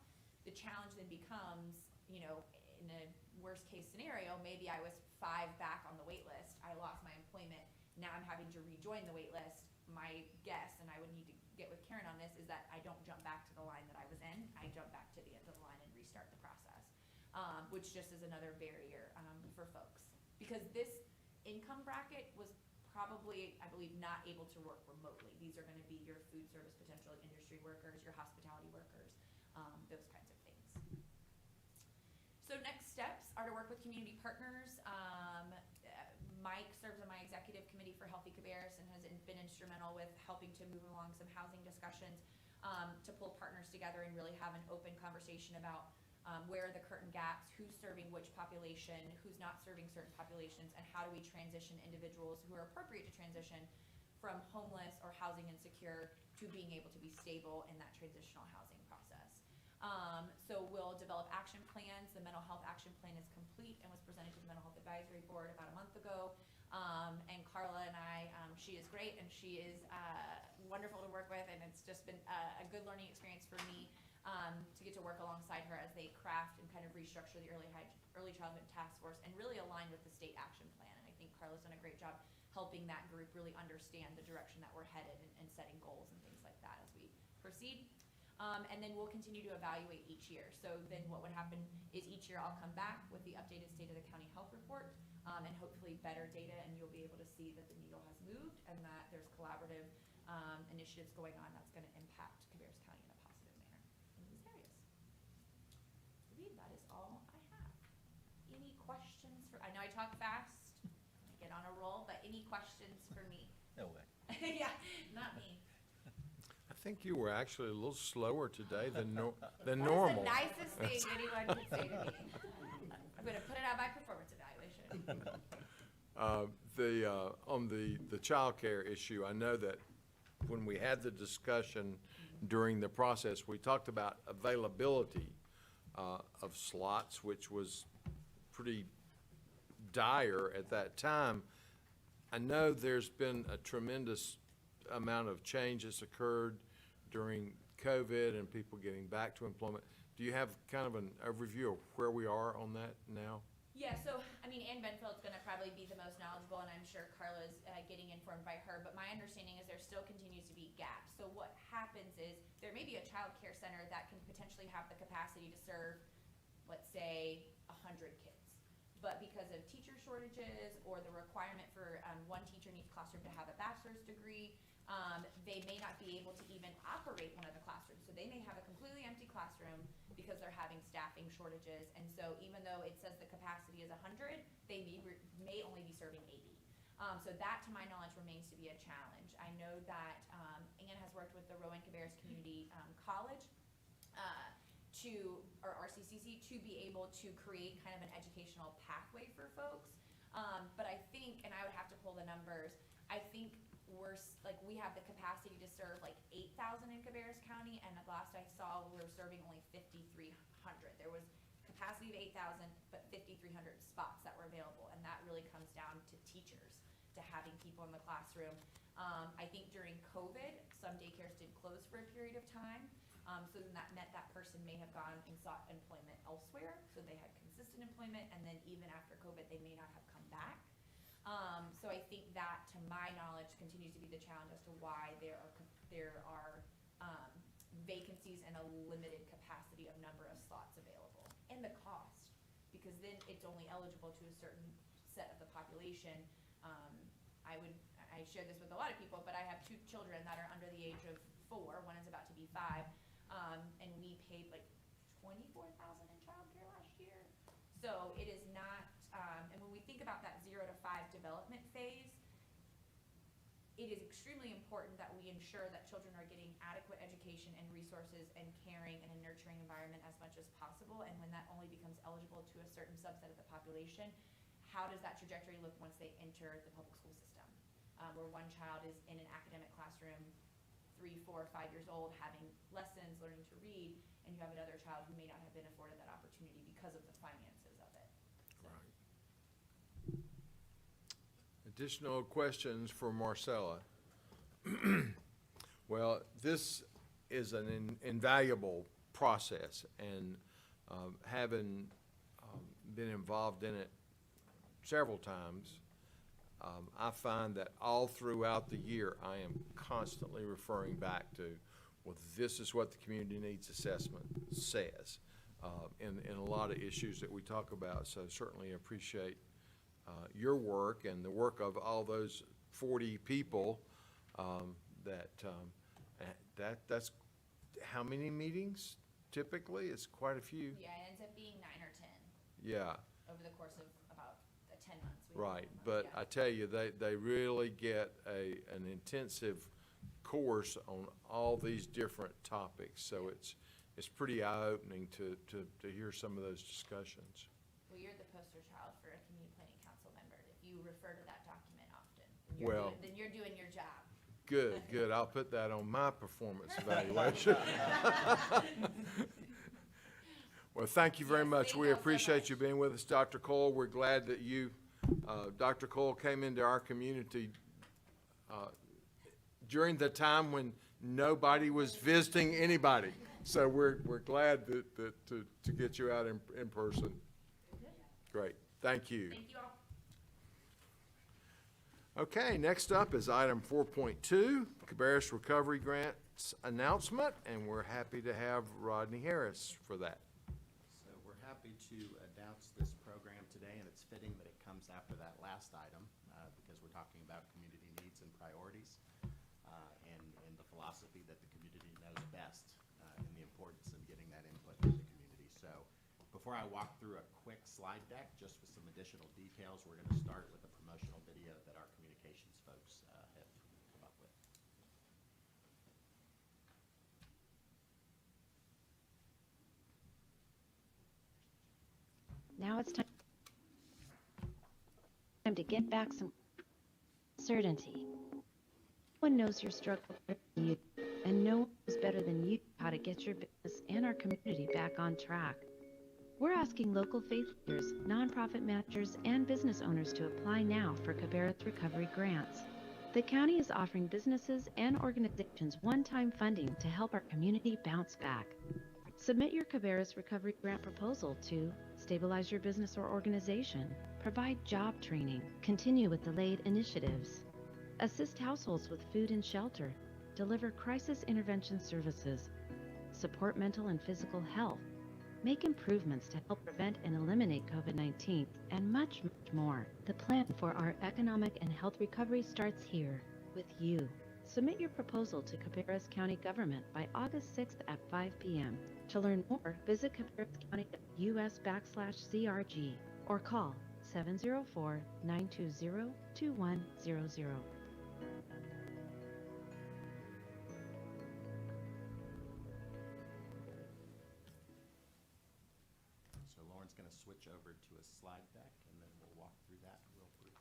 The challenge then becomes, you know, in a worst case scenario, maybe I was 5 back on the wait list. I lost my employment. Now I'm having to rejoin the wait list. My guess, and I would need to get with Karen on this, is that I don't jump back to the line that I was in. I jump back to the end of the line and restart the process, which just is another barrier for folks. Because this income bracket was probably, I believe, not able to work remotely. These are going to be your food service potential industry workers, your hospitality workers, those kinds of things. So next steps are to work with community partners. Mike serves on my executive committee for Healthy Cabarrus and has been instrumental with helping to move along some housing discussions to pull partners together and really have an open conversation about where are the current gaps, who's serving which population, who's not serving certain populations, and how do we transition individuals who are appropriate to transition from homeless or housing insecure to being able to be stable in that transitional housing process. So we'll develop action plans. The mental health action plan is complete and was presented to the Mental Health Advisory Board about a month ago. And Carla and I, she is great and she is wonderful to work with, and it's just been a good learning experience for me to get to work alongside her as they craft and kind of restructure the early childhood task force and really align with the state action plan. And I think Carla's done a great job helping that group really understand the direction that we're headed and setting goals and things like that as we proceed. And then we'll continue to evaluate each year. So then what would happen is each year I'll come back with the updated state of the county health report and hopefully better data, and you'll be able to see that the needle has moved and that there's collaborative initiatives going on that's going to impact Cabarrus County in a positive manner in these areas. I believe that is all I have. Any questions for, I know I talk fast, I get on a roll, but any questions for me? No way. Yeah, not me. I think you were actually a little slower today than normal. That's the nicest thing anyone could say to me. I'm going to put it on my performance evaluation. On the childcare issue, I know that when we had the discussion during the process, we talked about availability of slots, which was pretty dire at that time. I know there's been a tremendous amount of change that's occurred during COVID and people getting back to employment. Do you have kind of an overview of where we are on that now? Yeah, so, I mean, Ann Benfield's gonna probably be the most knowledgeable, and I'm sure Carla's getting informed by her, but my understanding is there still continues to be gaps. So what happens is, there may be a child care center that can potentially have the capacity to serve, let's say, 100 kids. But because of teacher shortages or the requirement for one teacher in each classroom to have a bachelor's degree, they may not be able to even operate one of the classrooms. So they may have a completely empty classroom because they're having staffing shortages. And so even though it says the capacity is 100, they may only be serving 80. So that, to my knowledge, remains to be a challenge. I know that Ann has worked with the Rowan Cabarrus Community College or RCCC to be able to create kind of an educational pathway for folks. But I think, and I would have to pull the numbers, I think we have the capacity to serve like 8,000 in Cabarrus County, and the last I saw, we were serving only 5,300. There was capacity of 8,000, but 5,300 spots that were available, and that really comes down to teachers, to having people in the classroom. I think during COVID, some daycares did close for a period of time, so then that meant that person may have gone and sought employment elsewhere, so they had consistent employment, and then even after COVID, they may not have come back. So I think that, to my knowledge, continues to be the challenge as to why there are vacancies and a limited capacity of number of slots available, and the cost, because then it's only eligible to a certain set of the population. I share this with a lot of people, but I have 2 children that are under the age of 4. One is about to be 5, and we paid like $24,000 in childcare last year. So it is not. And when we think about that 0 to 5 development phase, it is extremely important that we ensure that children are getting adequate education and resources and caring and a nurturing environment as much as possible. And when that only becomes eligible to a certain subset of the population, how does that trajectory look once they enter the public school system? Where one child is in an academic classroom, 3, 4, 5 years old, having lessons, learning to read, and you have another child who may not have been afforded that opportunity because of the finances of it. So. Right. Additional questions for Marcella? Well, this is an invaluable process, and having been involved in it several times, I find that all throughout the year, I am constantly referring back to, well, this is what the community needs assessment says in a lot of issues that we talk about. So certainly appreciate your work and the work of all those 40 people that's how many meetings typically? It's quite a few. Yeah, it ends up being 9 or 10 Yeah. over the course of about 10 months. We have Right, 10 months, but yeah. I tell you, they really get an intensive course on all these different topics, so it's pretty eye-opening to hear some of those discussions. Well, you're the poster child for a community planning council member. If you refer to that document often, then you're doing your job. Good, I'll put that on my performance evaluation. Well, thank you very much. We appreciate you being with us, Dr. Cole. We're glad that you, Dr. Cole, came into our community during the time when nobody was visiting anybody. So we're glad to get you out in person. Great, thank you. Thank you all. Okay, next up is item 4.2, Cabarrus Recovery Grants announcement, and we're happy to have Rodney Harris for that. So we're happy to announce this program today, and it's fitting that it comes after that last item because we're talking about community needs and priorities and the philosophy that the community knows best and the importance of getting that input from the community. So before I walk through a quick slide deck, just with some additional details, we're going to start with a promotional video that our communications folks have come up with. Now it's time to get back some certainty. No one knows your struggle better than you, and no one knows better than you how to get your business and our community back on track. We're asking local faith leaders, nonprofit managers, and business owners to apply now for Cabarrus Recovery Grants. The county is offering businesses and organizations one-time funding to help our community bounce back. Submit your Cabarrus Recovery Grant proposal to stabilize your business or organization, provide job training, continue with delayed initiatives, assist households with food and shelter, deliver crisis intervention services, support mental and physical health, make improvements to help prevent and eliminate COVID-19, and much, much more. The plan for our economic and health recovery starts here, with you. Submit your proposal to Cabarrus County Government by August 6th at 5 p.m. To learn more, visit cabarruscounty.us/CRG or call 704-920-2100. So Lauren's going to switch over to a slide deck, and then we'll walk through that real brief.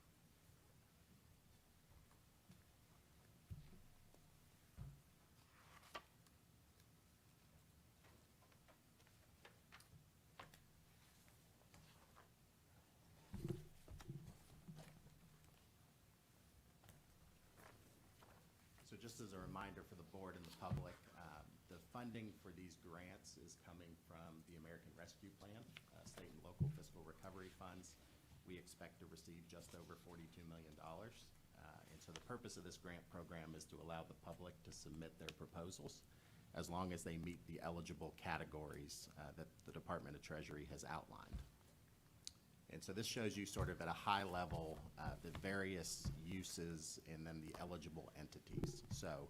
So just as a reminder for the board and the public, the funding for these grants is coming from the American Rescue Plan, state and local fiscal recovery funds. We expect to receive just over $42 million. And so the purpose of this grant program is to allow the public to submit their proposals as long as they meet the eligible categories that the Department of Treasury has outlined. And so this shows you sort of at a high level the various uses and then the eligible entities. So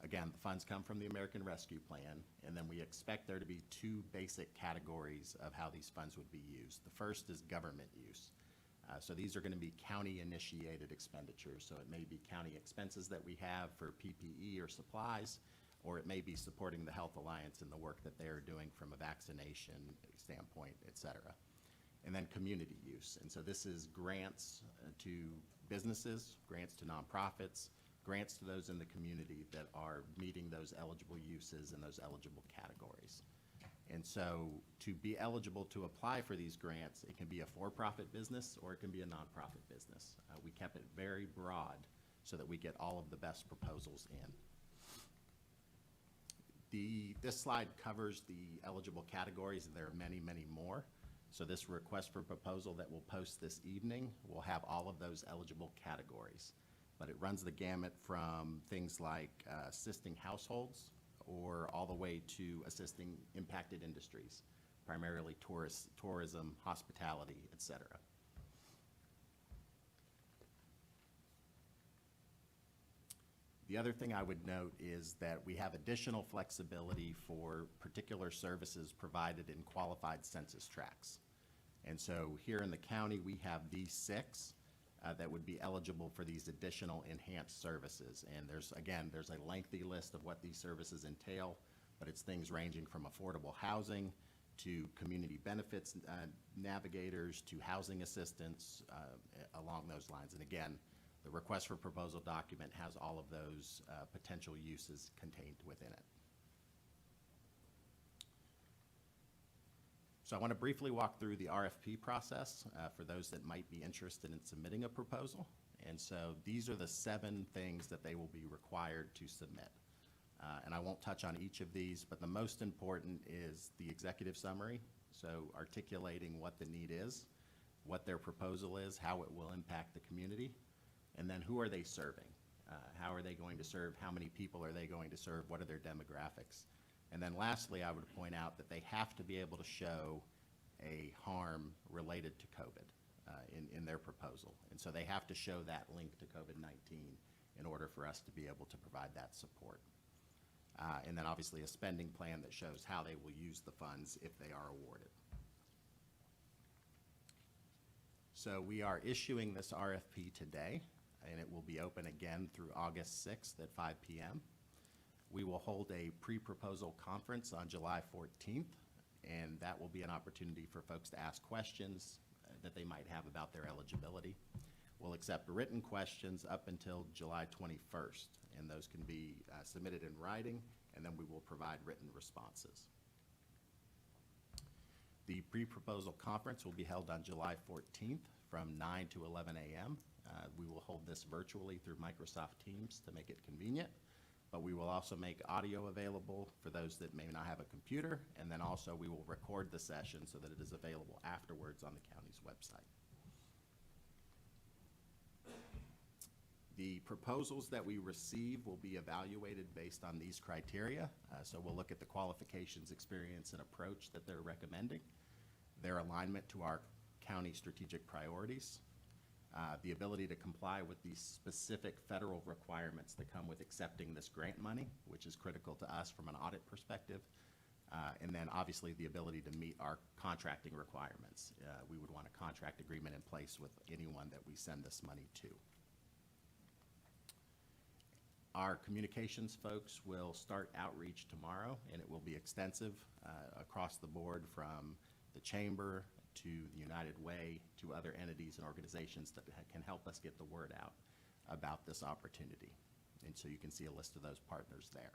again, the funds come from the American Rescue Plan, and then we expect there to be two basic categories of how these funds would be used. The first is government use. So these are going to be county-initiated expenditures. So it may be county expenses that we have for PPE or supplies, or it may be supporting the Health Alliance and the work that they are doing from a vaccination standpoint, et cetera. And then community use. And so this is grants to businesses, grants to nonprofits, grants to those in the community that are meeting those eligible uses and those eligible categories. And so to be eligible to apply for these grants, it can be a for-profit business or it can be a nonprofit business. We kept it very broad so that we get all of the best proposals in. This slide covers the eligible categories, and there are many, many more. So this request for proposal that we'll post this evening will have all of those eligible categories. But it runs the gamut from things like assisting households or all the way to assisting impacted industries, primarily tourism, hospitality, et cetera. The other thing I would note is that we have additional flexibility for particular services provided in qualified census tracts. And so here in the county, we have these 6 that would be eligible for these additional enhanced services. And there's a lengthy list of what these services entail, but it's things ranging from affordable housing to community benefits navigators to housing assistance along those lines. And again, the request for proposal document has all of those potential uses contained within it. So I want to briefly walk through the RFP process for those that might be interested in submitting a proposal. And so these are the 7 things that they will be required to submit. And I won't touch on each of these, but the most important is the executive summary. So articulating what the need is, what their proposal is, how it will impact the community, and then who are they serving? How are they going to serve? How many people are they going to serve? What are their demographics? And then lastly, I would point out that they have to be able to show a harm related to COVID in their proposal. And so they have to show that link to COVID-19 in order for us to be able to provide that support. And then obviously a spending plan that shows how they will use the funds if they are awarded. So we are issuing this RFP today, and it will be open again through August 6th at 5 p.m. We will hold a pre-proposal conference on July 14th, and that will be an opportunity for folks to ask questions that they might have about their eligibility. We'll accept written questions up until July 21st, and those can be submitted in writing, and then we will provide written responses. The pre-proposal conference will be held on July 14th from 9 to 11 a.m. We will hold this virtually through Microsoft Teams to make it convenient, but we will also make audio available for those that may not have a computer, and then also we will record the session so that it is available afterwards on the county's website. The proposals that we receive will be evaluated based on these criteria. So we'll look at the qualifications, experience, and approach that they're recommending, their alignment to our county strategic priorities, the ability to comply with the specific federal requirements that come with accepting this grant money, which is critical to us from an audit perspective, and then obviously the ability to meet our contracting requirements. We would want a contract agreement in place with anyone that we send this money to. Our communications folks will start outreach tomorrow, and it will be extensive across the board from the chamber to the United Way to other entities and organizations that can help us get the word out about this opportunity. And so you can see a list of those partners there.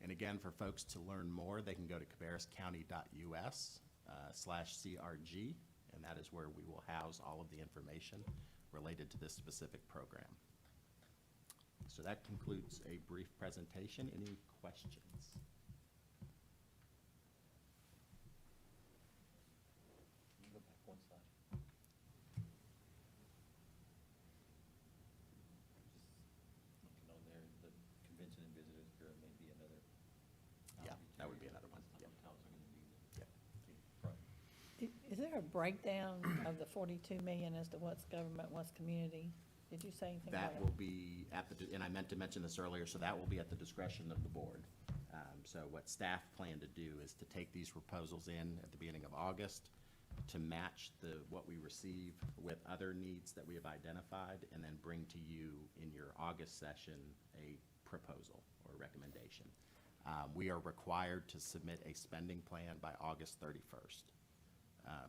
And again, for folks to learn more, they can go to cabarruscounty.us/CRG, and that is where we will house all of the information related to this specific program. So that concludes a brief presentation. Any questions? Can you go back one slide? Just looking on there, the Convention and Visitors Bureau may be another. Yeah, that would be another one. Yeah. Hotels are gonna be Yeah. right. Is there a breakdown of the 42 million as to what's government, what's community? Did you say anything about That it? will be at the, and I meant to mention this earlier, so that will be at the discretion of the board. So what staff plan to do is to take these proposals in at the beginning of August to match what we receive with other needs that we have identified, and then bring to you in your August session a proposal or recommendation. We are required to submit a spending plan by August 31st.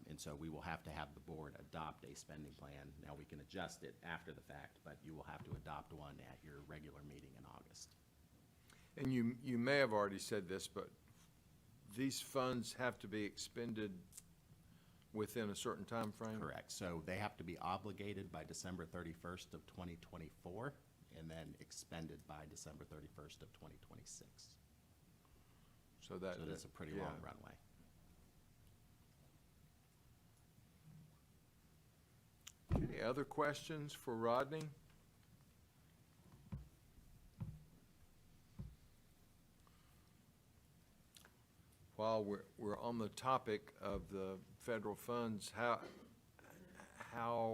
And so we will have to have the board adopt a spending plan. Now, we can adjust it after the fact, but you will have to adopt one at your regular meeting in August. And you may have already said this, but these funds have to be expended within a certain time frame? Correct. So they have to be obligated by December 31st of 2024 and then expended by December 31st of 2026. So that's a pretty long runway. Any other questions for Rodney? While we're on the topic of the federal funds, how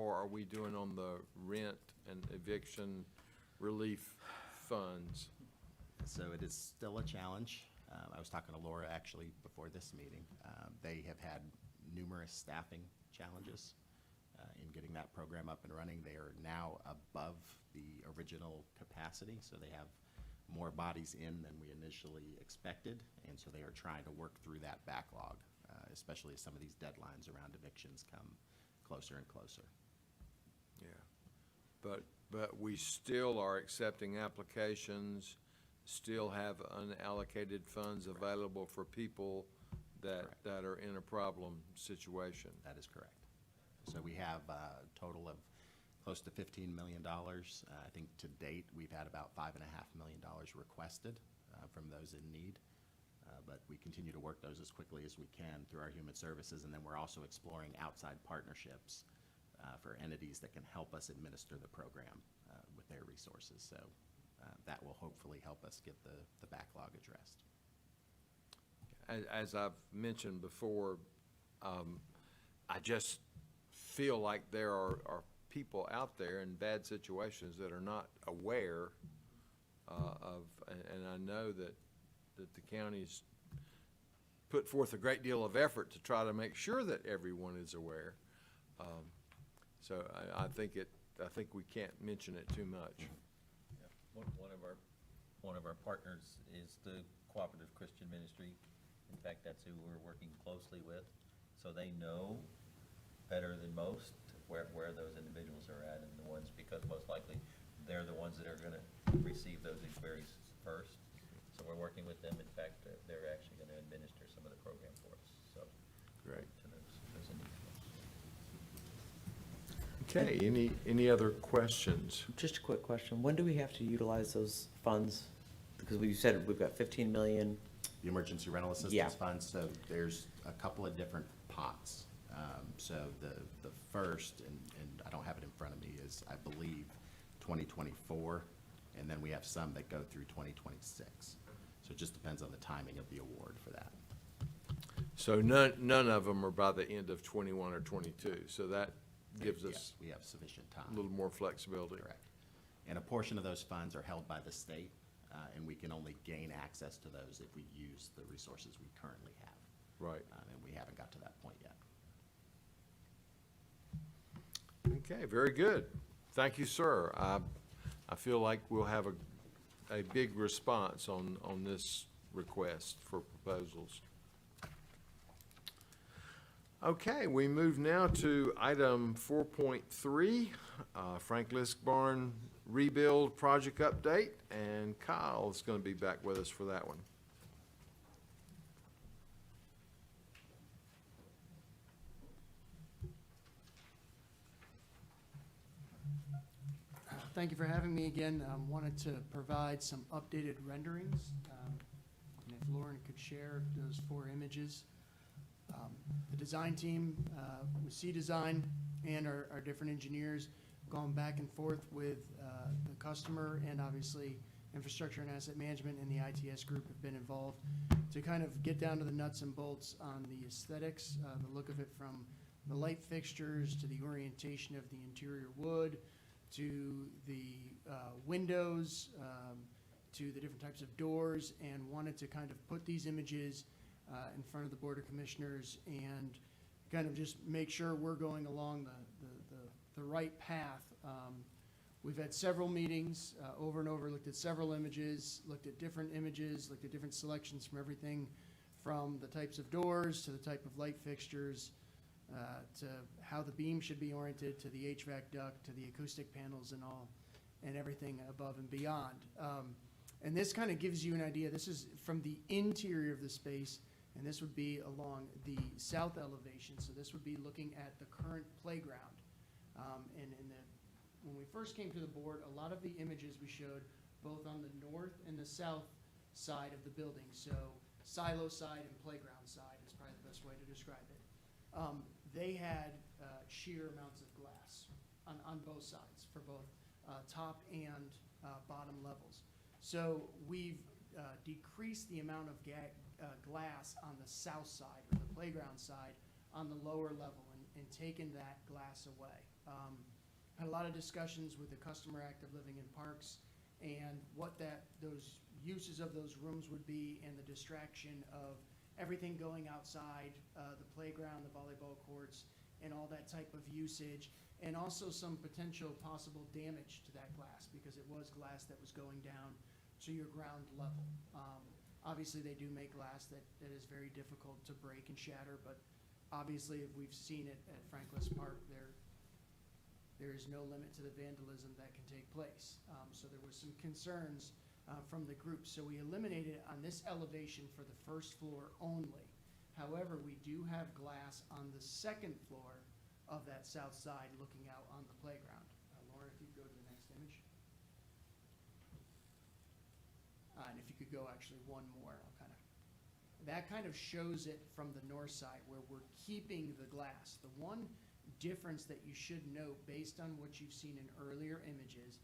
are we doing on the rent and eviction relief funds? So it is still a challenge. I was talking to Laura actually before this meeting. They have had numerous staffing challenges in getting that program up and running. They are now above the original capacity, so they have more bodies in than we initially expected, and so they are trying to work through that backlog, especially as some of these deadlines around evictions come closer and closer. Yeah, but we still are accepting applications, still have unallocated funds available for people that are in a problem situation. That is correct. So we have a total of close to $15 million. I think to date, we've had about $5.5 million requested from those in need. But we continue to work those as quickly as we can through our human services. And then we're also exploring outside partnerships for entities that can help us administer the program with their resources. So that will hopefully help us get the backlog addressed. As I've mentioned before, I just feel like there are people out there in bad situations that are not aware and I know that the county's put forth a great deal of effort to try to make sure that everyone is aware. So I think we can't mention it too much. Yeah. One of our partners is the Cooperative Christian Ministry. In fact, that's who we're working closely with. So they know better than most where those individuals are at and the ones, because most likely they're the ones that are going to receive those inquiries first. So we're working with them. In fact, they're actually going to administer some of the program for us. So great. To those individuals. Okay, any other questions? Just a quick question. When do we have to utilize those funds? Because we said we've got 15 million. The Emergency Rental Assistance Fund, so there's a couple of different pots. So the first, and I don't have it in front of me, is I believe 2024, and then we have some that go through 2026. So it just depends on the timing of the award for that. So none of them are by the end of 21 or 22, so that gives us Yes, we have sufficient time. a little more flexibility. Correct. And a portion of those funds are held by the state, and we can only gain access to those if we use the resources we currently have. Right. And we haven't got to that point yet. Okay, very good. Thank you, sir. I feel like we'll have a big response on this request for proposals. Okay, we move now to item 4.3, Frank Lisk Barn Rebuild Project Update, and Kyle is going to be back with us for that one. Thank you for having me again. Wanted to provide some updated renderings. And if Lauren could share those 4 images. The design team with C-Design and our different engineers gone back and forth with the customer, and obviously infrastructure and asset management and the ITS group have been involved to kind of get down to the nuts and bolts on the aesthetics, the look of it, from the light fixtures to the orientation of the interior wood, to the windows, to the different types of doors, and wanted to kind of put these images in front of the Board of Commissioners and kind of just make sure we're going along the right path We've had several meetings, over and over, looked at several images, looked at different images, looked at different selections from everything from the types of doors to the type of light fixtures, to how the beam should be oriented, to the HVAC duct, to the acoustic panels and all, and everything above and beyond. And this kind of gives you an idea. This is from the interior of the space, and this would be along the south elevation. So this would be looking at the current playground. When we first came to the board, a lot of the images we showed both on the north and the south side of the building. So silo side and playground side is probably the best way to describe it. They had sheer amounts of glass on both sides for both top and bottom levels. So we've decreased the amount of glass on the south side or the playground side on the lower level and taken that glass away. Had a lot of discussions with the customer active living in parks and what those uses of those rooms would be, and the distraction of everything going outside, the playground, the volleyball courts, and all that type of usage, and also some potential possible damage to that glass, because it was glass that was going down to your ground level. Obviously, they do make glass that is very difficult to break and shatter, but obviously, if we've seen it at Franklin Park, there is no limit to the vandalism that can take place. So there was some concerns from the group. So we eliminated it on this elevation for the first floor only. However, we do have glass on the second floor of that south side looking out on the playground. Laura, if you go to the next image. And if you could go actually one more, that kind of shows it from the north side where we're keeping the glass. The one difference that you should note based on what you've seen in earlier images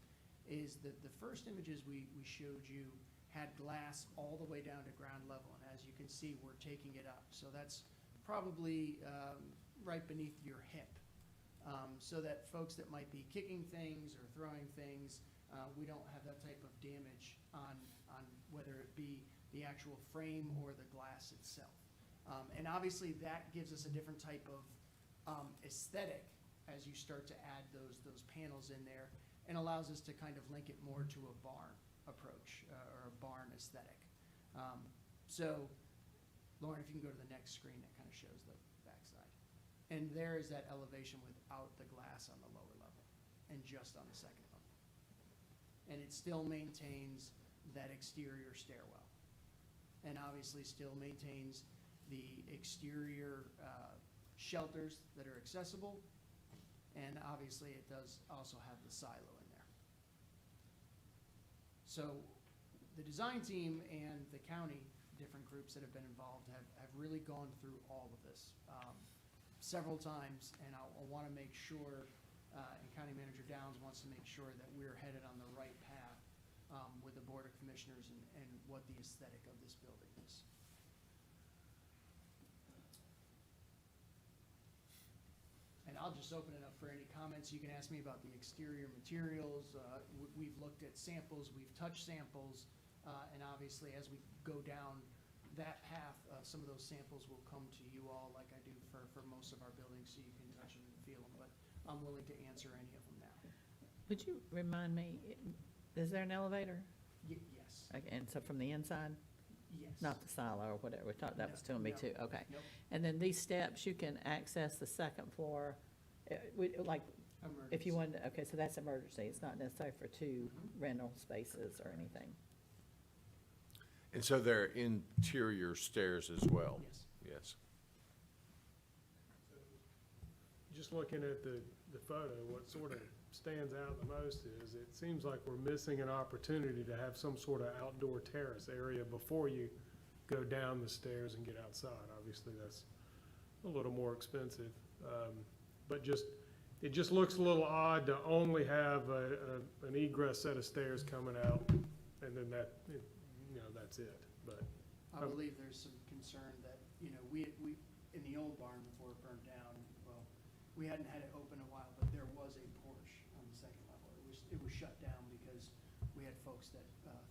is that the first images we showed you had glass all the way down to ground level, and as you can see, we're taking it up. So that's probably right beneath your hip, so that folks that might be kicking things or throwing things, we don't have that type of damage on whether it be the actual frame or the glass itself. And obviously that gives us a different type of aesthetic as you start to add those panels in there, and allows us to kind of link it more to a barn approach or a barn aesthetic. So, Lauren, if you can go to the next screen, that kind of shows the backside. And there is that elevation without the glass on the lower level and just on the second level. And it still maintains that exterior stairwell, and obviously still maintains the exterior shelters that are accessible, and obviously it does also have the silo in there. So the design team and the county, different groups that have been involved, have really gone through all of this several times, and I want to make sure, and County Manager Downs wants to make sure that we're headed on the right path with the Board of Commissioners and what the aesthetic of this building is. And I'll just open it up for any comments. You can ask me about the exterior materials. We've looked at samples, we've touched samples, and obviously as we go down that path, some of those samples will come to you all like I do for most of our buildings, so you can touch them and feel them, but I'm willing to answer any of them now. Would you remind me, is there an elevator? Yes. Okay, and so from the inside? Yes. Not the silo or whatever, we thought that was telling me No. too, okay. Nope. And then these steps, you can access the second floor, like, if you Emergency. wanted, okay, so that's emergency, it's not necessary for two rental spaces or anything. And so there are interior stairs as well? Yes. Yes. Just looking at the photo, what sort of stands out the most is it seems like we're missing an opportunity to have some sort of outdoor terrace area before you go down the stairs and get outside. Obviously, that's a little more expensive. But it just looks a little odd to only have an egress set of stairs coming out, and then that's it. But I believe there's some concern that, we in the old barn before it burned down, well, we hadn't had it open a while, but there was a porch on the second level. It was shut down because we had folks that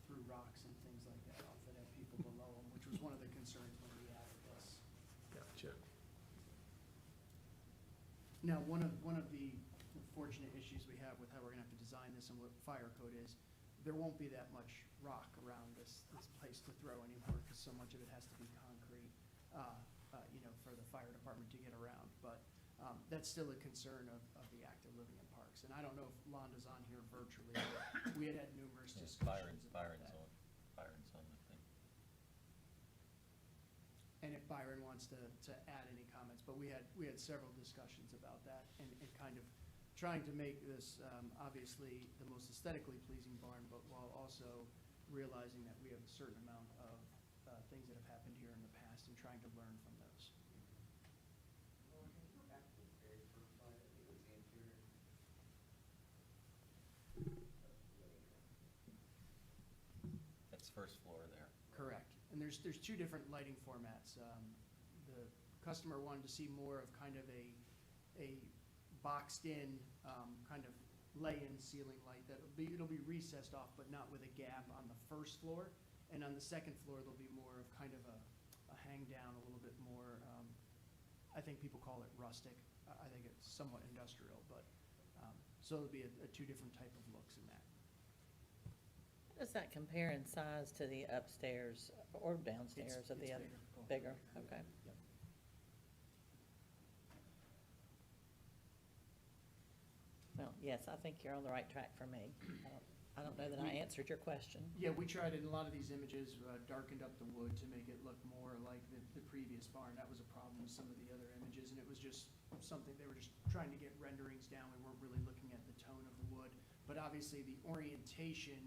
threw rocks and things like that off that had people below them, which was one of the concerns when we added this. gotcha. Now, one of the unfortunate issues we have with how we're gonna have to design this and what fire code is, there won't be that much rock around this place to throw anymore, because so much of it has to be concrete, for the fire department to get around. But that's still a concern of the active living in parks. And I don't know if Londa's on here virtually, but we had numerous Yeah, discussions about Byron's that. on, Byron's on the thing. And if Byron wants to add any comments, but we had several discussions about that and kind of trying to make this, obviously, the most aesthetically pleasing barn, but while also realizing that we have a certain amount of things that have happened here in the past and trying to learn from those. That's first floor there. Correct. And there's two different lighting formats. The customer wanted to see more of kind of a boxed-in, kind of lay-in ceiling light it'll be recessed off, but not with a gap on the first floor. And on the second floor, there'll be more of kind of a hang down, a little bit more, I think people call it rustic. I think it's somewhat industrial, but, so it'll be a two different type of looks in that. Does that compare in size to the upstairs or downstairs of the It's other? bigger. Bigger, okay. Yep. Well, yes, I think you're on the right track for me. I don't know that I answered your question. Yeah, we tried in a lot of these images, darkened up the wood to make it look more like the previous barn. That was a problem with some of the other images, and it was just something, they were just trying to get renderings down. We weren't really looking at the tone of the wood. But obviously, the orientation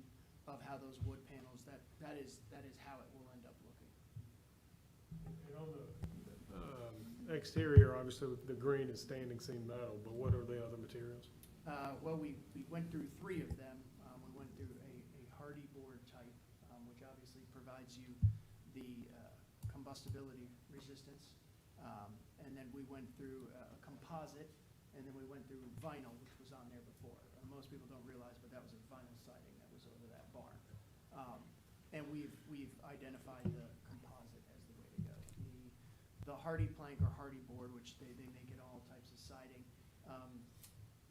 of how those wood panels, that is how it will end up looking. And on the exterior, obviously, the green is standing seam metal, but what are the other materials? Well, we went through three of them. We went through a hardy board type, which obviously provides you the combustibility resistance. And then we went through a composite, and then we went through vinyl, which was on there before. Most people don't realize, but that was a vinyl siding that was over that barn. And we've identified the composite as the way to go. The hardy plank or hardy board, which they make in all types of siding,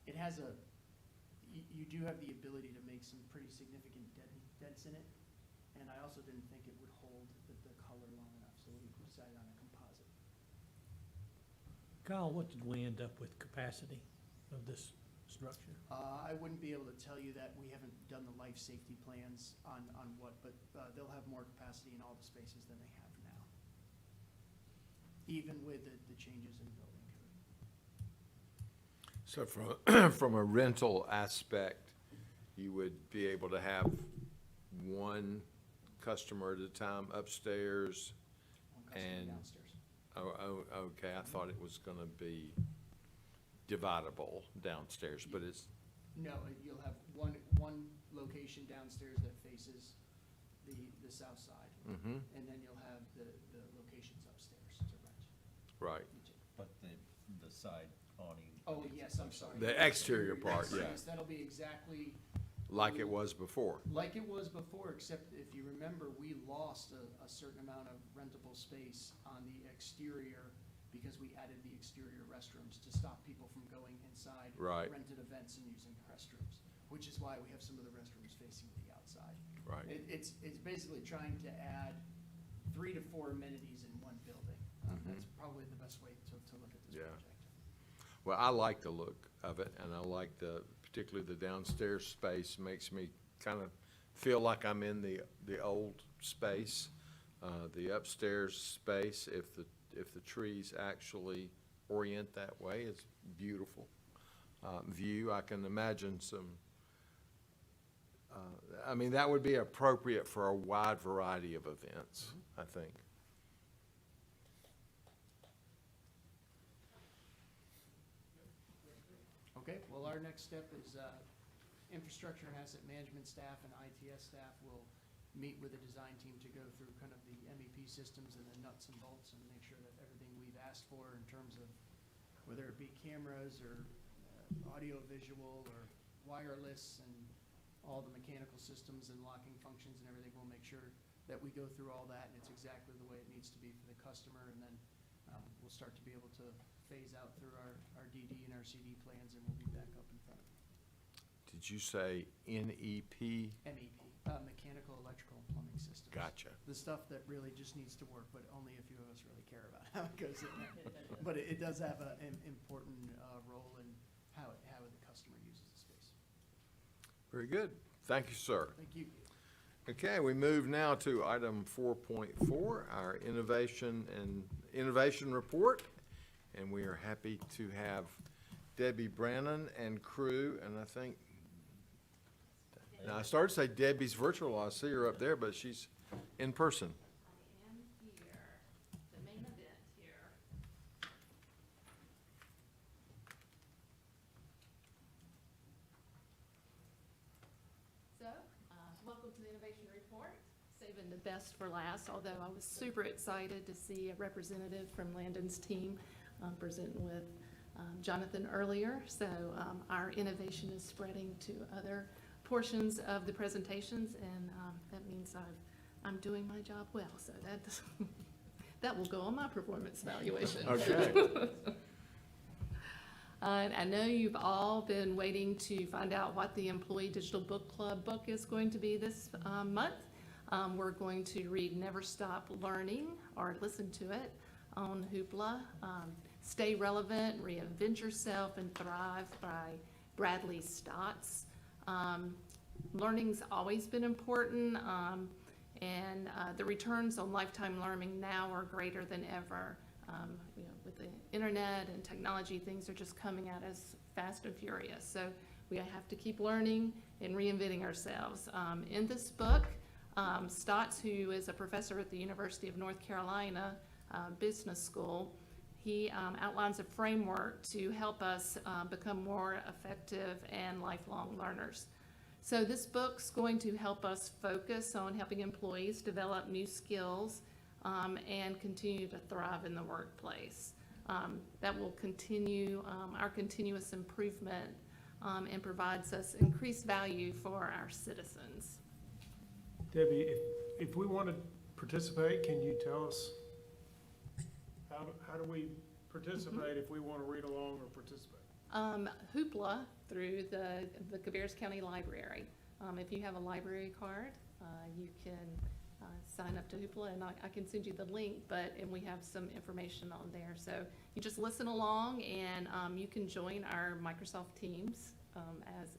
it has you do have the ability to make some pretty significant dents in it. And I also didn't think it would hold the color long enough, so we decided on a composite. Kyle, what did we end up with capacity of this structure? I wouldn't be able to tell you that. We haven't done the life safety plans on what, but they'll have more capacity in all the spaces than they have now, even with the changes in building code. So from a rental aspect, you would be able to have one customer at a time upstairs One customer and. downstairs. Okay, I thought it was gonna be dividable downstairs, but it's, No, you'll have one location downstairs that faces the south side. Mhm. And then you'll have the locations upstairs to rent. right. But the side awning. Oh, yes, I'm sorry. The exterior part, yeah. Yes, that'll be exactly Like it was before. like it was before, except if you remember, we lost a certain amount of rentable space on the exterior because we added the exterior restrooms to stop people from going inside. Right. Rented events and using the restrooms, which is why we have some of the restrooms facing the outside. Right. It's basically trying to add 3 to 4 amenities in one building. That's probably the best way to look at this Yeah. project. Well, I like the look of it, and I like particularly the downstairs space makes me kind of feel like I'm in the old space. The upstairs space, if the trees actually orient that way, it's beautiful. View, I can imagine some, I mean, that would be appropriate for a wide variety of events, I think. Okay, well, our next step is infrastructure and asset management staff and ITS staff will meet with the design team to go through kind of the MEP systems and the nuts and bolts and make sure that everything we've asked for in terms of whether it be cameras or audio visual or wireless and all the mechanical systems and locking functions and everything, we'll make sure that we go through all that and it's exactly the way it needs to be for the customer, and then we'll start to be able to phase out through our DD and our CD plans, and we'll be back up in front of Did you say NEP? MEP, mechanical, electrical, and plumbing systems. Gotcha. The stuff that really just needs to work, but only a few of us really care about how it goes in there. But it does have an important role in how the customer uses the space. Very good. Thank you, sir. Thank you. Okay, we move now to item 4.4, our innovation report. And we are happy to have Debbie Brannon and crew, and I think, now I started to say Debbie's virtual, I see her up there, but she's in person. I am here, the main event here. So, welcome to the Innovation Report, saving the best for last, although I was super excited to see a representative from Landon's team presenting with Jonathan earlier. So our innovation is spreading to other portions of the presentations, and that means I'm doing my job well. So that will go on my performance evaluation. Okay. I know you've all been waiting to find out what the Employee Digital Book Club book is going to be this month. We're going to read Never Stop Learning, or listen to it, on Hoopla. Stay Relevant, Reinvent Yourself, and Thrive by Bradley Stotts. Learning's always been important, and the returns on lifetime learning now are greater than ever. With the internet and technology, things are just coming at us fast and furious. So we have to keep learning and reinventing ourselves. In this book, Stotts, who is a professor at the University of North Carolina Business School, he outlines a framework to help us become more effective and lifelong learners. So this book's going to help us focus on helping employees develop new skills and continue to thrive in the workplace. That will continue our continuous improvement and provides us increased value for our citizens. Debbie, if we want to participate, can you tell us, how do we participate if we want to read along or participate? Hoopla through the Cabarrus County Library. If you have a library card, you can sign up to Hoopla, and I can send you the link, and we have some information on there. So you just listen along, and you can join our Microsoft Teams,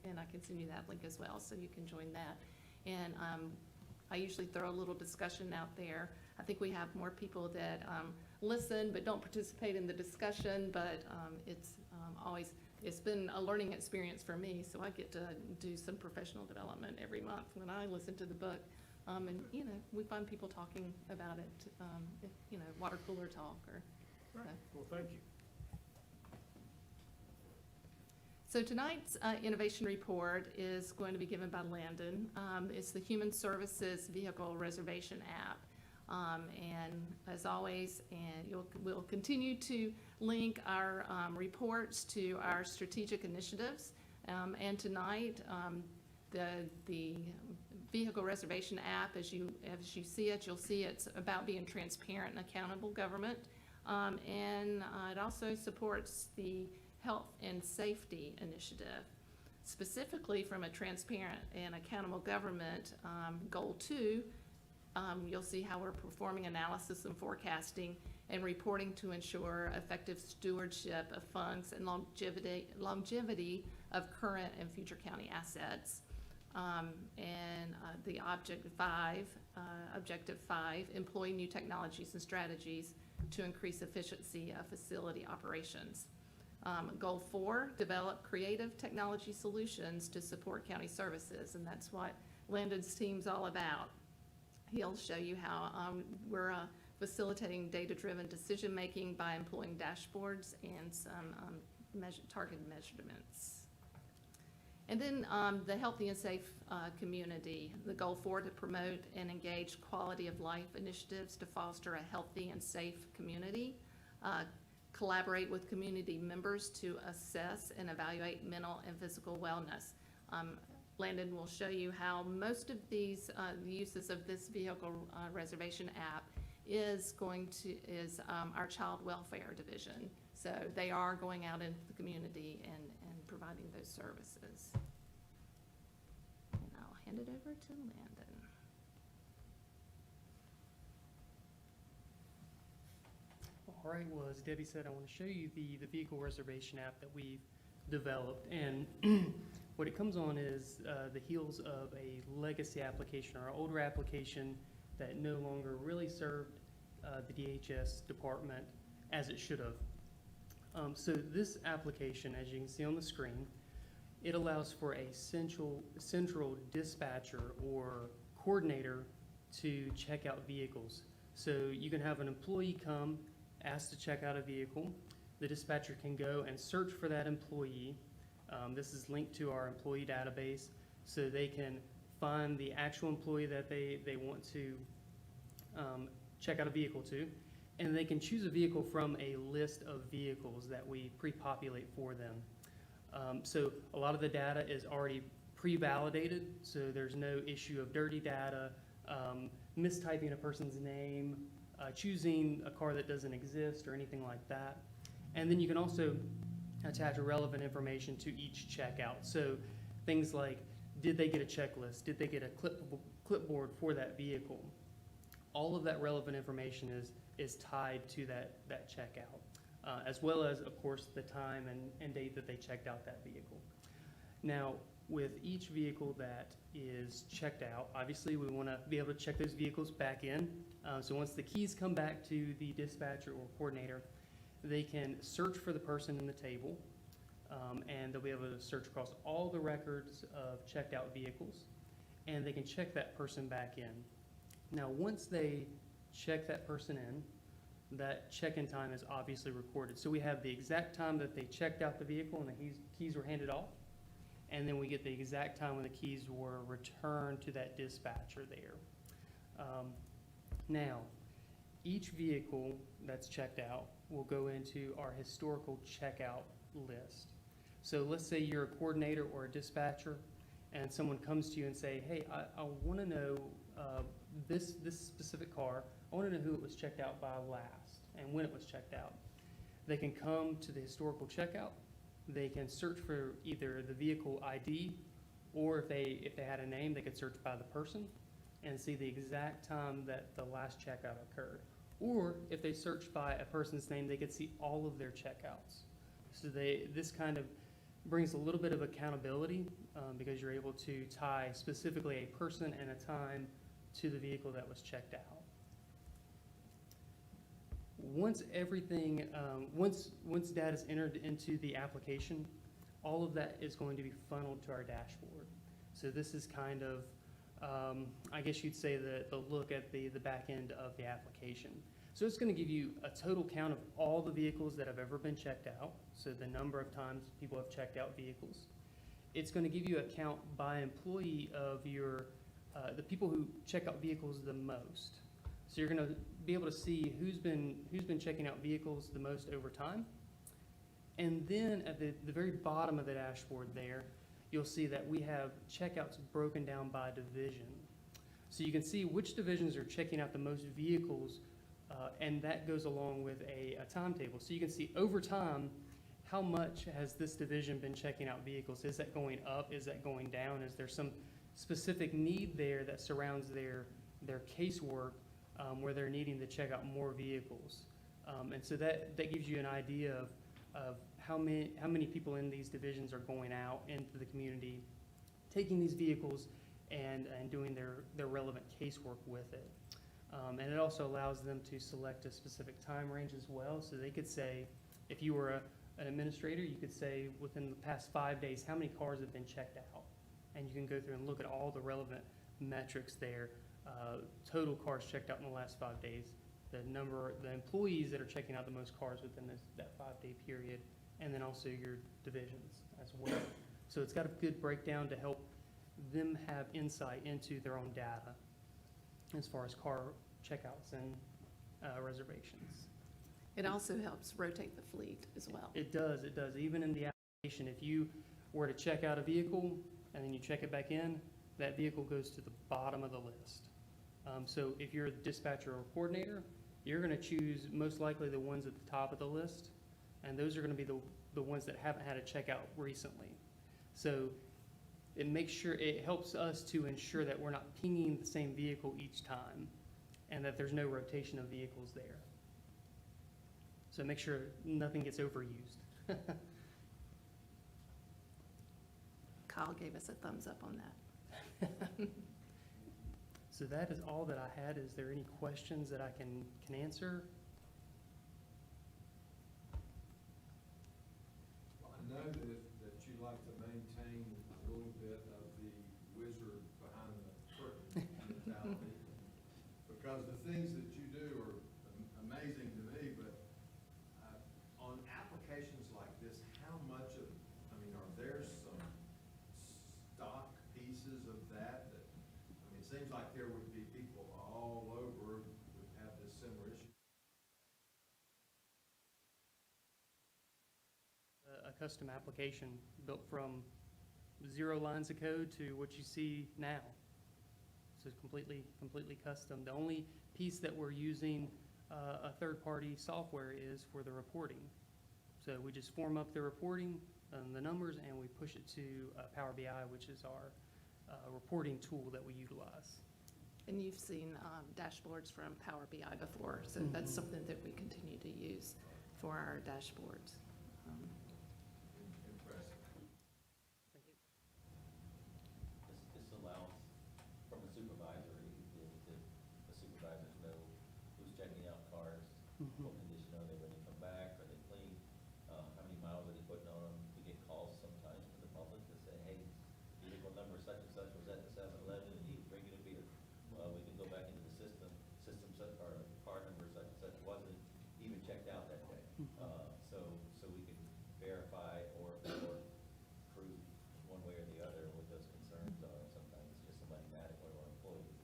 and I can send you that link as well, so you can join that. And I usually throw a little discussion out there. I think we have more people that listen but don't participate in the discussion, but it's been a learning experience for me, so I get to do some professional development every month when I listen to the book. And, we find people talking about it, water cooler talk or. Right. Well, thank you. So tonight's innovation report is going to be given by Landon. It's the Human Services Vehicle Reservation app. And as always, we'll continue to link our reports to our strategic initiatives. And tonight, the Vehicle Reservation app, as you see it, you'll see it's about being transparent and accountable government. And it also supports the Health and Safety Initiative. Specifically from a transparent and accountable government, Goal 2, you'll see how we're performing analysis and forecasting and reporting to ensure effective stewardship of funds and longevity of current and future county assets. And the objective 5, employ new technologies and strategies to increase efficiency of facility operations. Goal 4, develop creative technology solutions to support county services, and that's what Landon's team's all about. He'll show you how we're facilitating data-driven decision-making by employing dashboards and some targeted measurements. And then the healthy and safe community, the Goal 4, to promote and engage quality of life initiatives to foster a healthy and safe community. Collaborate with community members to assess and evaluate mental and physical wellness. Landon will show you how most of these uses of this vehicle reservation app is our child welfare division. So So they are going out into the community and providing those services. And I'll hand it over to Landon. All right, well, as Debbie said, I want to show you the vehicle reservation app that we've developed. And what it comes on is the heels of a legacy application or an older application that no longer really served the DHS department as it should have. So this application, as you can see on the screen, it allows for a central dispatcher or coordinator to check out vehicles. So you can have an employee come, ask to check out a vehicle. The dispatcher can go and search for that employee. This is linked to our employee database, so they can find the actual employee that they want to check out a vehicle to. And they can choose a vehicle from a list of vehicles that we pre-populate for them. So a lot of the data is already pre-validated, so there's no issue of dirty data, mistyping a person's name, choosing a car that doesn't exist or anything like that. And then you can also attach relevant information to each checkout. So things like, did they get a checklist? Did they get a clipboard for that vehicle? All of that relevant information is tied to that checkout, as well as, of course, the time and date that they checked out that vehicle. Now, with each vehicle that is checked out, obviously we want to be able to check those vehicles back in. So once the keys come back to the dispatcher or coordinator, they can search for the person in the table, and they'll be able to search across all the records of checked out vehicles, and they can check that person back in. Now, once they check that person in, that check-in time is obviously recorded. So we have the exact time that they checked out the vehicle and the keys were handed off, and then we get the exact time when the keys were returned to that dispatcher there. Now, each vehicle that's checked out will go into our historical checkout list. So let's say you're a coordinator or a dispatcher, and someone comes to you and say, hey, I want to know this specific car, I want to know who it was checked out by last and when it was checked out. They can come to the historical checkout. They can search for either the vehicle ID, or if they had a name, they could search by the person and see the exact time that the last checkout occurred. Or if they search by a person's name, they could see all of their checkouts. So this kind of brings a little bit of accountability because you're able to tie specifically a person and a time to the vehicle that was checked out. Once everything, once data is entered into the application, all of that is going to be funneled to our dashboard. So this is kind of, I guess you'd say the look at the back end of the application. So it's going to give you a total count of all the vehicles that have ever been checked out, so the number of times people have checked out vehicles. It's going to give you a count by employee of the people who check out vehicles the most. So you're going to be able to see who's been checking out vehicles the most over time. And then at the very bottom of the dashboard there, you'll see that we have checkouts broken down by division. So you can see which divisions are checking out the most vehicles, and that goes along with a timetable. So you can see over time, how much has this division been checking out vehicles? Is that going up? Is that going down? Is there some specific need there that surrounds their casework where they're needing to check out more vehicles? And so that gives you an idea of how many people in these divisions are going out into the community, taking these vehicles and doing their relevant casework with it. And it also allows them to select a specific time range as well. So they could say, if you were an administrator, you could say within the past 5 days, how many cars have been checked out? And you can go through and look at all the relevant metrics there. Total cars checked out in the last 5 days, the employees that are checking out the most cars within that 5-day period, and then also your divisions as well. So it's got a good breakdown to help them have insight into their own data as far as car checkouts and reservations. It also helps rotate the fleet as well. It does. Even in the application, if you were to check out a vehicle and then you check it back in, that vehicle goes to the bottom of the list. So if you're a dispatcher or coordinator, you're going to choose most likely the ones at the top of the list, and those are gonna be the ones that haven't had a checkout recently. So it makes sure, it helps us to ensure that we're not pinging the same vehicle each time, and that there's no rotation of vehicles there. So make sure nothing gets overused. Kyle gave us a thumbs up on that. So that is all that I had. Is there any questions that I can answer? Well, I know that you like to maintain a little bit of the wizard behind the curtain mentality, because the things that you do are amazing to me, but on applications like this, how much of, I mean, are there some stock pieces of that? I mean, it seems like there would be people all over would have this similar issue. A custom application built from 0 lines of code to what you see now. So it's completely custom. The only piece that we're using a third-party software is for the reporting. So we just form up the reporting, the numbers, and we push it to Power BI, which is our reporting tool that we utilize. And you've seen dashboards from Power BI before, so that's something that we continue to use for our dashboards. Impressive. Thank you. This allows, from a supervisor, the supervisors know who's checking out cars, what condition are they when they come back, are they clean, how many miles are they putting on them. We get calls sometimes from the public that say, hey, vehicle number such and such was at the 7-Eleven and he was drinking a beer. Well, we can go back into the system such, or car number such and such wasn't even checked out that day. So we can verify or prove one way or the other what those concerns are. Sometimes it's just somebody mad at one of our employees,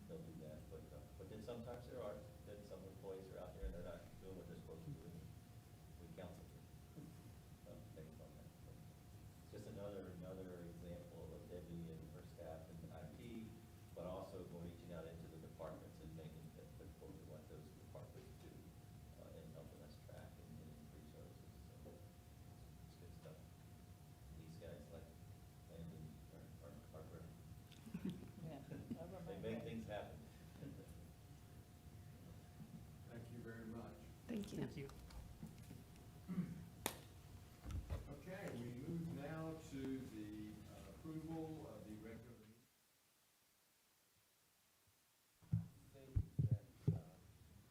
they'll do that. But then sometimes then some employees are out there and they're not doing what they're supposed to do. We counsel them, based on that. So just another example of Debbie and her staff in IT, but also reaching out into the departments and making it difficult to what those departments do, and helping us track and improve services. So it's good stuff. These guys, like Landon, are great. They make things happen. Thank you very much. Thank you. Thank you. Okay, we move now to the approval of the regular meeting. I think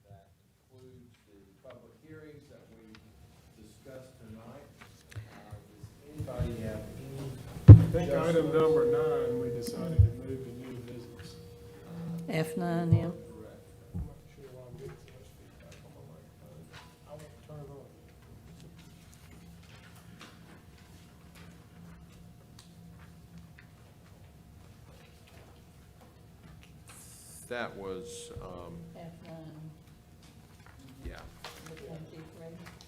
that includes the public hearings that we discussed tonight. Does anybody have any? I think item number 9, we decided to move to new business. F9, yeah. Correct. I'm not sure why I'm getting so much feedback on my microphone. I won't turn it on. That was, F9, yeah.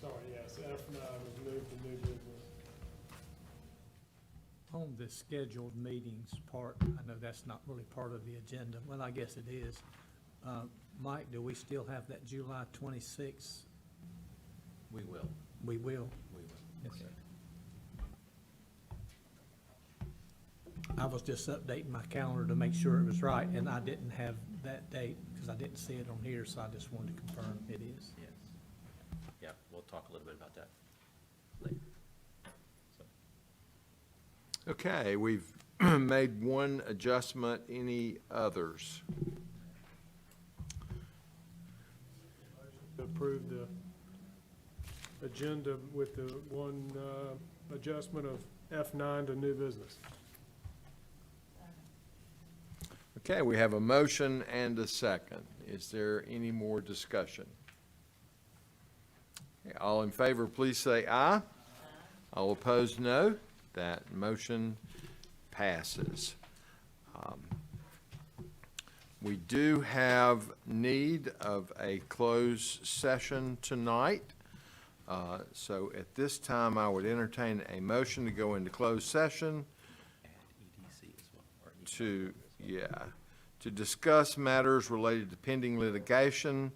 Sorry, yes, F9 was moved to new business. On the scheduled meetings part, I know that's not really part of the agenda. Well, I guess it is. Mike, do we still have that July 26th? We will. We will. We will. Yes, sir. I was just updating my calendar to make sure it was right, and I didn't have that date because I didn't see it on here, so I just wanted to confirm it is. Yes. Yeah, we'll talk a little bit about that later. So. Okay, we've made one adjustment. Any others? To approve the agenda with the one adjustment of F9 to new business. Okay, we have a motion and a second. Is there any more discussion? Okay, all in favor, please say aye. All opposed, no. That motion passes. We do have need of a closed session tonight. So at this time, I would entertain a motion to go into closed session EDC as well, or to discuss matters related to pending litigation,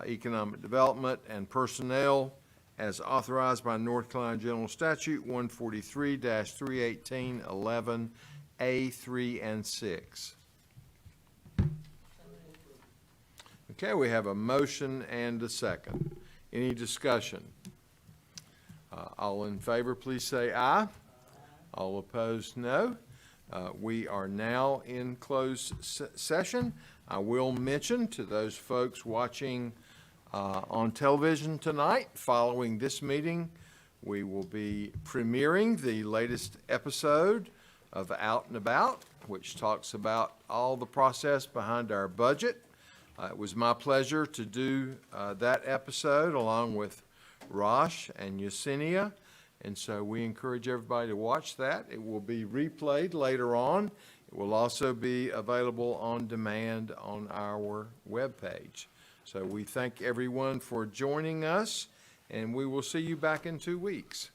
economic development, and personnel, as authorized by North Carolina General Statute 143-318-11A, 3, and 6. Okay, we have a motion and a second. Any discussion? All in favor, please say aye. All opposed, no. We are now in closed session. I will mention to those folks watching on television tonight, following this meeting, we will be premiering the latest episode of Out and About, which talks about all the process behind our budget. It was my pleasure to do that episode along with Rosh and Yesenia, and so we encourage everybody to watch that. It will be replayed later on. It will also be available on demand on our webpage. So we thank everyone for joining us, and we will see you back in 2 weeks.